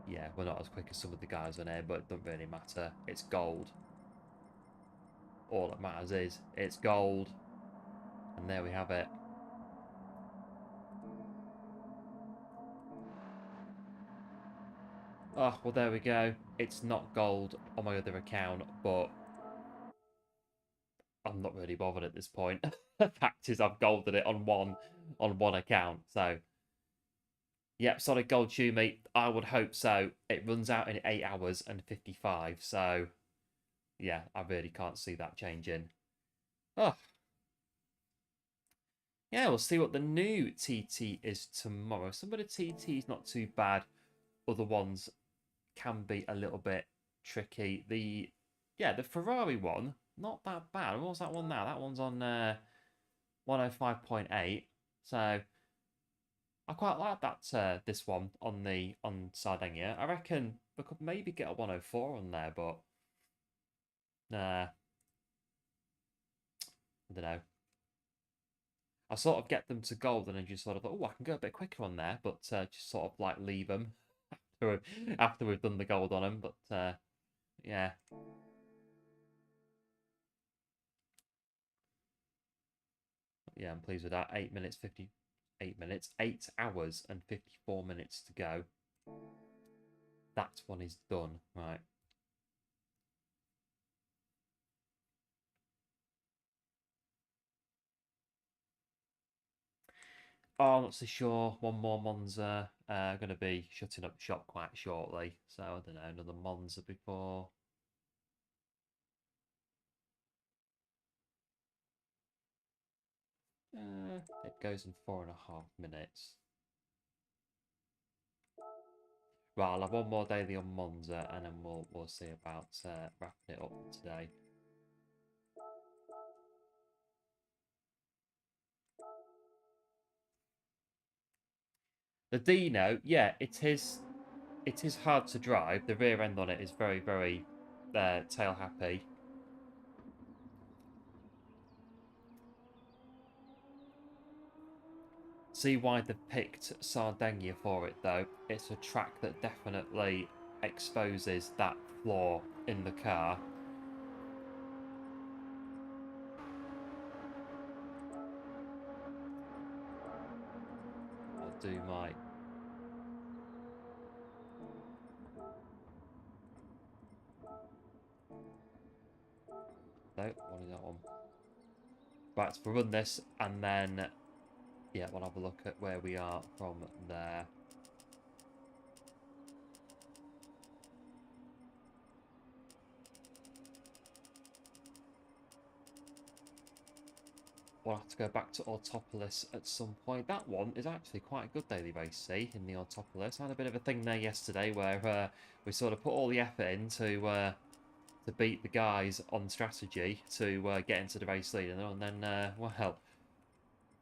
yeah, we're not as quick as some of the guys on here, but it doesn't really matter. It's gold. All that matters is it's gold. And there we have it. Oh, well, there we go. It's not gold on my other account, but I'm not really bothered at this point. The fact is I've golded it on one account. So, yep, solid gold shoe meat. I would hope so. It runs out in 8 hours and 55. So, yeah, I really can't see that changing. Oh, yeah, we'll see what the new TT is tomorrow. Some of the TT's not too bad. Other ones can be a little bit tricky. The Ferrari one, not that bad. What was that one now? That one's on 105.8. So I quite like that this one on Sardinia. I reckon we could maybe get a 104 on there, but nah, I don't know. I sort of get them to gold and then just sort of, oh, I can go a bit quicker on there, but just sort of like leave them after we've done the gold on them. But yeah. Yeah, I'm pleased with that. 8 hours and 54 minutes to go. That one is done. Right. Oh, I'm not so sure. One more Monza. Going to be shutting up shop quite shortly. So, I don't know, another Monza before. It goes in 4.5 minutes. Right, I'll have one more daily on Monza, and then we'll see about wrapping it up for today. The Dino, yeah, it is. It is hard to drive. The rear end on it is very, very tail happy. See why they've picked Sardinia for it, though. It's a track that definitely exposes that flaw in the car. I'll do my... No, what is that one? Right, so we'll run this, and then... Yeah, we'll have a look at where we are from there. We'll have to go back to Autopolis at some point. That one is actually quite a good daily race, see, in the Autopolis. I had a bit of a thing there yesterday where we sort of put all the effort in to beat the guys on strategy to get into the race lead. And then, well,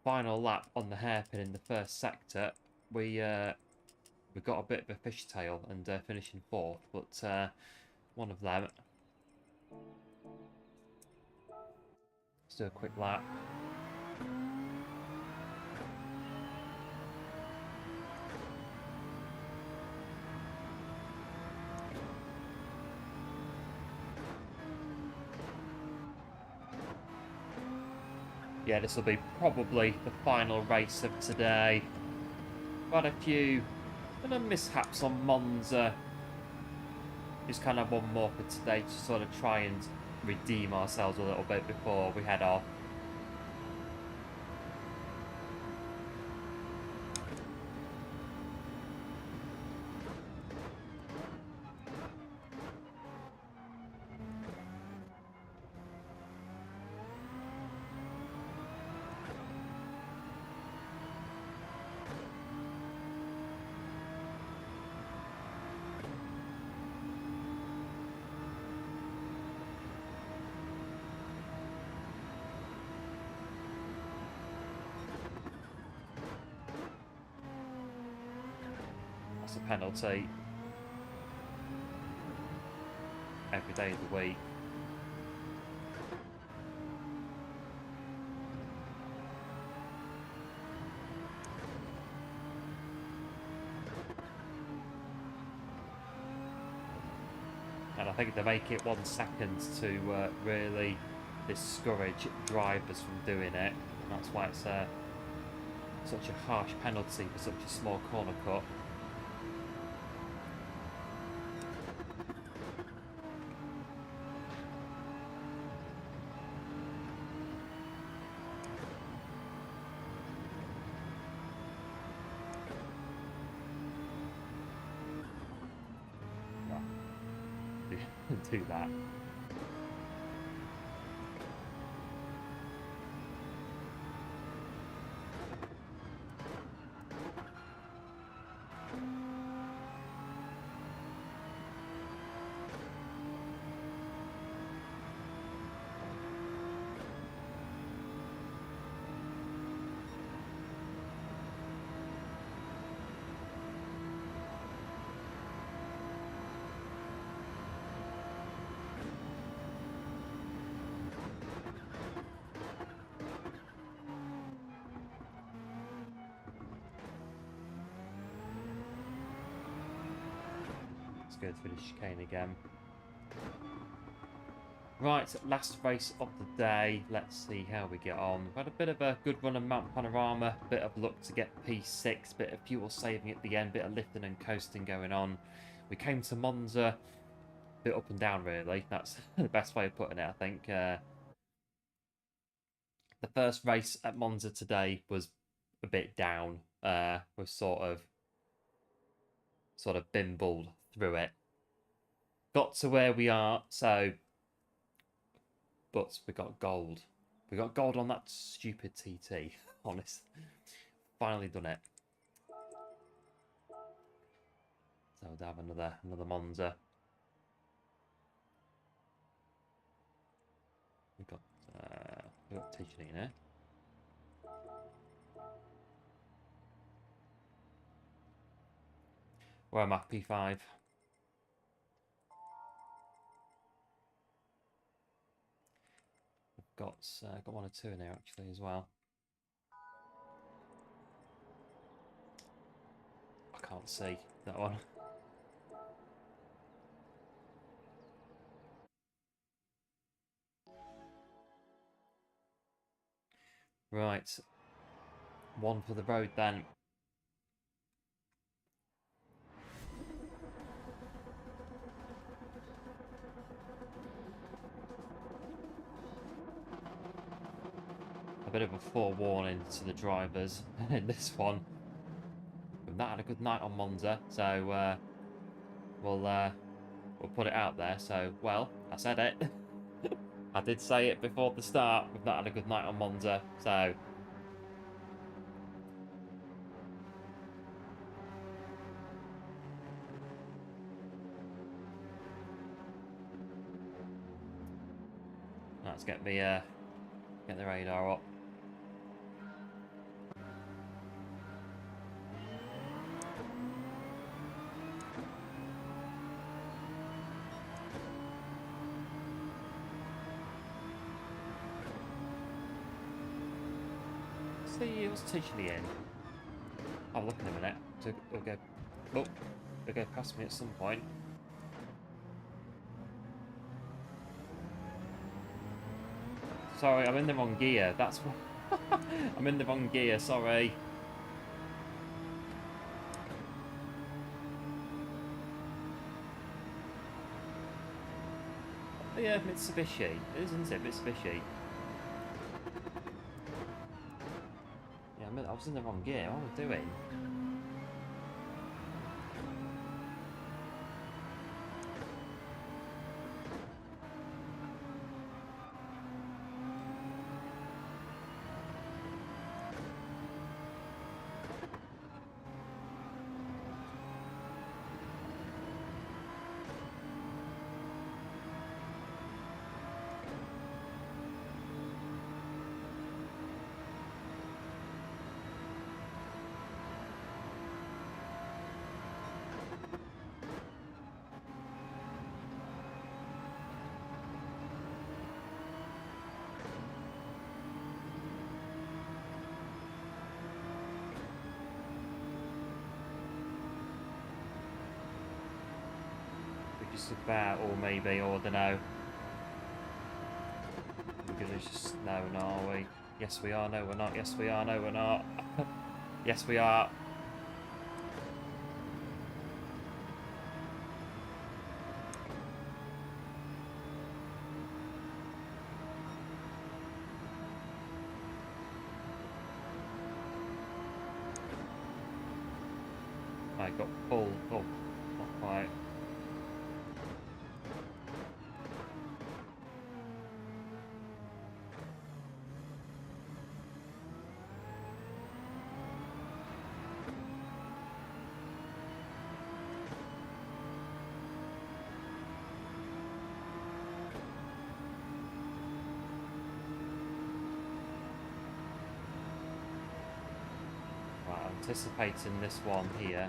final lap on the hairpin in the first sector, we got a bit of a fishtail and finishing fourth, but one of them. Let's do a quick lap. Yeah, this will be probably the final race of today. Got a few mishaps on Monza. Just kind of one more for today to sort of try and redeem ourselves a little bit before we head off. That's a penalty every day of the week. And I think they make it 1 second to really discourage drivers from doing it. And that's why it's such a harsh penalty for such a small corner cut. Do that. Go through the chicane again. Right, last race of the day. Let's see how we get on. We've had a bit of a good run on Mount Panorama. Bit of luck to get P6. Bit of fuel saving at the end. Bit of lifting and coasting going on. We came to Monza. Bit up and down, really. That's the best way of putting it, I think. The first race at Monza today was a bit down. We're sort of bimbled through it. Got to where we are, so... But we got gold. We got gold on that stupid TT, honest. Finally done it. So we'll have another Monza. We got Tijanina. Where am I? P5. I've got 1 or 2 in there actually as well. I can't see that one. Right. 1 for the road then. A bit of a forewarning to the drivers in this one. We've not had a good night on Monza, so we'll put it out there. So, well, I said it. I did say it before the start. We've not had a good night on Monza, so let's get the radar up. See what's teaching me in. I'll look in a minute. It'll go past me at some point. Sorry, I'm in the wrong gear. That's what. I'm in the wrong gear. Sorry. Oh, yeah, Mitsubishi. It is, isn't it? Mitsubishi. Yeah, I was in the wrong gear. What am I doing? Just about, or maybe, or I don't know. We're gonna just no, are we? Yes, we are. No, we're not. Yes, we are. No, we're not. Yes, we are. I got pulled. Oh, not quite. Right, anticipating this one here.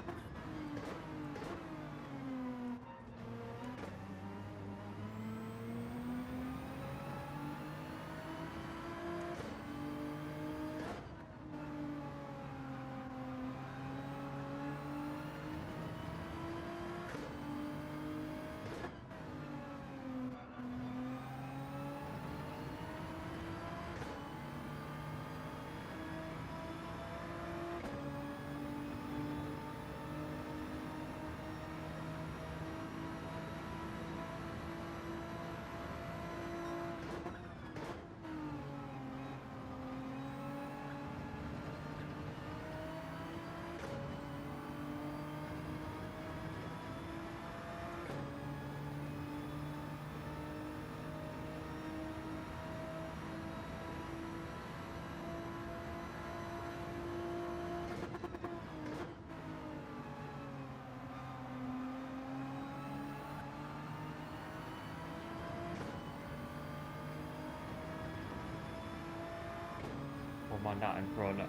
Or mind that in front.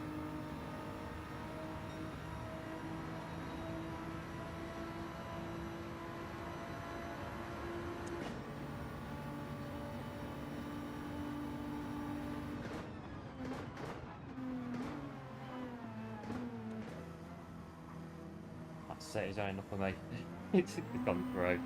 Set his own up for me. It's gone through.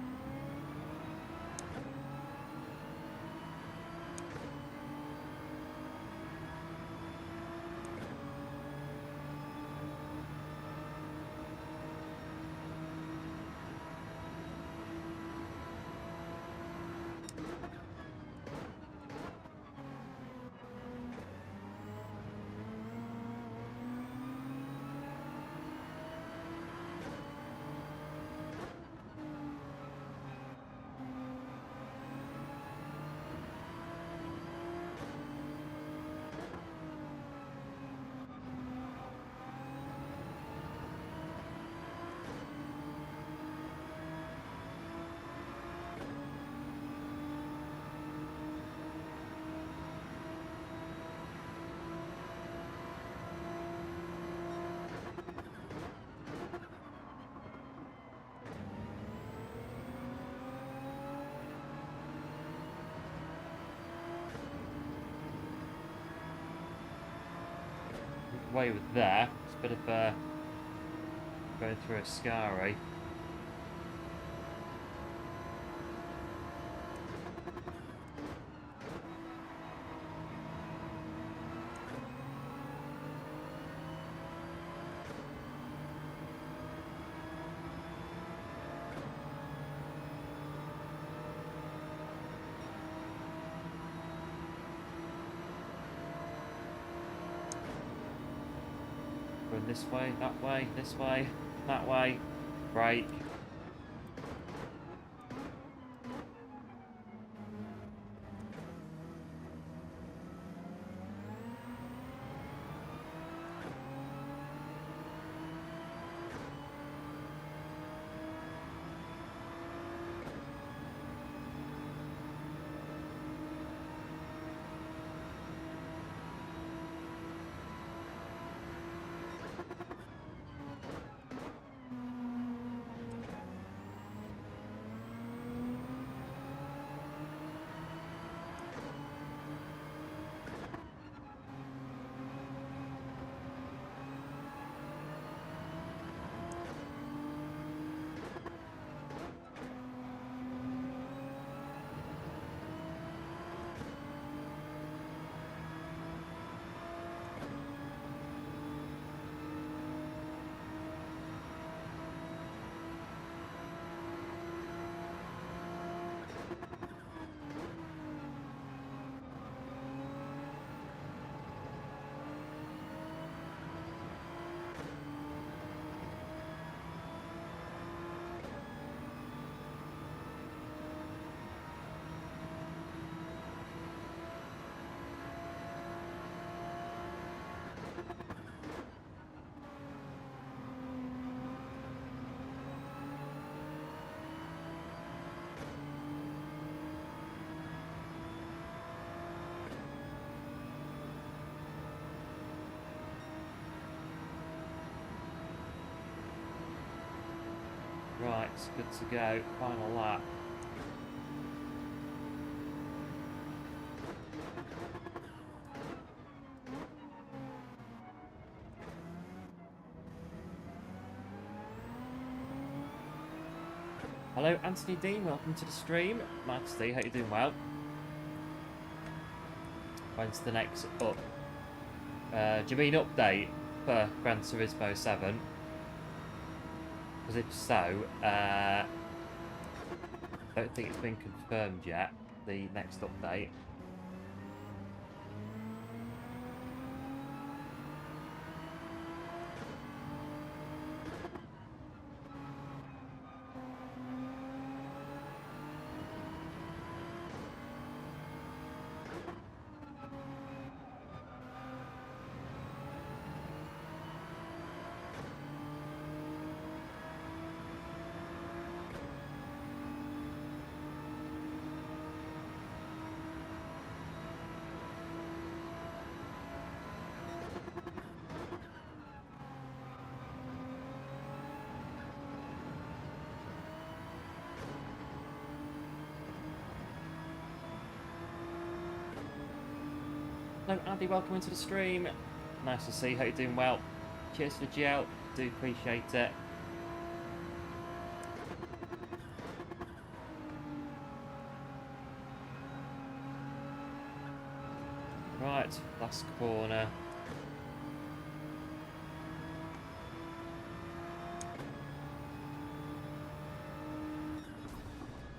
Way with there. It's a bit of going through a scary. Going this way, this way, that way. Brake. Right, it's good to go. Final lap. Hello, Anthony Dean. Welcome to the stream. Nice to see you. Hope you're doing well. When's the next up? Do you mean update for Gran Turismo 7? Because if so, I don't think it's been confirmed yet, the next update. Hello Andy, welcome into the stream. Nice to see you, hope you're doing well. Cheers to the GL, do appreciate it. Right, last corner.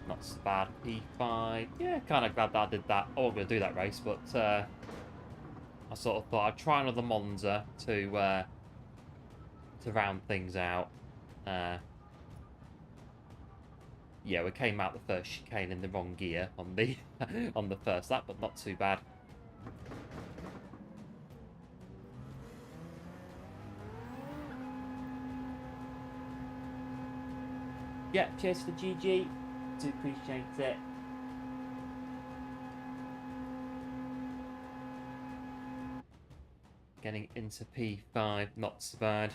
Not so bad. P5. Yeah, kind of glad that I did that. I wasn't going to do that race, but I sort of thought I'd try another Monza to round things out. Yeah, we came out the first chicane in the wrong gear on the on the first lap, but not too bad. Yeah, cheers for the GG. Do appreciate it. Getting into P5, not so bad.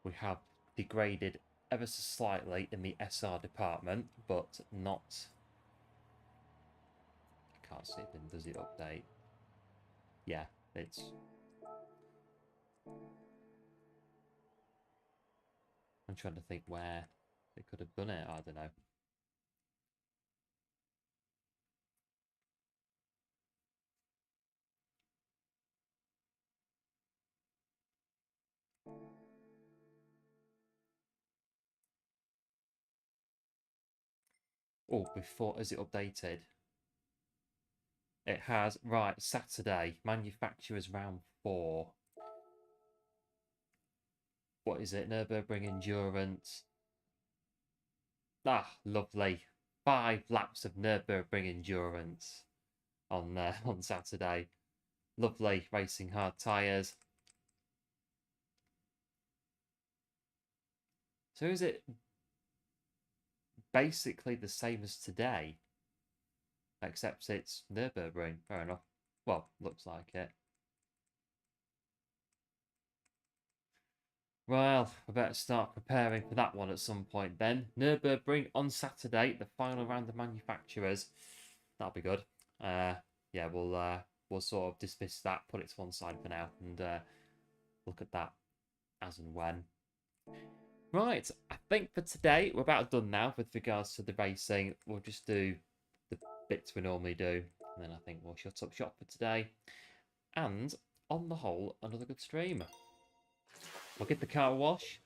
We have degraded ever so slightly in the SR department, but not... I can't see it. Does it update? Yeah, it's... I'm trying to think where they could have done it. I don't know. Oh, before... Has it updated? It has. Right, Saturday. Manufacturers round 4. What is it? Nürburgring Endurance. Ah, lovely. 5 laps of Nürburgring Endurance on on Saturday. Lovely. Racing hard tyres. So is it basically the same as today? Except it's Nürburgring. Fair enough. Well, looks like it. Well, I better start preparing for that one at some point then. Nürburgring on Saturday, the final round of manufacturers. That'll be good. Yeah, we'll sort of dismiss that, put it to one side for now, and look at that as and when. Right, I think for today we're about done now with regards to the racing. We'll just do the bits we normally do, and then I think we'll shut up shop for today. And on the whole, another good stream. We'll give the car a wash.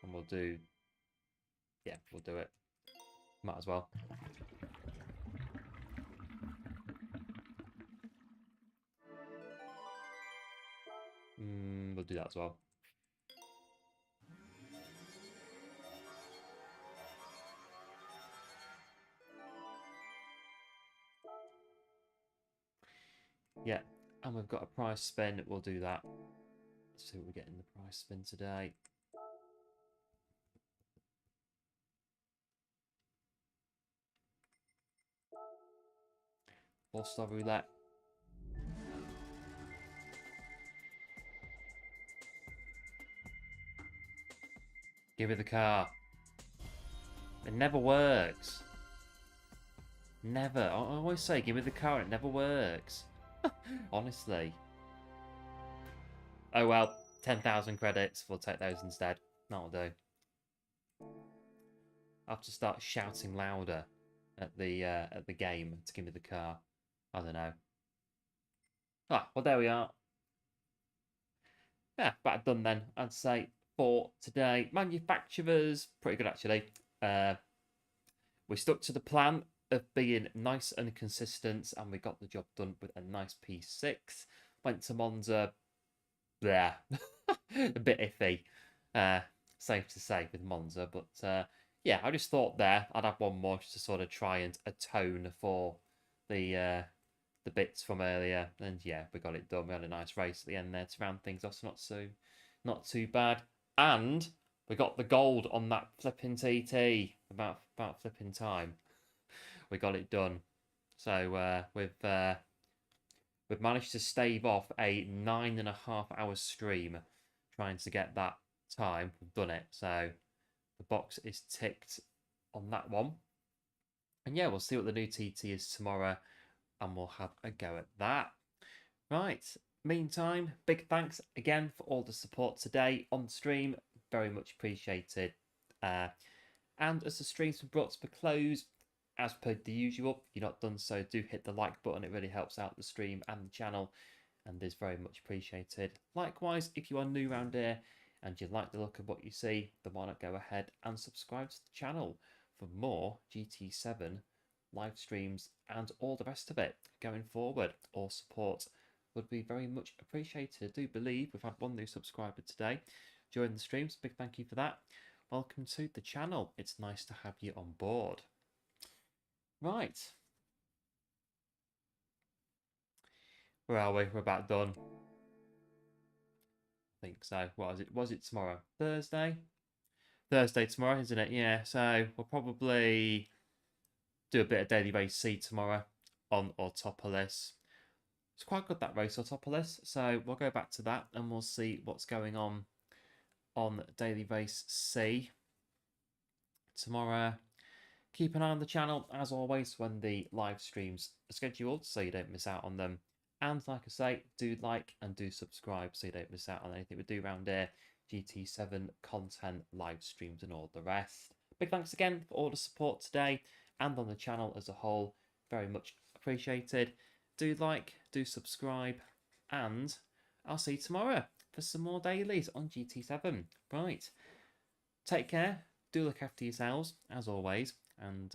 And we'll do... Yeah, we'll do it. Might as well. We'll do that as well. Yeah, and we've got a prize spin. We'll do that. Let's see what we get in the prize spin today. All-star roulette. Give me the car. It never works. Never. I always say, give me the car. It never works. Honestly. Oh well, 10,000 credits. We'll take those instead. That'll do. I have to start shouting louder at the game to give me the car. I don't know. Ah, well there we are. Yeah, about done then. I'd say for today. Manufacturers, pretty good actually. We stuck to the plan of being nice and consistent, and we got the job done with a nice P6. Went to Monza. Yeah, a bit iffy. Safe to say with Monza, but yeah, I just thought there I'd have one more just to sort of try and atone for the bits from earlier, and yeah, we got it done. We had a nice race at the end there to round things off, so not too bad. And we got the gold on that flipping TT. About flipping time, we got it done. So we've managed to stave off a 9.5-hour stream trying to get that time, we've done it. So the box is ticked on that one. And yeah, we'll see what the new TT is tomorrow, and we'll have a go at that. Right. Meantime, big thanks again for all the support today on stream. Very much appreciated. And as the stream's been brought to a close, as per the usual, if you're not done so, do hit the like button. It really helps out the stream and the channel, and is very much appreciated. Likewise, if you are new around here and you like the look of what you see, then why not go ahead and subscribe to the channel for more GT7 live streams and all the rest of it going forward. All support would be very much appreciated. I do believe we've had one new subscriber today during the streams. Big thank you for that. Welcome to the channel. It's nice to have you on board. Right. Where are we? We're about done. I think so. What is it? Was it tomorrow? Thursday? Thursday tomorrow, isn't it? Yeah, so we'll probably do a bit of daily race C tomorrow on Autopolis. It's quite good, that race Autopolis, so we'll go back to that and we'll see what's going on daily race C tomorrow. Keep an eye on the channel as always when the live streams are scheduled, so you don't miss out on them. And like I say, do like and do subscribe so you don't miss out on anything we do around here. GT7 content, live streams and all the rest. Big thanks again for all the support today and on the channel as a whole. Very much appreciated. Do like, do subscribe, and I'll see you tomorrow for some more dailies on GT7. Right. Take care. Do look after yourselves, as always. And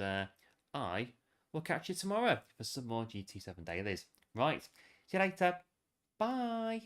I will catch you tomorrow for some more GT7 dailies. Right. See you later. Bye.